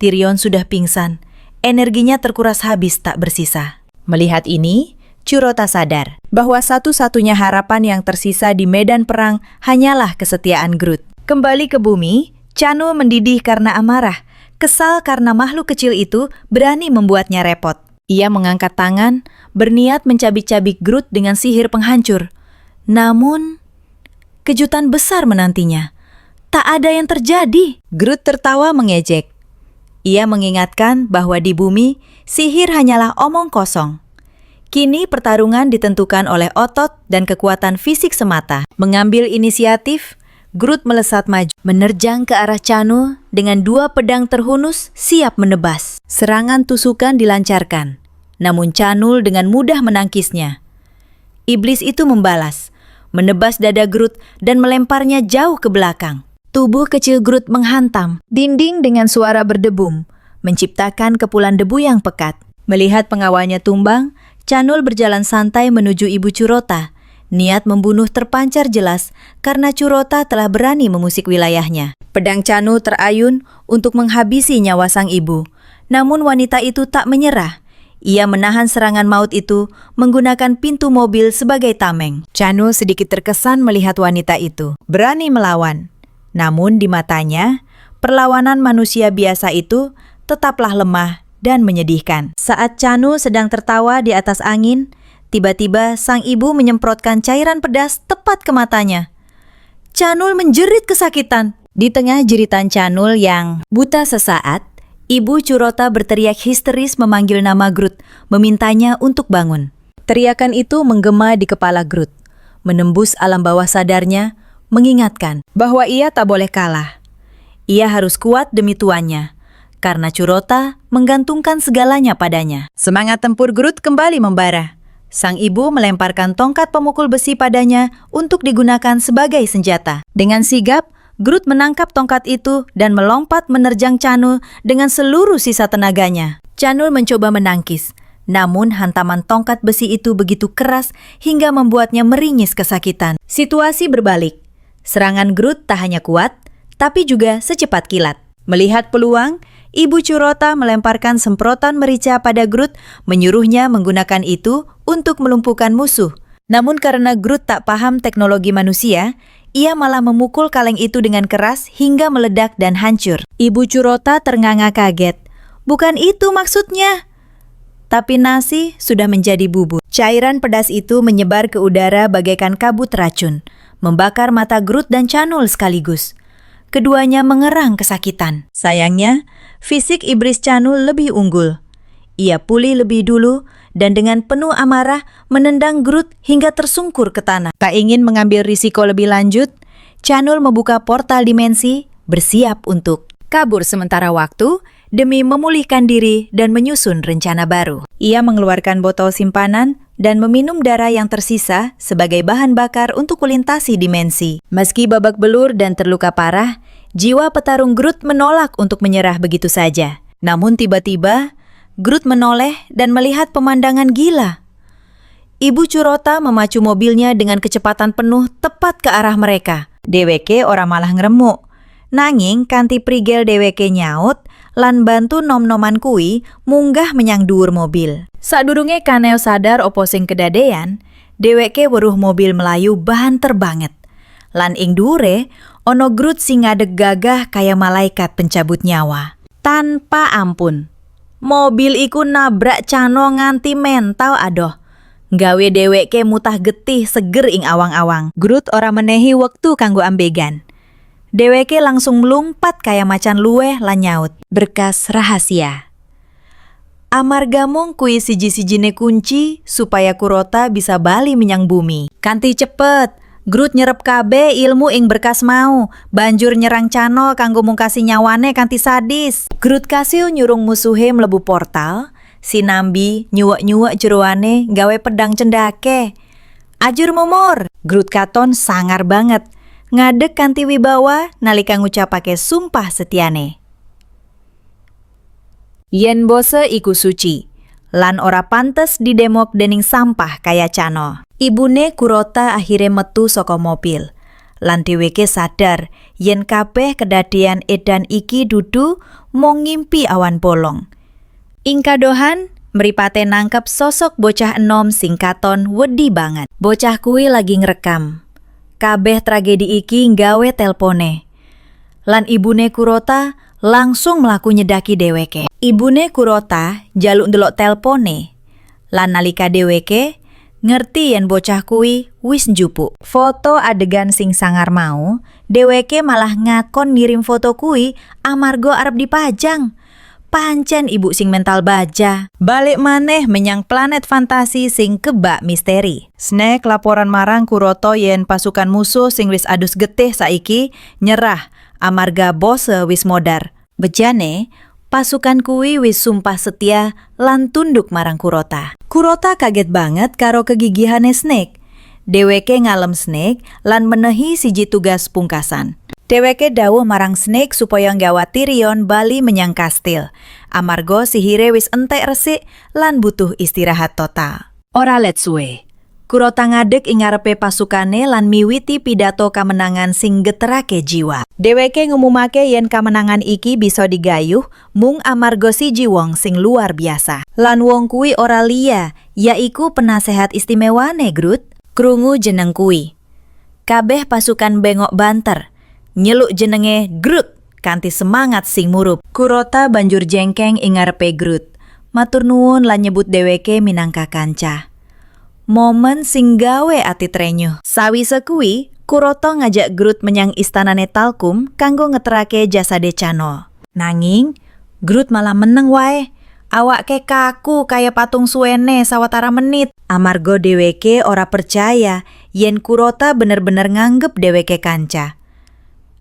A: Tyrion sudah pingsan, energinya terkuras habis tak bersisa. Melihat ini, Curota sadar bahwa satu-satunya harapan yang tersisa di medan perang hanyalah kesetiaan Groot. Kembali ke bumi, Chano mendidih karena amarah, kesal karena makhluk kecil itu berani membuatnya repot. Ia mengangkat tangan, berniat mencabik-cabik Groot dengan sihir penghancur. Namun, kejutan besar menantinya. Tak ada yang terjadi. Groot tertawa mengejek. Ia mengingatkan bahwa di bumi, sihir hanyalah omong kosong. Kini pertarungan ditentukan oleh otot dan kekuatan fisik semata. Mengambil inisiatif, Groot melesat maju, menerjang ke arah Chanu dengan 2 pedang terhunus siap menebas. Serangan tusukan dilancarkan, namun Chanul dengan mudah menangkisnya. Iblis itu membalas, menebas dada Groot dan melemparnya jauh ke belakang. Tubuh kecil Groot menghantam dinding dengan suara berdebum, menciptakan kepulan debu yang pekat. Melihat pengawalnya tumbang, Chanul berjalan santai menuju Ibu Curota. Niat membunuh terpancar jelas karena Curota telah berani mengusik wilayahnya. Pedang Chanul terayun untuk menghabisi nyawa sang ibu. Namun wanita itu tak menyerah. Ia menahan serangan maut itu menggunakan pintu mobil sebagai tameng. Chanul sedikit terkesan melihat wanita itu berani melawan. Namun di matanya, perlawanan manusia biasa itu tetaplah lemah dan menyedihkan. Saat Chanul sedang tertawa di atas angin, tiba-tiba sang ibu menyemprotkan cairan pedas tepat ke matanya. Chanul menjerit kesakitan. Di tengah jeritan Chanul yang buta sesaat, Ibu Curota berteriak histeris memanggil nama Groot, memintanya untuk bangun. Teriakan itu menggema di kepala Groot, menembus alam bawah sadarnya, mengingatkan bahwa ia tak boleh kalah. Ia harus kuat demi tuannya, karena Curota menggantungkan segalanya padanya. Semangat tempur Groot kembali membara. Sang ibu melemparkan tongkat pemukul besi padanya untuk digunakan sebagai senjata. Dengan sigap, Groot menangkap tongkat itu dan melompat menerjang Chanul dengan seluruh sisa tenaganya. Chanul mencoba menangkis, namun hantaman tongkat besi itu begitu keras hingga membuatnya meringis kesakitan. Situasi berbalik. Serangan Groot tak hanya kuat, tapi juga secepat kilat. Melihat peluang, Ibu Curota melemparkan semprotan merica pada Groot, menyuruhnya menggunakan itu untuk melumpuhkan musuh. Namun karena Groot tak paham teknologi manusia, ia malah memukul kaleng itu dengan keras hingga meledak dan hancur. Ibu Curota ternganga kaget. Bukan itu maksudnya. Tapi nasi sudah menjadi bubur. Cairan pedas itu menyebar ke udara bagaikan kabut racun, membakar mata Groot dan Chanul sekaligus. Keduanya mengerang kesakitan. Sayangnya, fisik iblis Chanul lebih unggul. Ia pulih lebih dulu dan dengan penuh amarah menendang Groot hingga tersungkur ke tanah. Tak ingin mengambil risiko lebih lanjut, Chanul membuka portal dimensi, bersiap untuk kabur sementara waktu demi memulihkan diri dan menyusun rencana baru. Ia mengeluarkan botol simpanan dan meminum darah yang tersisa sebagai bahan bakar untuk melintasi dimensi. Meski babak belur dan terluka parah, jiwa petarung Groot menolak untuk menyerah begitu saja. Namun tiba-tiba, Groot menoleh dan melihat pemandangan gila. Ibu Curota memacu mobilnya dengan kecepatan penuh tepat ke arah mereka. Dheweke ora malah ngremuk. Nanging kanthi prigel dheweke nyaut lan bantu nom-noman kuwi munggah menyang dhuwur mobil. Sadurunge Kaneo sadar opo sing kedadean, dheweke weruh mobil melayu banter banget. Lan ing dhuwure ono Groot sing ngadeg gagah kaya malaikat pencabut nyawa. Tanpa ampun. Mobil iku nabrak Chano nganti mental adoh. Gawe dheweke mutah getih seger ing awang-awang. Groot ora menehi wektu kanggo ambegan. Dheweke langsung melumpat kaya macan luweh lan nyaut. Berkas rahasia. Amargamung kui siji-sijine kunci supaya Kurota bisa bali menyang bumi. Kanthi cepet, Groot nyerep kabeh ilmu ing berkas mau, banjur nyerang Chano kanggo mungkasi nyawane kanthi sadis. Groot kasil nyurung musuhe mlebu portal, sinambi nyuwek-nyuwek jeroane gawe pedang cendake. Ajur mumur, Groot katon sangar banget. Ngadeg kanthi wibawa nalika ngucapake sumpah setiane. Yen bose iku suci, lan ora pantes didemok dening sampah kaya Chano. Ibune Kurota akhire metu saka mobil. Lan dheweke sadar yen kabeh kedadean edan iki dudu mung ngimpi awan bolong. Ing kadohan, mripate nangkep sosok bocah enom sing katon wedi banget. Bocah kuwi lagi ngrekam. Kabeh tragedi iki nggawe telpone. Lan ibune Kurota langsung mlaku nyedaki dheweke. Ibune Kurota njaluk ndelok telpone. Lan nalika dheweke ngerti yen bocah kuwi wis njupuk foto adegan sing sangar mau, dheweke malah ngakon ngirim foto kuwi amarga arep dipajang. Pancen ibu sing mental baja. Balik maneh menyang planet fantasi sing kebak misteri. Snack laporan marang Kuroto yen pasukan musuh sing wis adus getih saiki nyerah amarga bose wis modar. Bejane, pasukan kuwi wis sumpah setia lan tunduk marang Kurota. Kurota kaget banget karo kegigihane Snake. Dheweke ngalem Snake lan menehi siji tugas pungkasan. Dheweke dawuh marang Snake supaya nggawa Tyrion bali menyang kastil. Amarga sihire wis entek resik lan butuh istirahat total. Ora let suwe. Kurota ngadeg ing ngarepe pasukane lan miwiti pidato kamenangan sing geterake jiwa. Dheweke ngumumake yen kamenangan iki bisa digayuh mung amarga siji wong sing luar biasa. Lan wong kuwi ora liya, yaiku penasehat istimewane Groot. Krungu jeneng kuwi. Kabeh pasukan bengok banter. Nyeluk jenenge Groot kanthi semangat sing murup. Kurota banjur jengkeng ing ngarepe Groot. Matur nuwun lan nyebut dheweke minangka kanca. Momen sing gawe ati trenyuh. Sawise kuwi, Kurota ngajak Groot menyang istanane Talkum kanggo ngeterake jasade Chano. Nanging, Groot malah meneng wae. Awake kaku kaya patung suwene sawetara menit. Amarga dheweke ora percaya yen Kurota bener-bener nganggep dheweke kanca.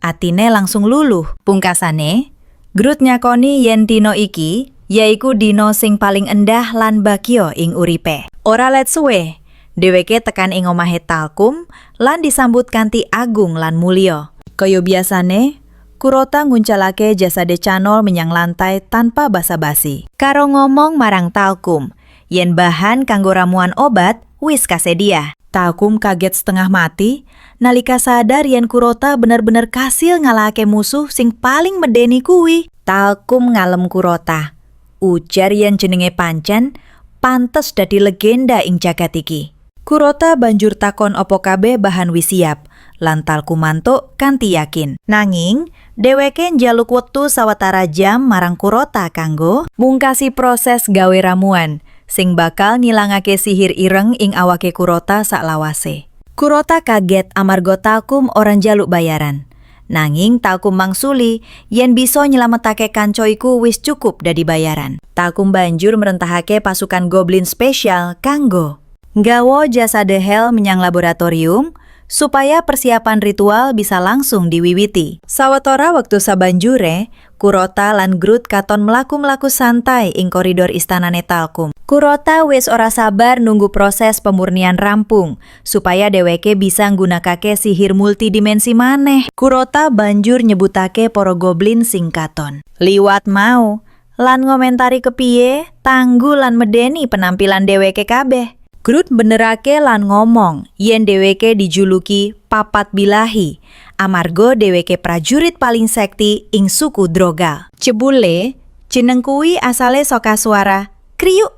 A: Atine langsung luluh. Pungkasane, Groot nyakoni yen dina iki yaiku dina sing paling endah lan bagya ing uripe. Ora let suwe, dheweke tekan ing omahe Talkum lan disambut kanthi agung lan mulya. Kaya biasane, Kurota nguncalake jasade Chano menyang lantai tanpa basa-basi. Karo ngomong marang Talkum, yen bahan kanggo ramuan obat wis kasedia. Talkum kaget setengah mati nalika sadar yen Kurota bener-bener kasil ngalahake musuh sing paling medeni kuwi. Talkum ngalem Kurota. Ujar yen jenenge pancen pantes dadi legenda ing jagat iki. Kurota banjur takon opo kabeh bahan wis siap, lan Talkum mantuk kanthi yakin. Nanging, dheweke njaluk wektu sawetara jam marang Kurota kanggo mungkasi proses gawe ramuan sing bakal nilangake sihir ireng ing awake Kurota saklawase. Kurota kaget amarga Talkum ora njaluk bayaran. Nanging Talkum mangsuli yen bisa nyelametake kanca iku wis cukup dadi bayaran. Talkum banjur merentahake pasukan goblin spesial kanggo nggawa jasade Hel menyang laboratorium supaya persiapan ritual bisa langsung diwiwiti. Sawetara wektu sabanjure, Kurota lan Groot katon mlaku-mlaku santai ing koridor istanane Talkum. Kurota wis ora sabar nunggu proses pemurnian rampung supaya dheweke bisa nggunakake sihir multidimensi maneh. Kurota banjur nyebutake para goblin sing katon. Liwat mau lan ngomentari kepiye tangguh lan medeni penampilan dheweke kabeh. Groot benerake lan ngomong yen dheweke dijuluki Papat Bilahi, amarga dheweke prajurit paling sekti ing suku Drogal. Jebule, jeneng kuwi asale saka suara kriuk,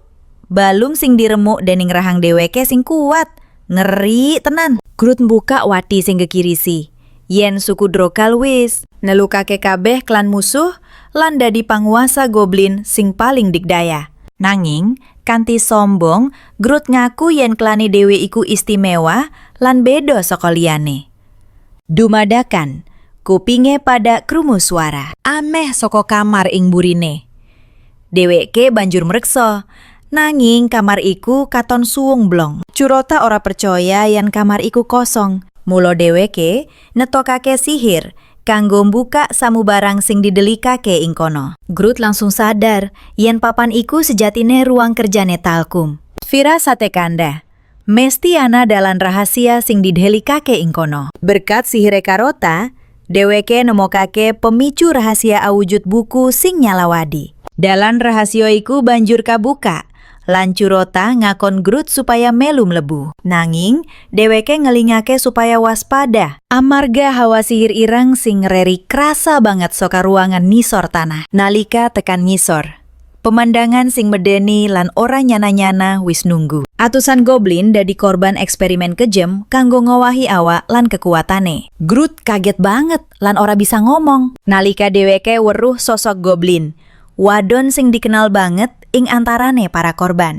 A: balung sing diremuk dening rahang dheweke sing kuat. Ngeri tenan. Groot mbuka wati sing gekirisi. Yen suku Drogal wis nelukake kabeh klan musuh lan dadi panguasa goblin sing paling digdaya. Nanging, kanthi sombong, Groot ngaku yen klane dhewe iku istimewa lan beda saka liyane. Dumadakan, kupinge pada krungu suara ameh saka kamar ing burine. Dheweke banjur mreksa, nanging kamar iku katon suwung blong. Kurota ora percaya yen kamar iku kosong. Mula dheweke netokake sihir kanggo mbuka samubarang sing didelikake ing kono. Groot langsung sadar yen papan iku sejatine ruang kerjane Talkum. Firasate kanda, mesti ana dalan rahasia sing didelikake ing kono. Berkat sihire Karota, dheweke nemokake pemicu rahasia awujud buku sing nyalawadi. Dalan rahasia iku banjur kabuka. Lan Kurota ngakon Groot supaya melu mlebu. Nanging, dheweke ngelingake supaya waspada. Amarga hawa sihir ireng sing ngreri krasa banget saka ruangan nisor tanah. Nalika tekan ngisor, pemandangan sing medeni lan ora nyana-nyana wis nunggu. Atusan goblin dadi korban eksperimen kejem kanggo ngowahi awak lan kekuatane. Groot kaget banget lan ora bisa ngomong. Nalika dheweke weruh sosok goblin, wadon sing dikenal banget ing antarane para korban.